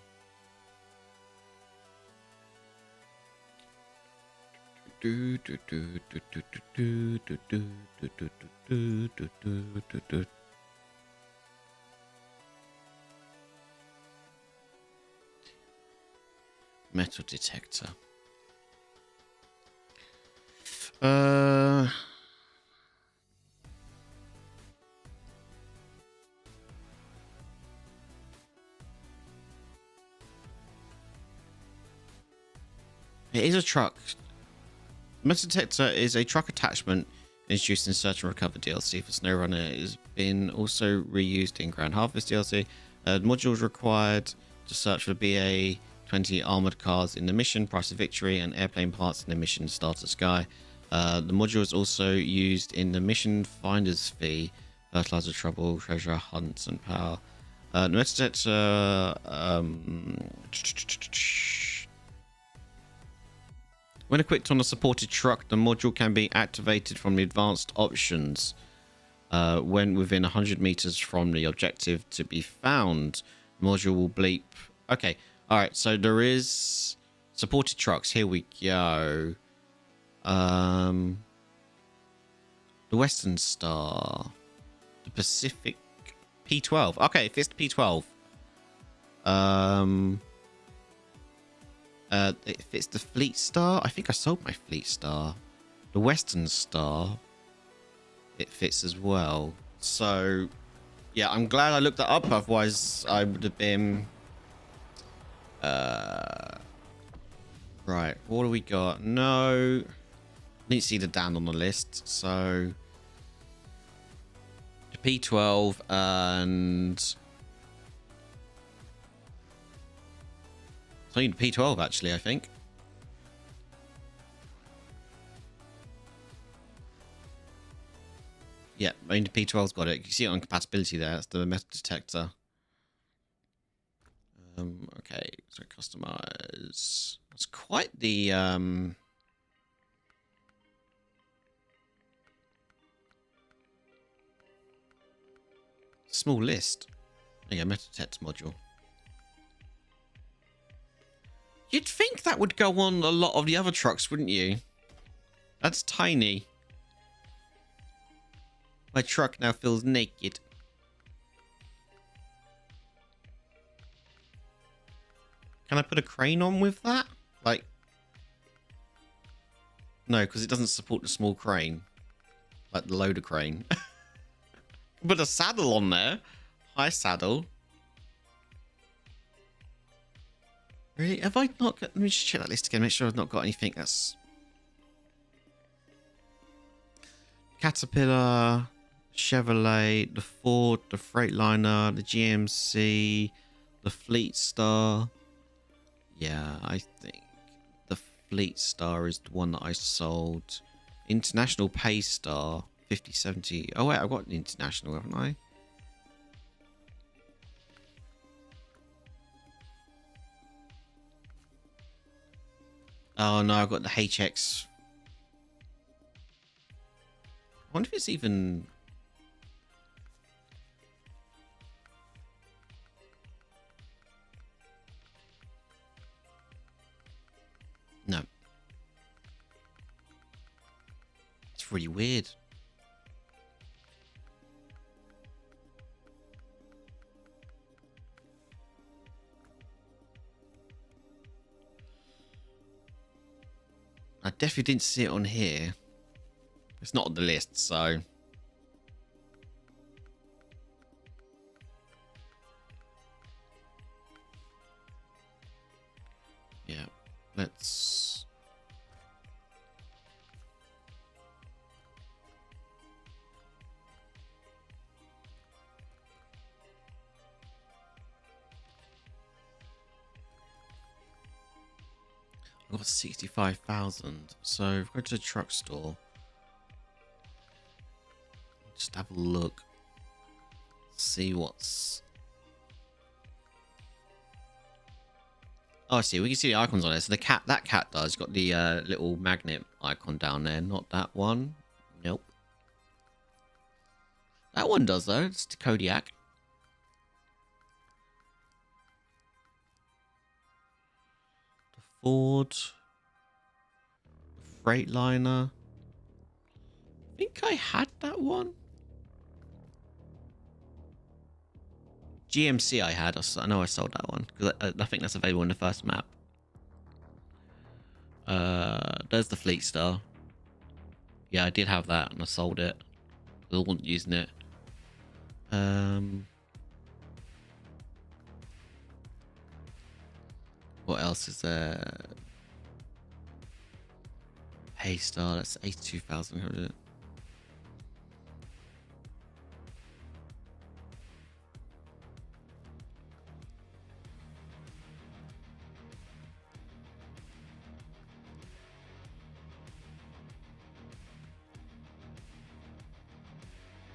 Speaker 1: Metal detector. Uh. It is a truck. Metal detector is a truck attachment introduced in Search and Recover DLC for SnowRunner. It has been also reused in Grand Harvest DLC. Modules required to search for BA-20 armored cars in the mission, Price of Victory, and airplane parts in the mission Starter Sky. The module is also used in the mission Finder's Fee, Fertilizer Trouble, Treasure Hunts, and Power. The metal detector... When equipped on a supported truck, the module can be activated from the advanced options when within 100 meters from the objective to be found. The module will bleep. Okay, all right. So there is supported trucks. Here we go. The Western Star, the Pacific P12. Okay, if it's the P12. If it's the Fleet Star, I think I sold my Fleet Star. The Western Star, it fits as well. So, yeah, I'm glad I looked that up. Otherwise, I would have been... Right, what do we got? No. I need to see the down on the list. So, the P12 and... It's only the P12, actually, I think. Yeah, only the P12's got it. You see it on compatibility there. That's the metal detector. Okay, so customize. It's quite the... small list. There you go, metal detector module. You'd think that would go on a lot of the other trucks, wouldn't you? That's tiny. My truck now feels naked. Can I put a crane on with that? Like... No, because it doesn't support the small crane. Like the loader crane. Put a saddle on there. High saddle. Really? Have I not got... Let me just check that list again. Make sure I've not got anything that's... Caterpillar, Chevrolet, the Ford, the Freightliner, the GMC, the Fleet Star. Yeah, I think the Fleet Star is the one that I sold. International Pay Star, 5070. Oh, wait, I've got an international, haven't I? Oh, no, I've got the HX. I wonder if it's even... No. It's really weird. I definitely didn't see it on here. It's not on the list, so... let's... I've got 65,000. So if we go to the truck store, just have a look, see what's... Oh, I see. We can see the icons on it. So the cat, that cat does got the little magnet icon down there. Not that one. Nope. That one does though. It's the Kodiak. The Ford. The Freightliner. I think I had that one. GMC I had. I know I sold that one because I think that's available in the first map. There's the Fleet Star. Yeah, I did have that and I sold it. I wasn't using it. What else is there? Haystar, that's 82,000.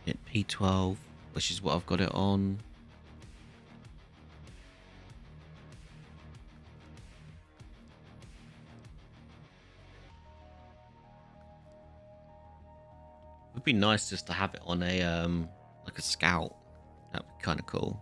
Speaker 1: Hit P12, which is what I've got it on. Would be nice just to have it on a like a scout. That'd be kind of cool.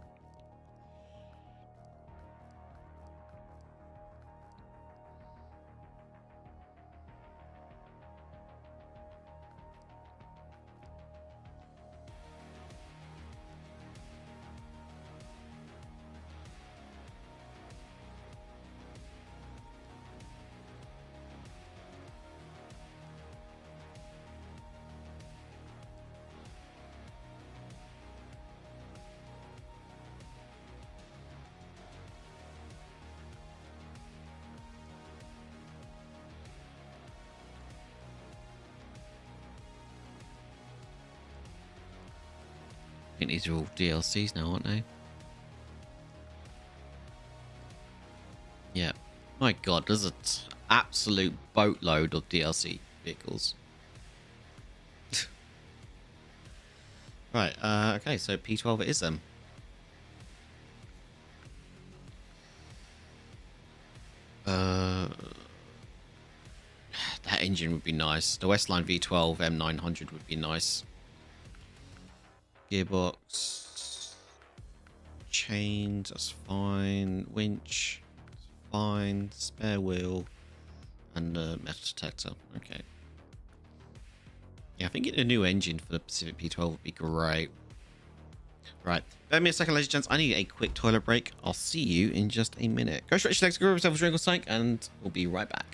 Speaker 1: I think these are all DLCs now, aren't they? Yeah. My god, there's an absolute boatload of DLC vehicles. Right, okay, so P12 it is then. That engine would be nice. The Westline V12 M900 would be nice. Gearbox. Chains, that's fine. Winch, fine. Spare wheel. And the metal detector. Okay. Yeah, I think getting a new engine for the Pacific P12 would be great. Right. Bear me a second, ladies and gents. I need a quick toilet break. I'll see you in just a minute. Go stretch your legs, grab yourself a drink or something, and we'll be right back.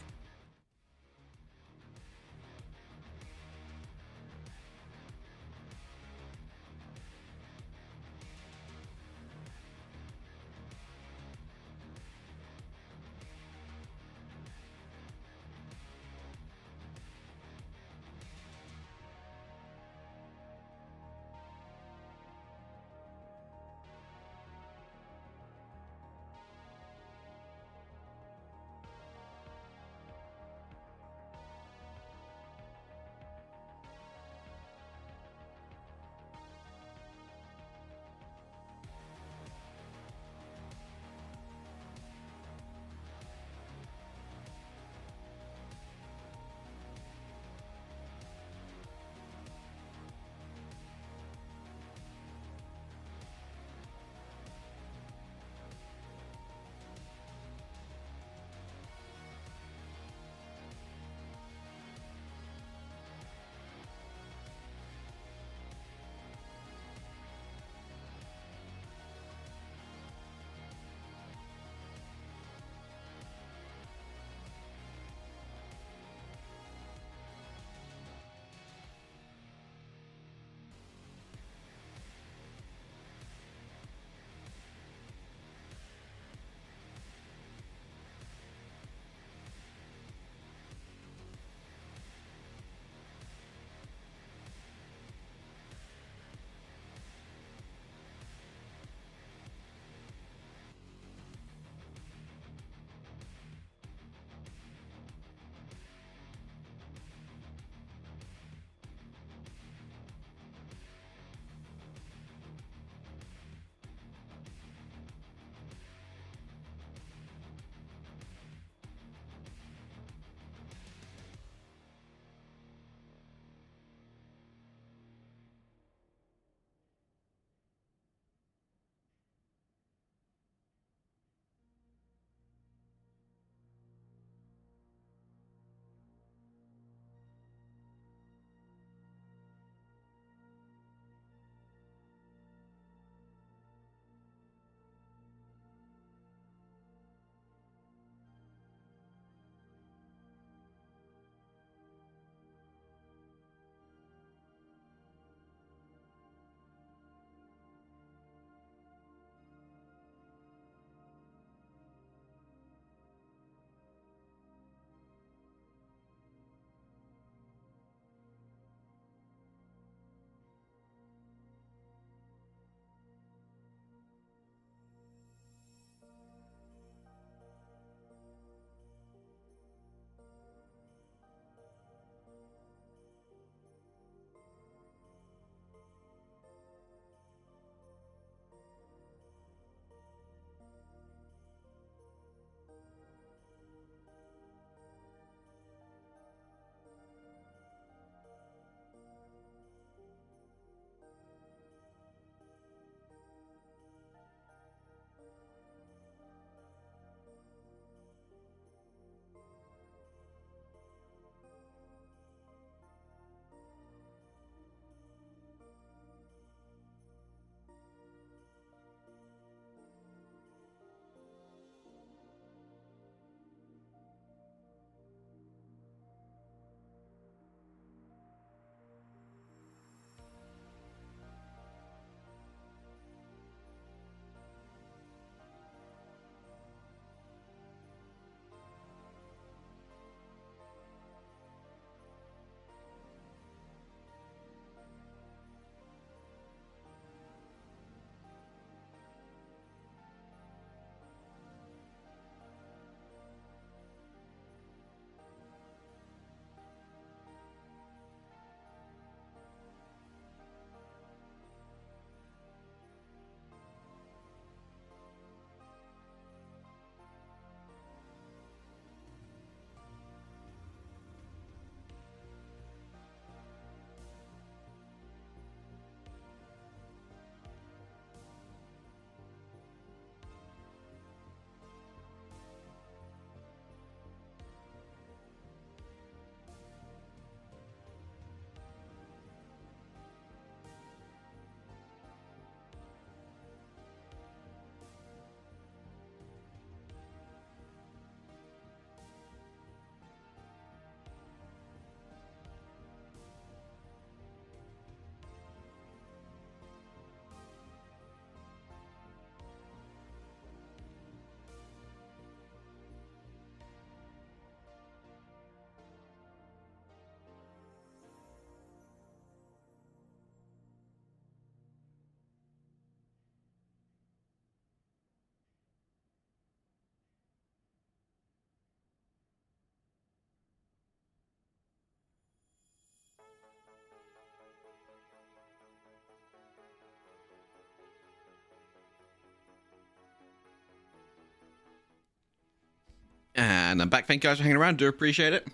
Speaker 1: And I'm back. Thank you guys for hanging around. Do appreciate it.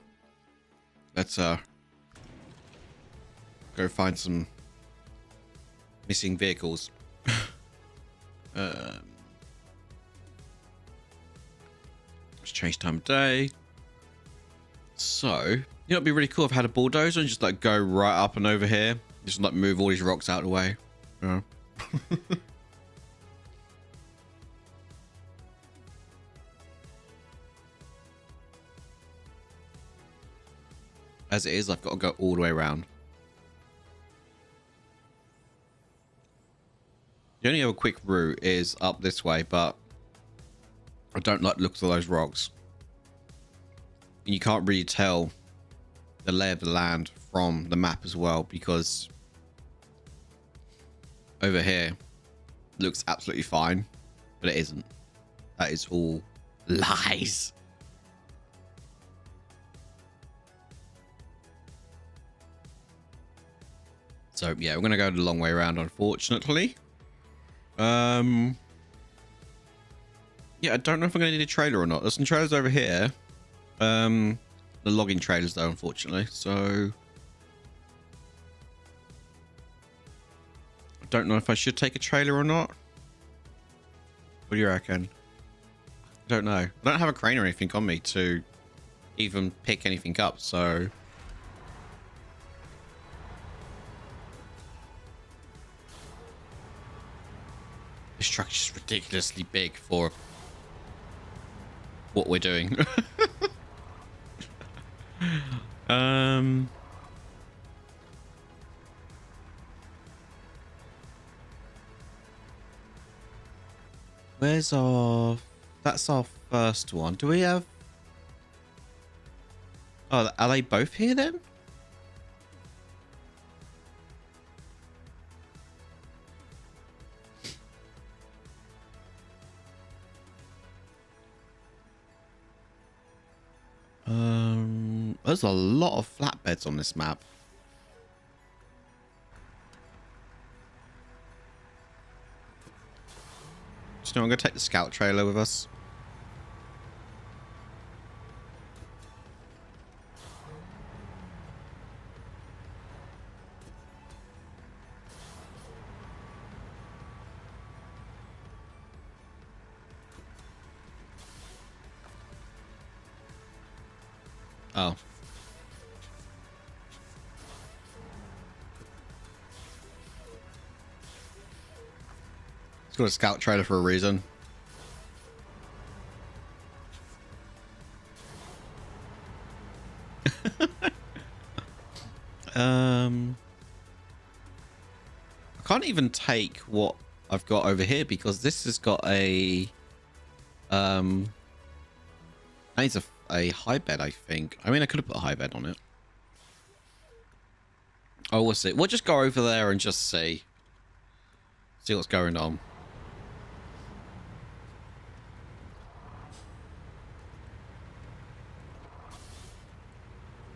Speaker 1: Let's go find some missing vehicles. Let's change time of day. So, you know, it'd be really cool if I had a bulldozer and just like go right up and over here. Just like move all these rocks out of the way. Yeah. As it is, I've got to go all the way around. The only other quick route is up this way, but I don't like the looks of those rocks. And you can't really tell the lay of the land from the map as well, because over here looks absolutely fine, but it isn't. That is all lies. So yeah, we're gonna go the long way around, unfortunately. Yeah, I don't know if I'm gonna need a trailer or not. There's some trailers over here. The logging trailers though, unfortunately. So I don't know if I should take a trailer or not. What do you reckon? I don't know. I don't have a crane or anything on me to even pick anything up, so this truck is just ridiculously big for what we're doing. Where's our... That's our first one. Do we have... Oh, are they both here then? There's a lot of flatbeds on this map. So I'm going to take the scout trailer with us. Oh. It's got a scout trailer for a reason. I can't even take what I've got over here because this has got a needs a high bed, I think. I mean, I could have put a high bed on it. Oh, we'll see. We'll just go over there and just see what's going on.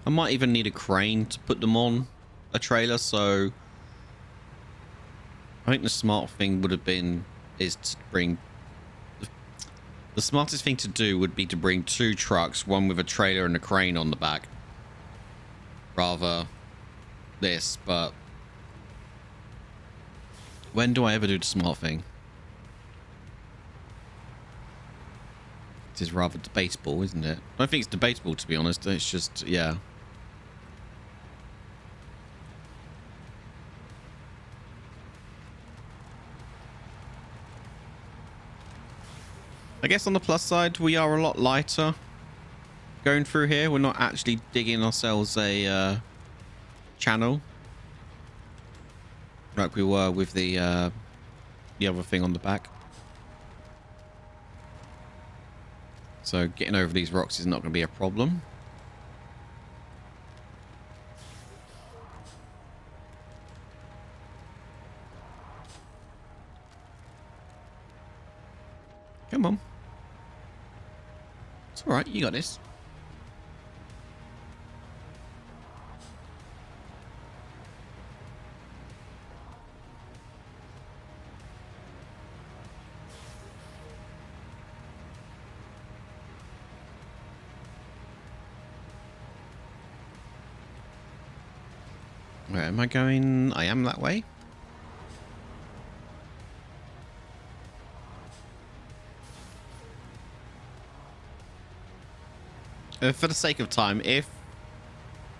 Speaker 1: I might even need a crane to put them on a trailer, so I think the smart thing would have been is to bring... The smartest thing to do would be to bring two trucks, one with a trailer and a crane on the back. Rather this, but... When do I ever do the smart thing? It is rather debatable, isn't it? I don't think it's debatable, to be honest. It's just, yeah. I guess on the plus side, we are a lot lighter going through here. We're not actually digging ourselves a channel like we were with the other thing on the back. So getting over these rocks is not going to be a problem. Come on. It's all right. You got this. Where am I going? I am that way. For the sake of time, if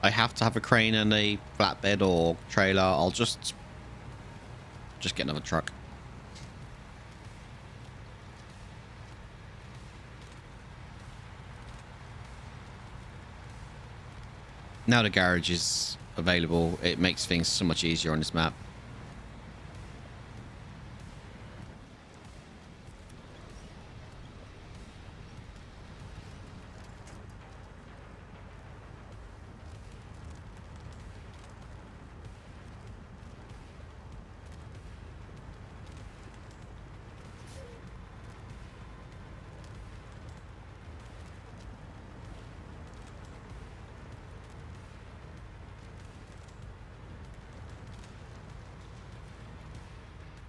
Speaker 1: I have to have a crane and a flatbed or trailer, I'll just get another truck. Now the garage is available, it makes things so much easier on this map.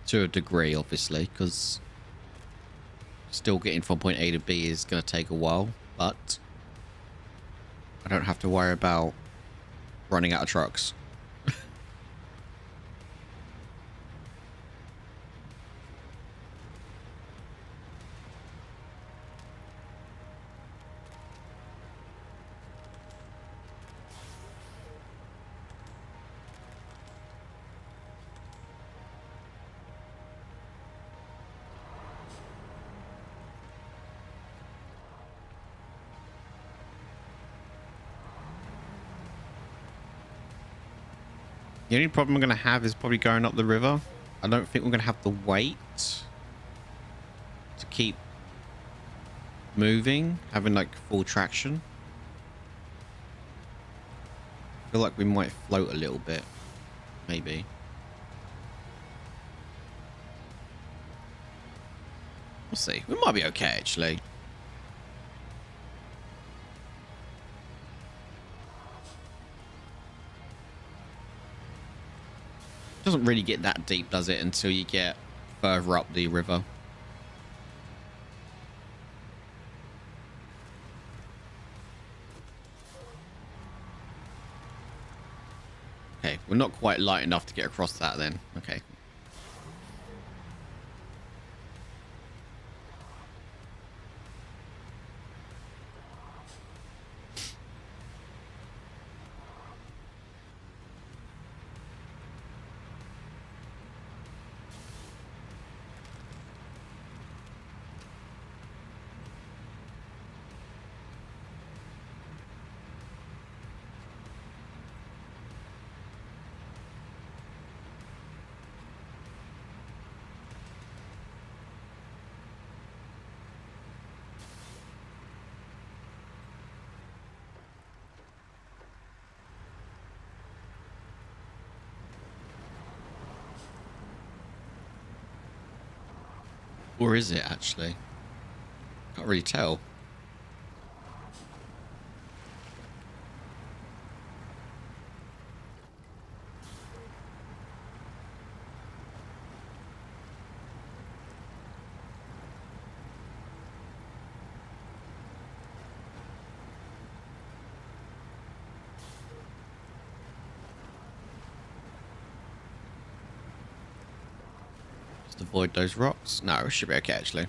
Speaker 1: To a degree, obviously, because still getting from point A to B is going to take a while, but I don't have to worry about running out of trucks. The only problem I'm going to have is probably going up the river. I don't think we're going to have the weight to keep moving, having like full traction. I feel like we might float a little bit, maybe. We'll see. We might be okay, actually. Doesn't really get that deep, does it, until you get further up the river. Okay, we're not quite light enough to get across that then. Okay. Or is it actually? Can't really tell. Just avoid those rocks. No, it should be okay actually.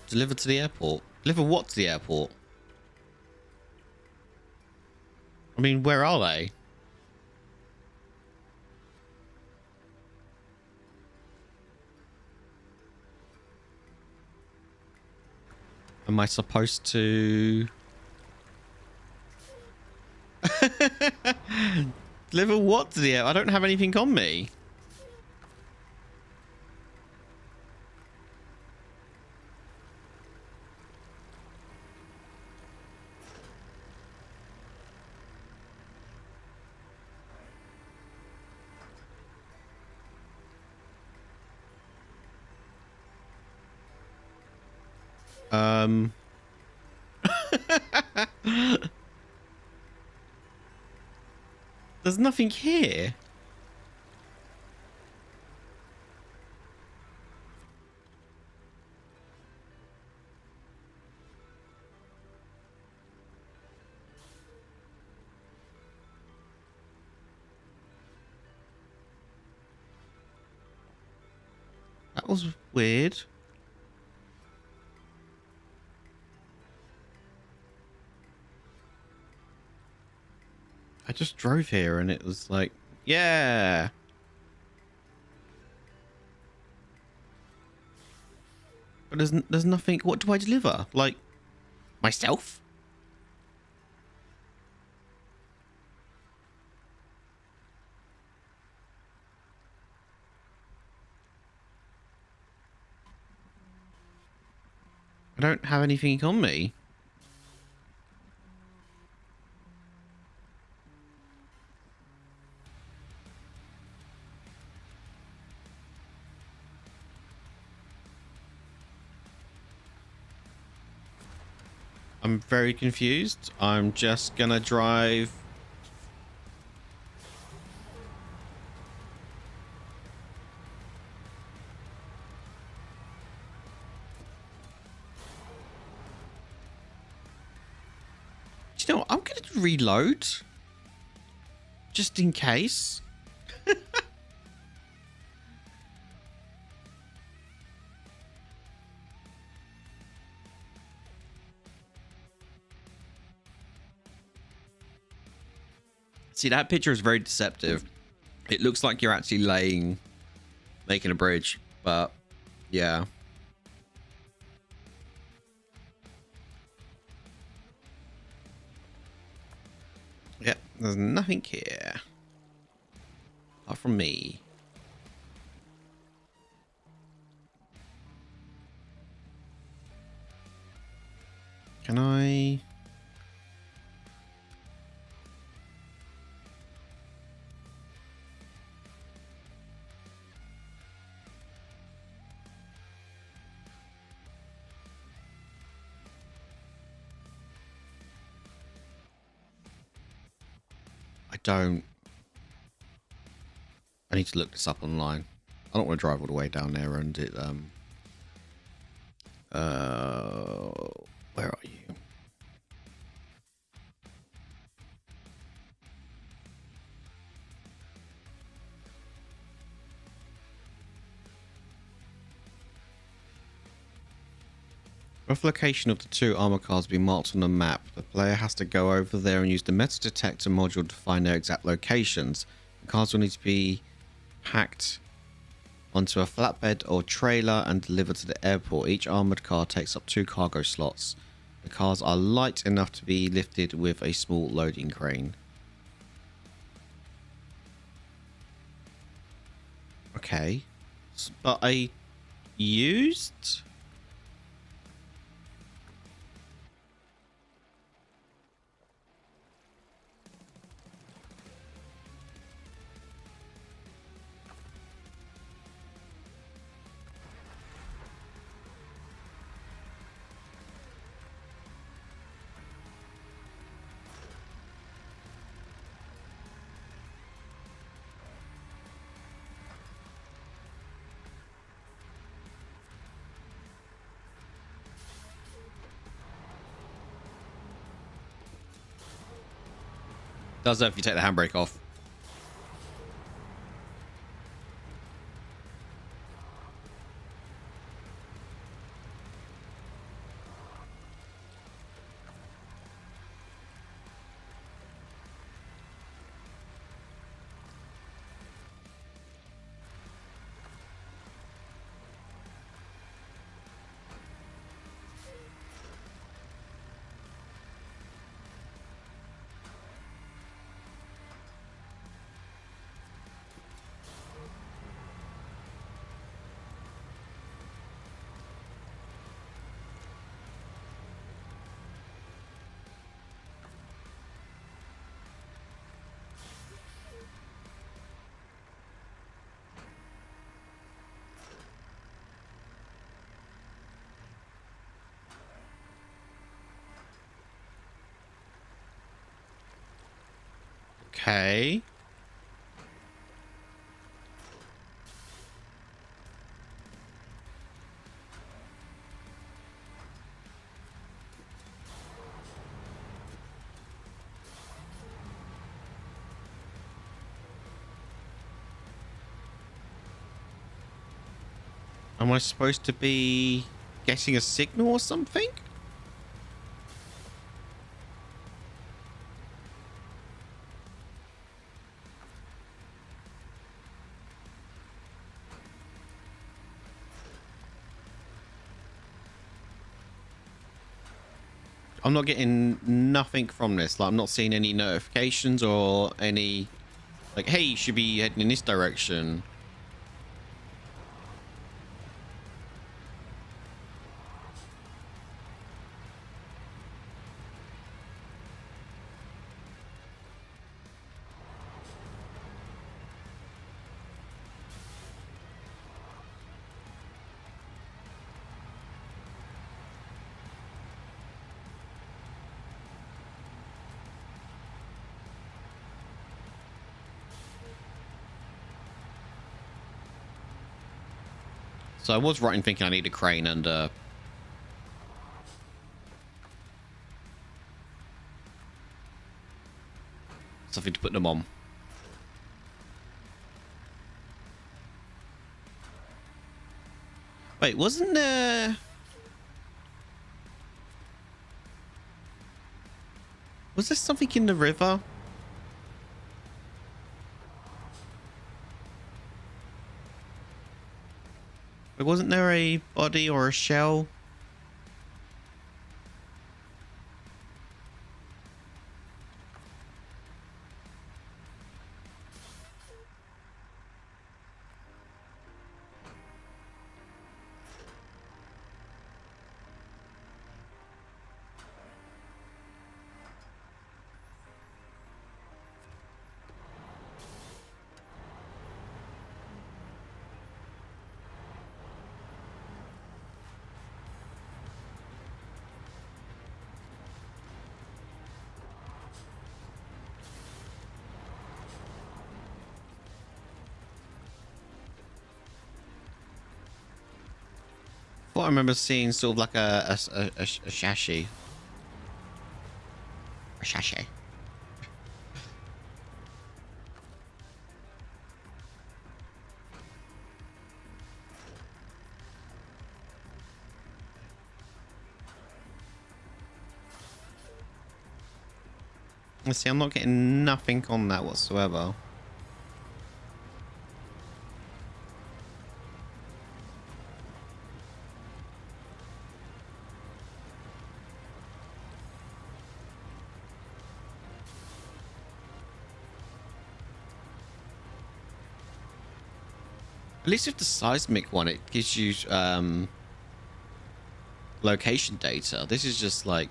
Speaker 1: Deliver to the airport. Deliver what to the airport? I mean, where are they? Am I supposed to... Deliver what to the airport? I don't have anything on me. Um. There's nothing here. That was weird. I just drove here and it was like, yeah. But there's nothing. What do I deliver? Like, myself? I don't have anything on me. I'm very confused. I'm just gonna drive. Do you know what? I'm gonna reload. Just in case. See, that picture is very deceptive. It looks like you're actually making a bridge, but yeah. Yep, there's nothing here. Apart from me. Can I... I don't... I need to look this up online. I don't want to drive all the way down there and it, where are you? Rough location of the two armor cars being marked on the map. The player has to go over there and use the metal detector module to find their exact locations. The cars will need to be packed onto a flatbed or trailer and delivered to the airport. Each armored car takes up 2 cargo slots. The cars are light enough to be lifted with a small loading crane. Okay. But I used... Does that if you take the handbrake off. Okay. Am I supposed to be getting a signal or something? I'm not getting nothing from this. Like, I'm not seeing any notifications or any, like, hey, you should be heading in this direction. So I was right in thinking I need a crane and something to put them on. Wait, wasn't there... Was there something in the river? But wasn't there a body or a shell? I thought I remember seeing sort of like a shashi. A sachet. Let's see, I'm not getting nothing on that whatsoever. At least with the seismic one, it gives you location data. This is just like...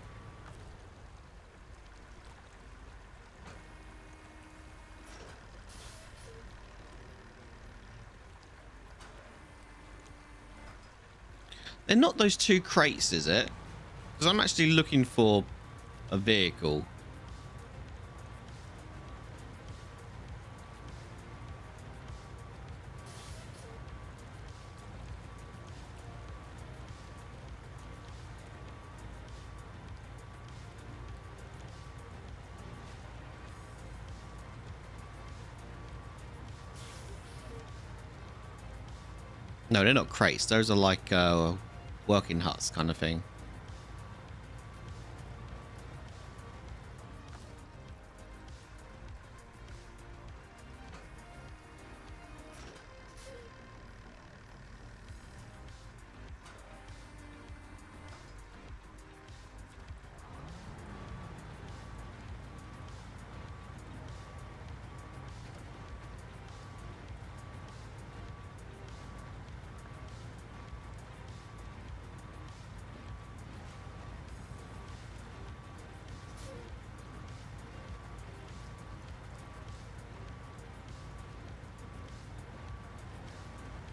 Speaker 1: They're not those two crates, is it? Because I'm actually looking for a vehicle. No, they're not crates. Those are like working huts kind of thing.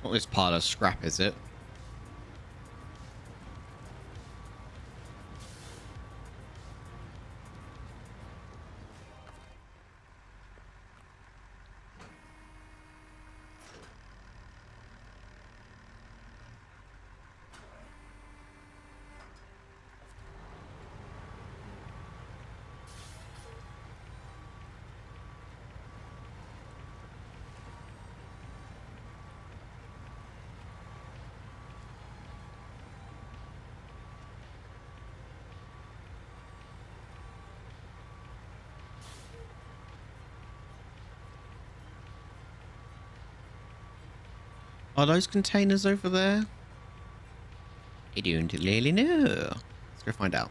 Speaker 1: Not this pile of scrap, is it? Are those containers over there? I don't really know. Let's go find out.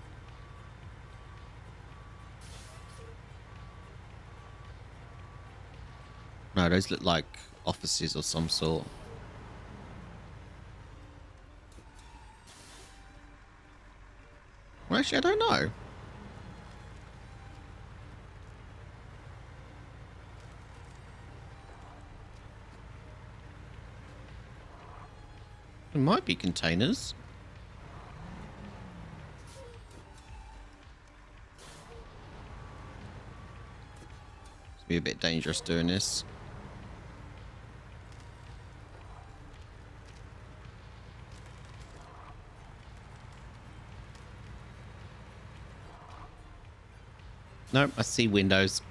Speaker 1: No, those look like offices of some sort. Well, actually, I don't know. It might be containers. It's be a bit dangerous doing this. Nope, I see windows.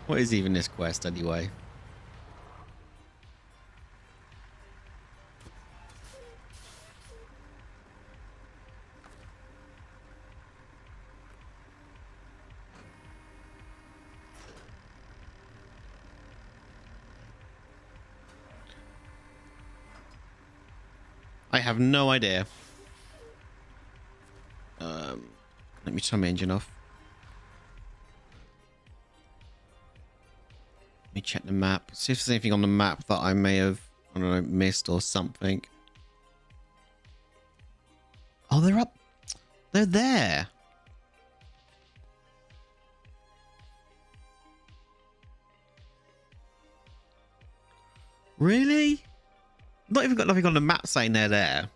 Speaker 1: What is even this quest anyway? I have no idea. Let me turn my engine off. Let me check the map. See if there's anything on the map that I may have, I don't know, missed or something. Oh, they're up. They're there. Really? Not even got nothing on the map saying they're there.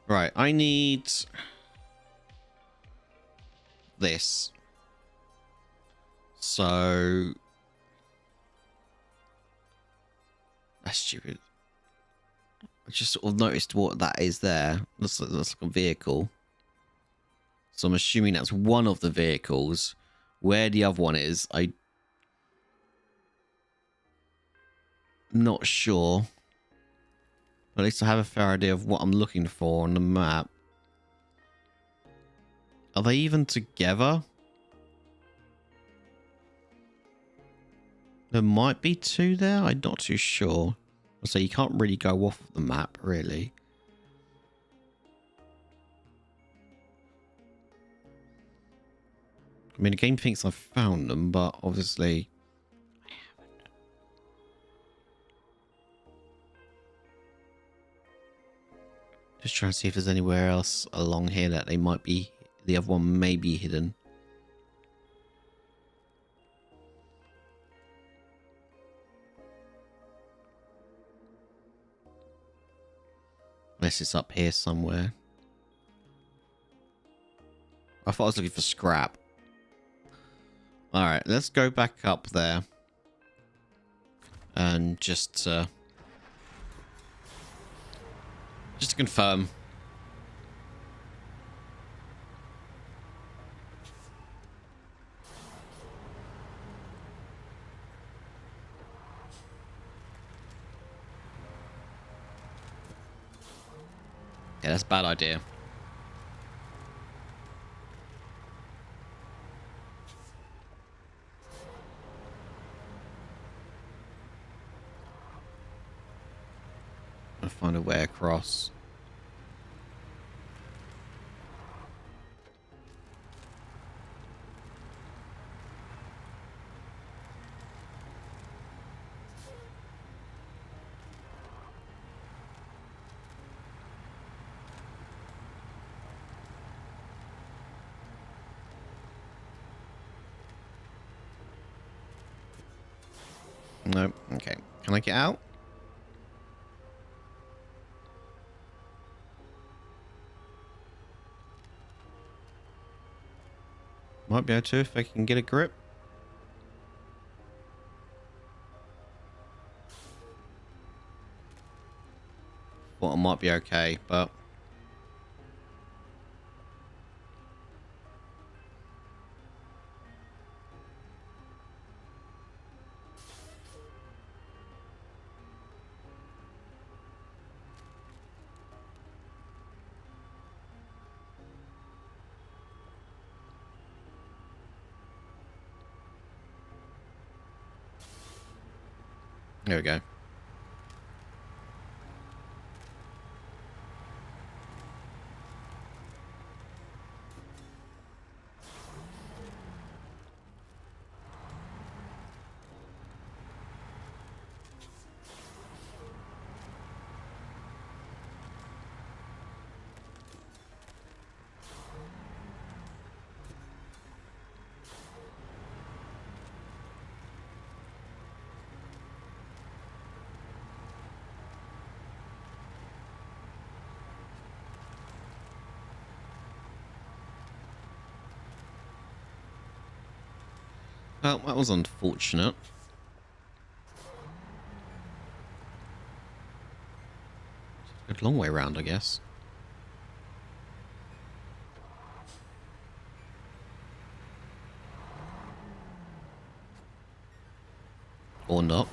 Speaker 1: Right, I need this. So that's stupid. I just sort of noticed what that is there. Looks like a vehicle. So I'm assuming that's one of the vehicles. Where the other one is, I'm not sure. At least I have a fair idea of what I'm looking for on the map. Are they even together? There might be two there. I'm not too sure. So you can't really go off of the map, really. I mean, the game thinks I've found them, but obviously I haven't. Just trying to see if there's anywhere else along here that they might be. The other one may be hidden. Unless it's up here somewhere. I thought I was looking for scrap. Alright, let's go back up there. And just to confirm. Yeah, that's a bad idea. I'll find a way across. No, okay. Can I get out? Might be able to if I can get a grip. Thought I might be okay, but There we go. Well, that was unfortunate. A long way around, I guess. Or not.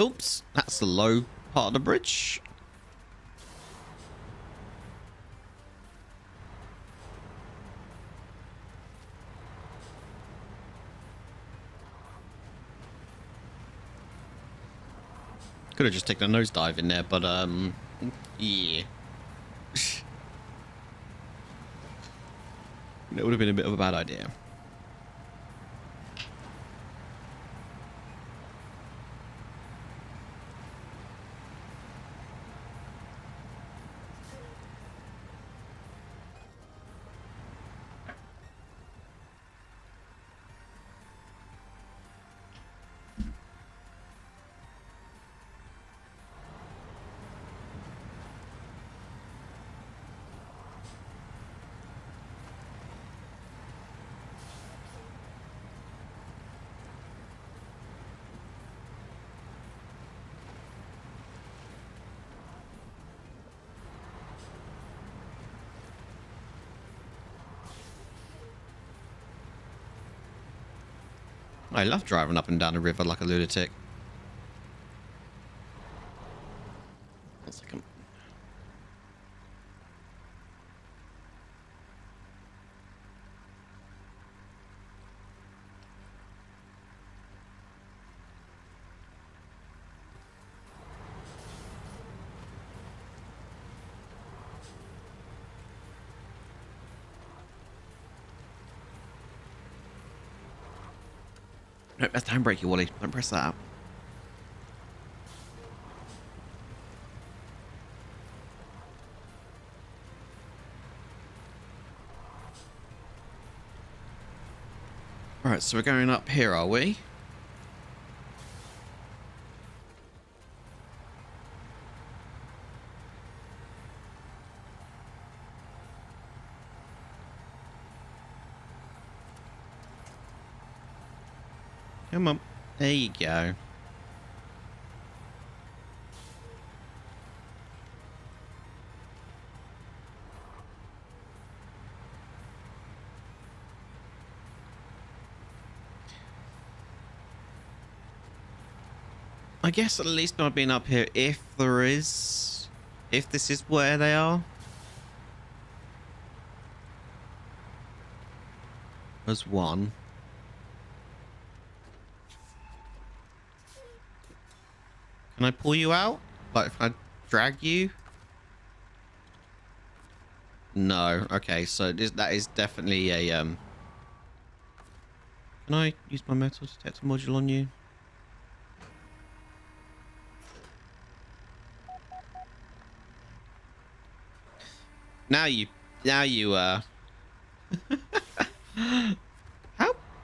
Speaker 1: Oops, that's the low part of the bridge. Could have just taken a nosedive in there, but yeah. That would have been a bit of a bad idea. I love driving up and down the river like a lunatic. One second. No, that's the handbrake, you Wally. Don't press that. Alright, so we're going up here, are we? Come on. There you go. I guess at least not being up here if this is where they are. There's one. Can I pull you out? Like if I drag you? No. Okay, so that is definitely a Can I use my metal detector module on you? Now you how,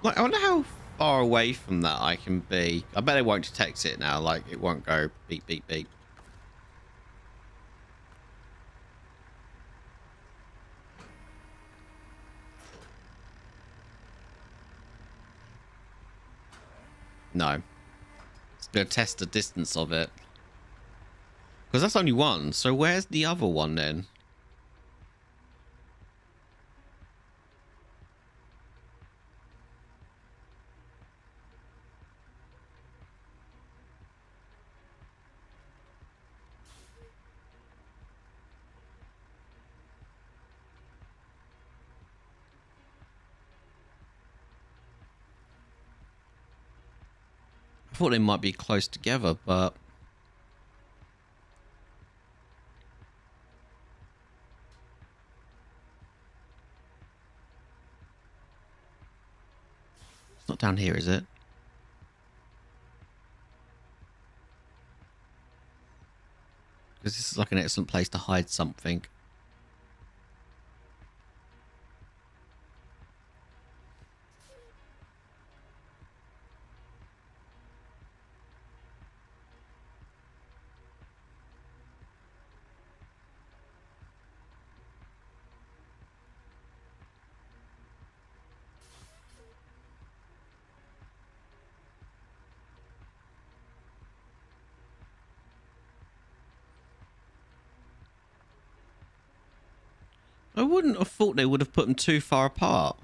Speaker 1: like, I wonder how far away from that I can be. I bet it won't detect it now, like it won't go beep beep beep. No. It's gonna test the distance of it. Because that's only one, so where's the other one then? thought they might be close together, but it's not down here, is it? Because this is like an excellent place to hide something. I wouldn't have thought they would have put them too far apart.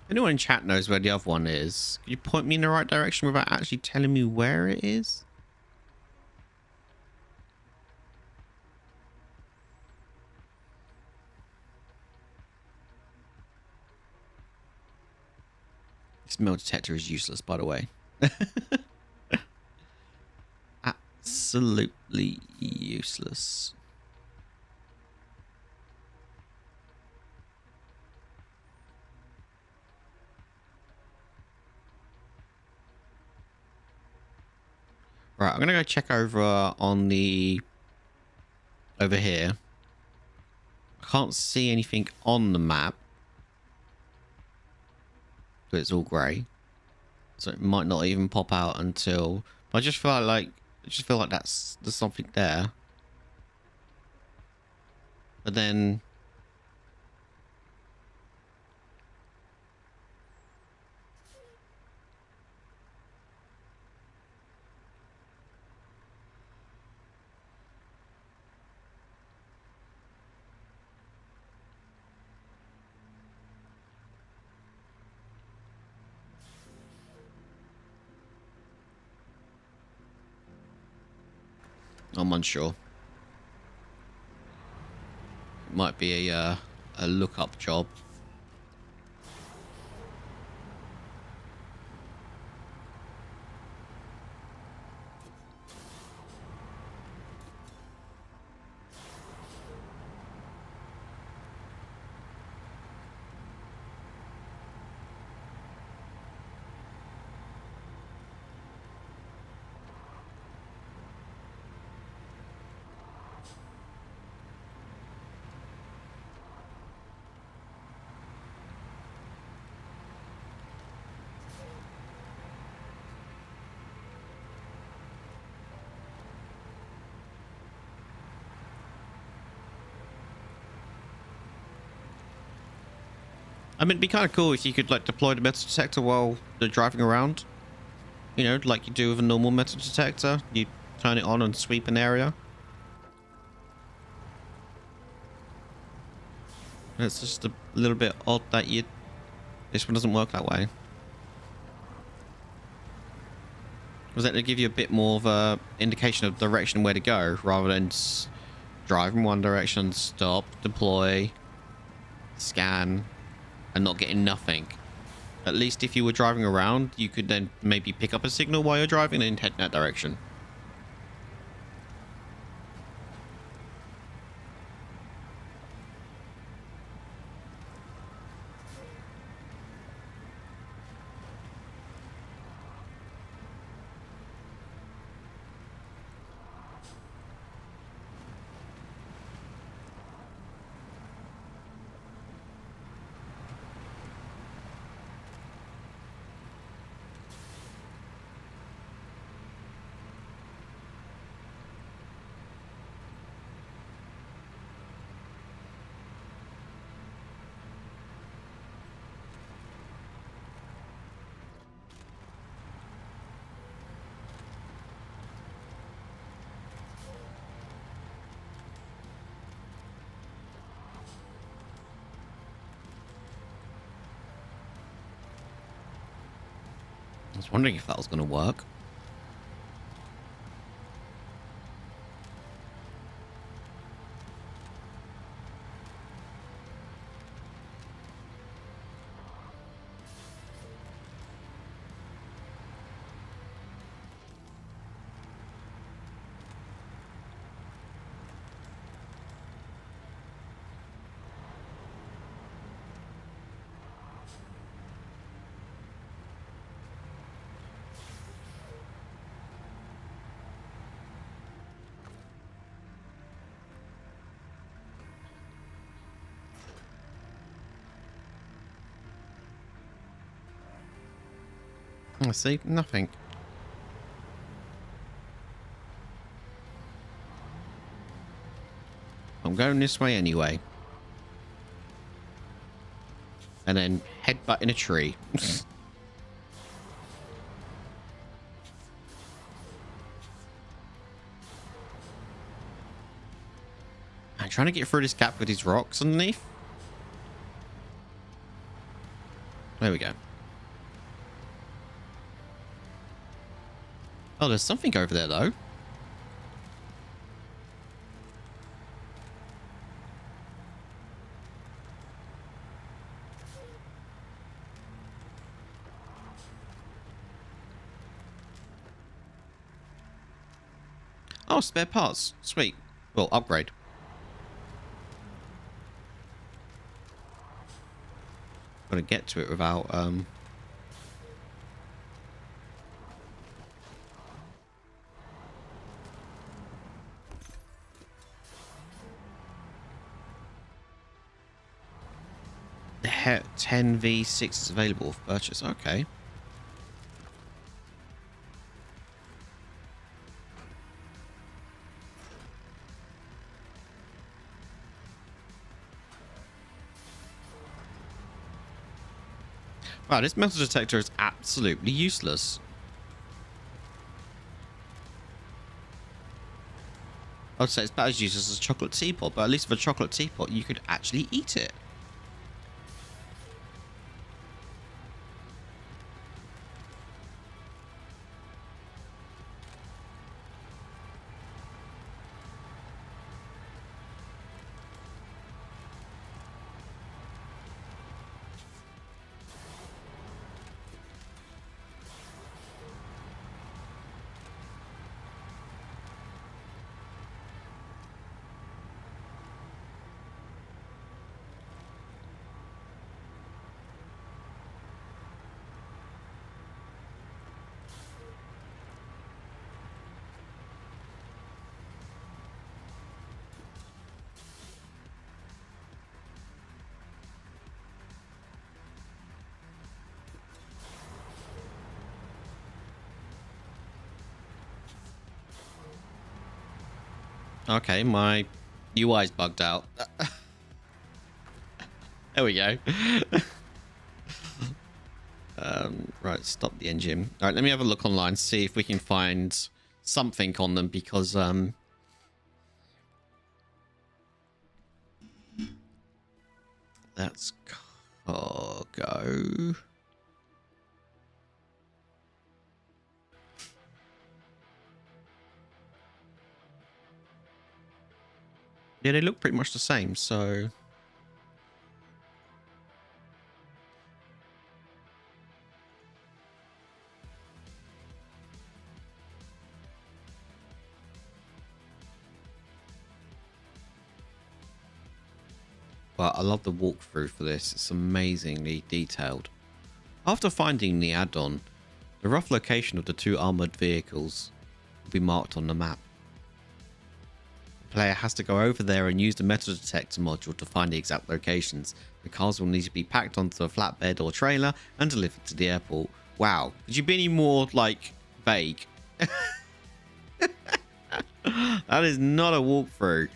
Speaker 1: Anyone in chat knows where the other one is. Can you point me in the right direction without actually telling me where it is? This metal detector is useless, by the way. Absolutely useless. Right, I'm gonna go check over on the over here. I can't see anything on the map, but it's all grey, so it might not even pop out until. I just feel like there's something there, but then. I'm unsure. It might be a lookup job. I mean, it'd be kind of cool if you could like deploy the metal detector while they're driving around. You know, like you do with a normal metal detector. You turn it on and sweep an area. It's just a little bit odd that this one doesn't work that way. Was that to give you a bit more of a indication of direction where to go, rather than drive in one direction, stop, deploy, scan, and not getting nothing. At least if you were driving around, you could then maybe pick up a signal while you're driving and head in that direction. I was wondering if that was going to work. I see nothing. I'm going this way anyway. And then headbutt in a tree. I'm trying to get through this gap with these rocks underneath. There we go. Oh, there's something over there, though. Oh, spare parts. Sweet. Well, upgrade. Gotta get to it without, The 10v6 is available for purchase. Okay. Wow, this metal detector is absolutely useless. I'd say it's about as useless as a chocolate teapot, but at least with a chocolate teapot, you could actually eat it. Okay, my UI's bugged out. There we go. Right, stop the engine. All right, let me have a look online, see if we can find something on them, because that's cargo. Yeah, they look pretty much the same, so... But I love the walkthrough for this. It's amazingly detailed. After finding the add-on, the rough location of the two armored vehicles will be marked on the map. The player has to go over there and use the metal detector module to find the exact locations. The cars will need to be packed onto a flatbed or trailer and delivered to the airport. Wow. Could you be any more, like, vague? That is not a walkthrough.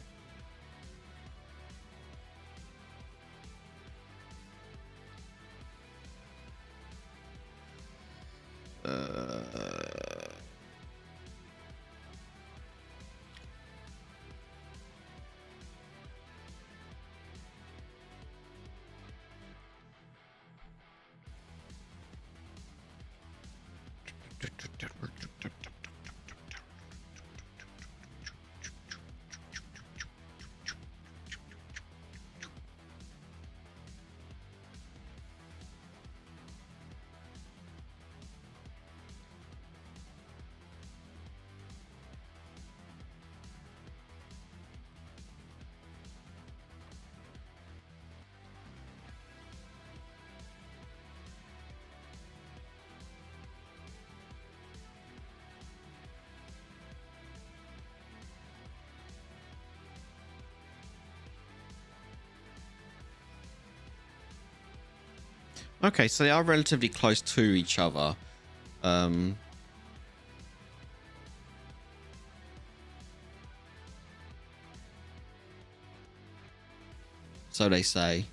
Speaker 1: Okay, so they are relatively close to each other. So they say.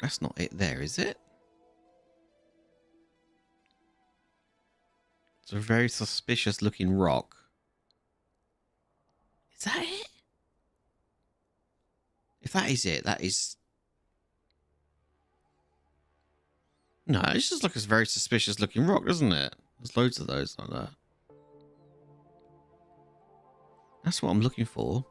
Speaker 1: That's not it there, is it? It's a very suspicious looking rock. Is that it? If that is it, that is... No, it's just like a very suspicious looking rock, doesn't it? There's loads of those like that. That's what I'm looking for.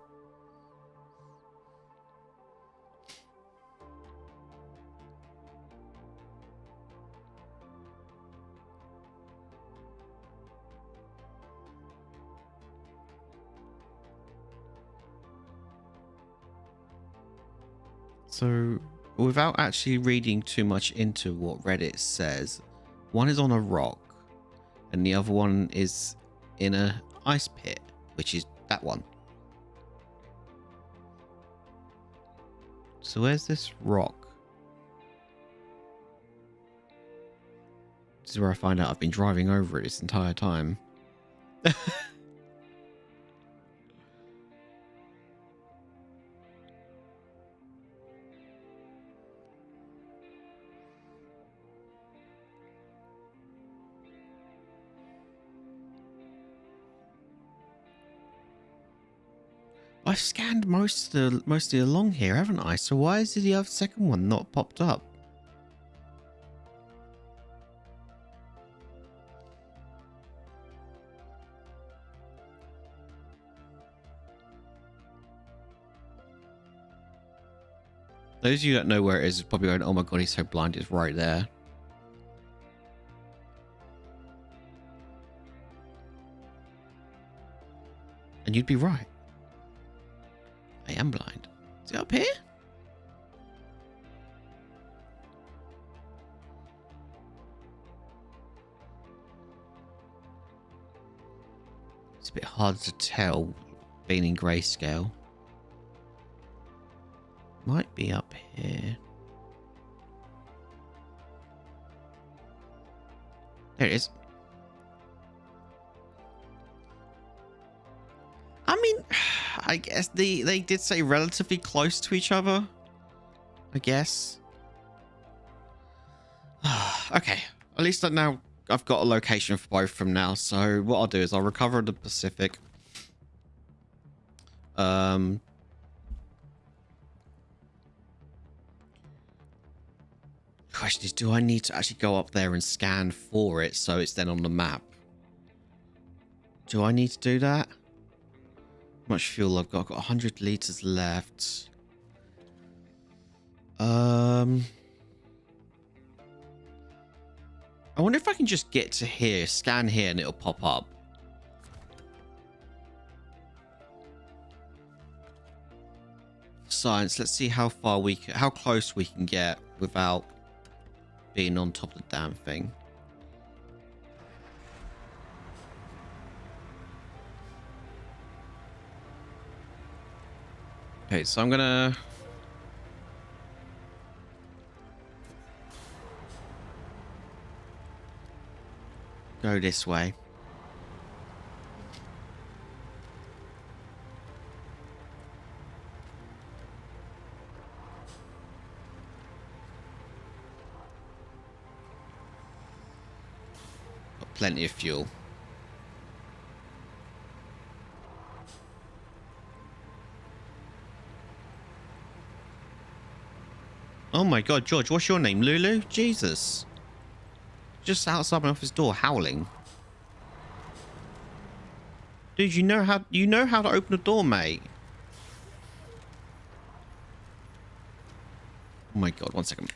Speaker 1: So, without actually reading too much into what Reddit says, one is on a rock, and the other one is in a ice pit, which is that one. So where's this rock? This is where I find out I've been driving over it this entire time. I've scanned mostly along here, haven't I? So why is the other second one not popped up? Those of you that know where it is probably going, oh my god, he's so blind, it's right there. And you'd be right. I am blind. Is it up here? It's a bit hard to tell being in grayscale. Might be up here. There it is. I mean, I guess they did say relatively close to each other. I guess. Okay. At least now I've got a location for both from now. So what I'll do is I'll recover the Pacific. Question is, do I need to actually go up there and scan for it so it's then on the map? Do I need to do that? How much fuel I've got? I've got 100 liters left. I wonder if I can just get to here, scan here, and it'll pop up. Science. Let's see how far how close we can get without being on top of the damn thing. Okay, so I'm gonna go this way. plenty of fuel. Oh my god, George, what's your name? Lulu? Jesus. Just outside my office door howling. Dude, you know how to open a door, mate. Oh my god, 1 second.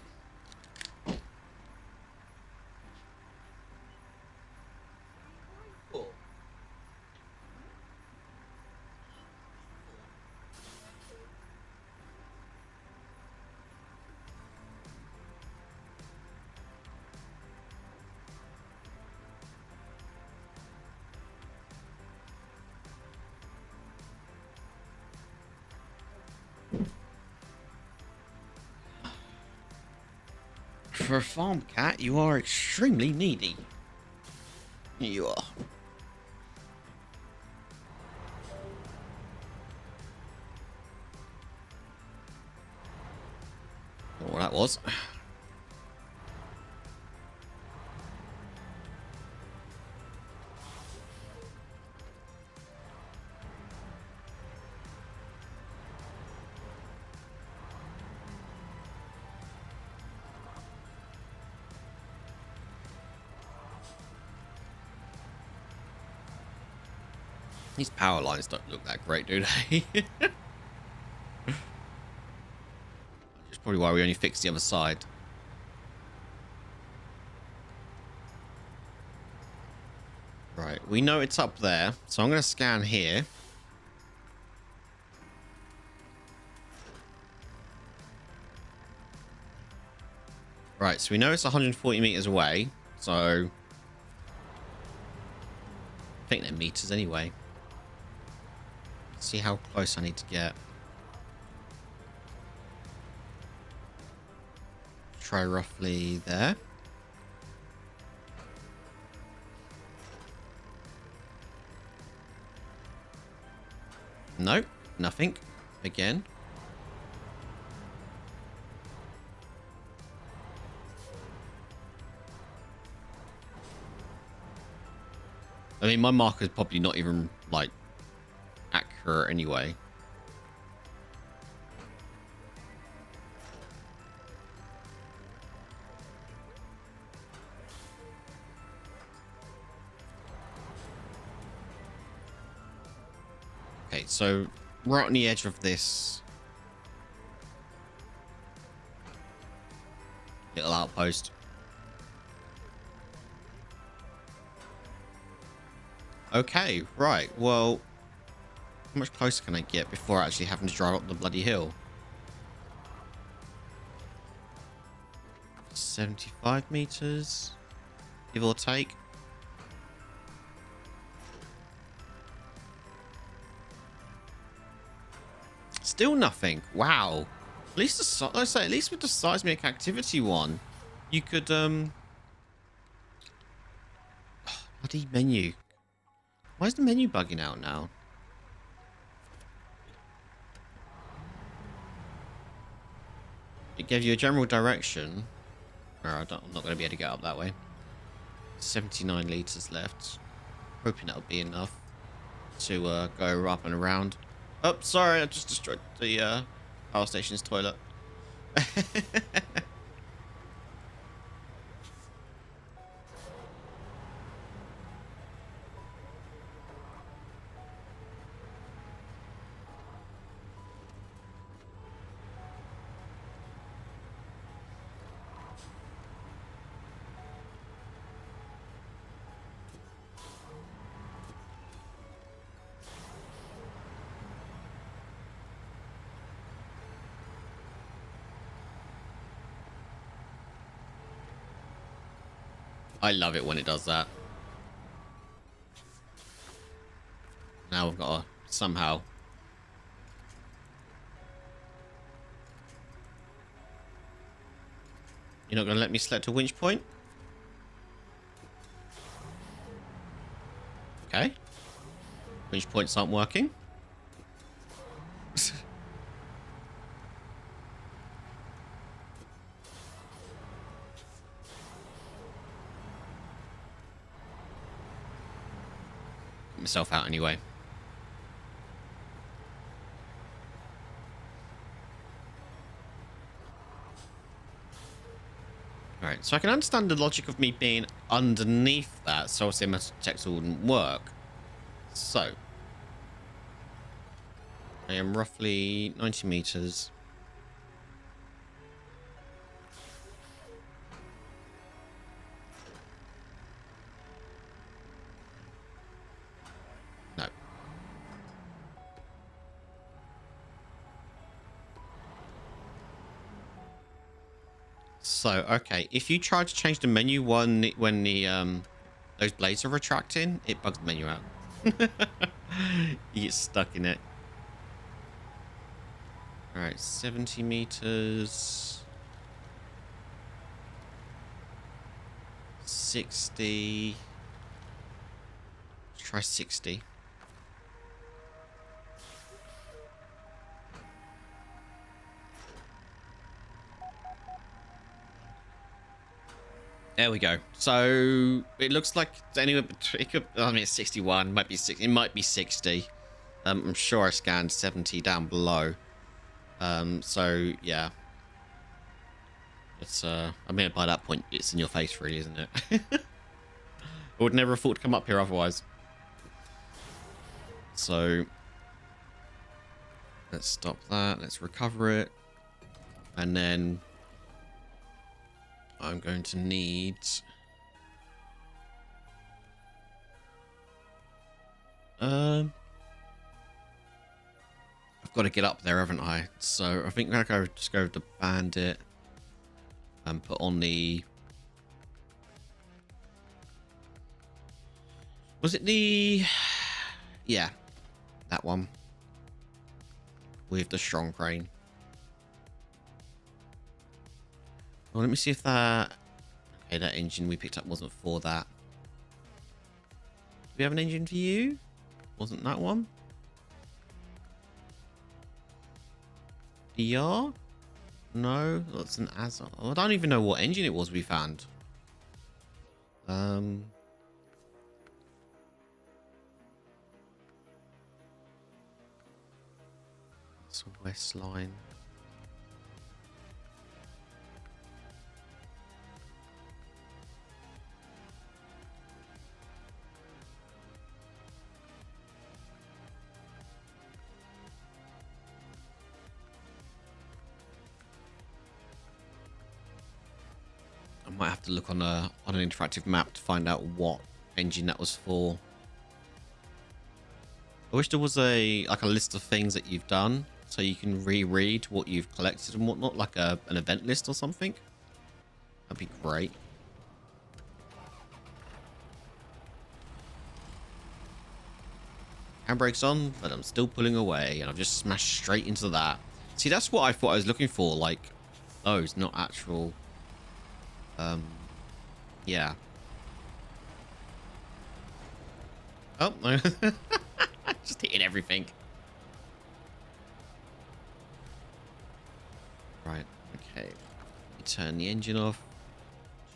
Speaker 1: For a farm cat, you are extremely needy. You are. What that was. These power lines don't look that great, do they? That's probably why we only fixed the other side. Right, we know it's up there, so I'm going to scan here. Right, so we know it's 140 meters away, so I think they're meters anyway. Let's see how close I need to get. Try roughly there. Nope, nothing. Again. I mean, my marker's probably not even, like, accurate anyway. Okay, so right on the edge of this little outpost. Okay, right. Well, how much closer can I get before actually having to drive up the bloody hill? 75 meters, give or take. Still nothing. Wow. At least the like I say, at least with the seismic activity one, you could bloody menu. Why is the menu bugging out now? It gave you a general direction. No, I'm not going to be able to get up that way. 79 liters left. Hoping that'll be enough to go up and around. Oh, sorry, I just destroyed the power station's toilet. I love it when it does that. Now we've got to somehow... You're not going to let me select a winch point? Okay. Winch points aren't working. myself out anyway. Alright, so I can understand the logic of me being underneath that, so obviously my detector wouldn't work. So, I am roughly 90 meters. No. So, okay, if you try to change the menu when the those blades are retracting, it bugs the menu out. You get stuck in it. All right, 70 meters. 60. Let's try 60. There we go. So it looks like anywhere between, it could, I mean, it's 61, might be 60, it might be 60. I'm sure I scanned 70 down below. So yeah. It's I mean, by that point it's in your face really, isn't it? I would never have thought to come up here otherwise. So let's stop that, let's recover it. And then I'm going to need I've got to get up there, haven't I? So I think I'll just go with the bandit and put on the, was it the, yeah, that one with the strong crane. Well, let me see if that... Okay, that engine we picked up wasn't for that. Do we have an engine for you? Wasn't that one? DR? No, that's an Azar. I don't even know what engine it was we found. It's a West line. Might have to look on an interactive map to find out what engine that was for. I wish there was a list of things that you've done so you can reread what you've collected and whatnot, like an event list or something. That'd be great. Handbrake's on, but I'm still pulling away, and I've just smashed straight into that. See, that's what I thought I was looking for. Like, oh, it's not actual. Yeah. Oh, just hitting everything. Right, okay. You turn the engine off.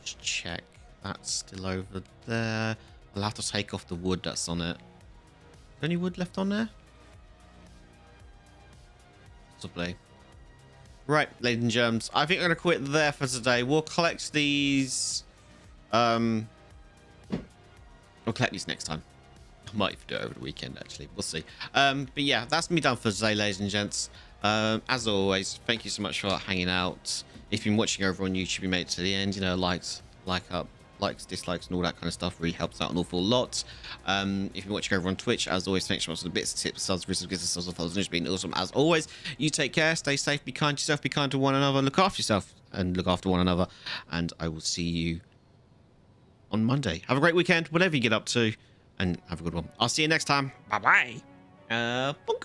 Speaker 1: Just check. That's still over there. I'll have to take off the wood that's on it. Any wood left on there? Possibly. Right, ladies and germs, I think I'm going to quit there for today. We'll collect these... We'll collect these next time. I might even do it over the weekend, actually. We'll see. But yeah, that's me done for today, ladies and gents. As always, thank you so much for hanging out. If you've been watching over on YouTube, you made it to the end, you know, likes, dislikes, and all that kind of stuff really helps out an awful lot. If you're watching over on Twitch, as always, thanks so much for the bits, tips, subs, business, follows, news, being awesome as always. You take care, stay safe, be kind to yourself, be kind to one another, look after yourself, and look after one another. And I will see you on Monday. Have a great weekend, whatever you get up to, and have a good one. I'll see you next time. Bye bye. Bonk.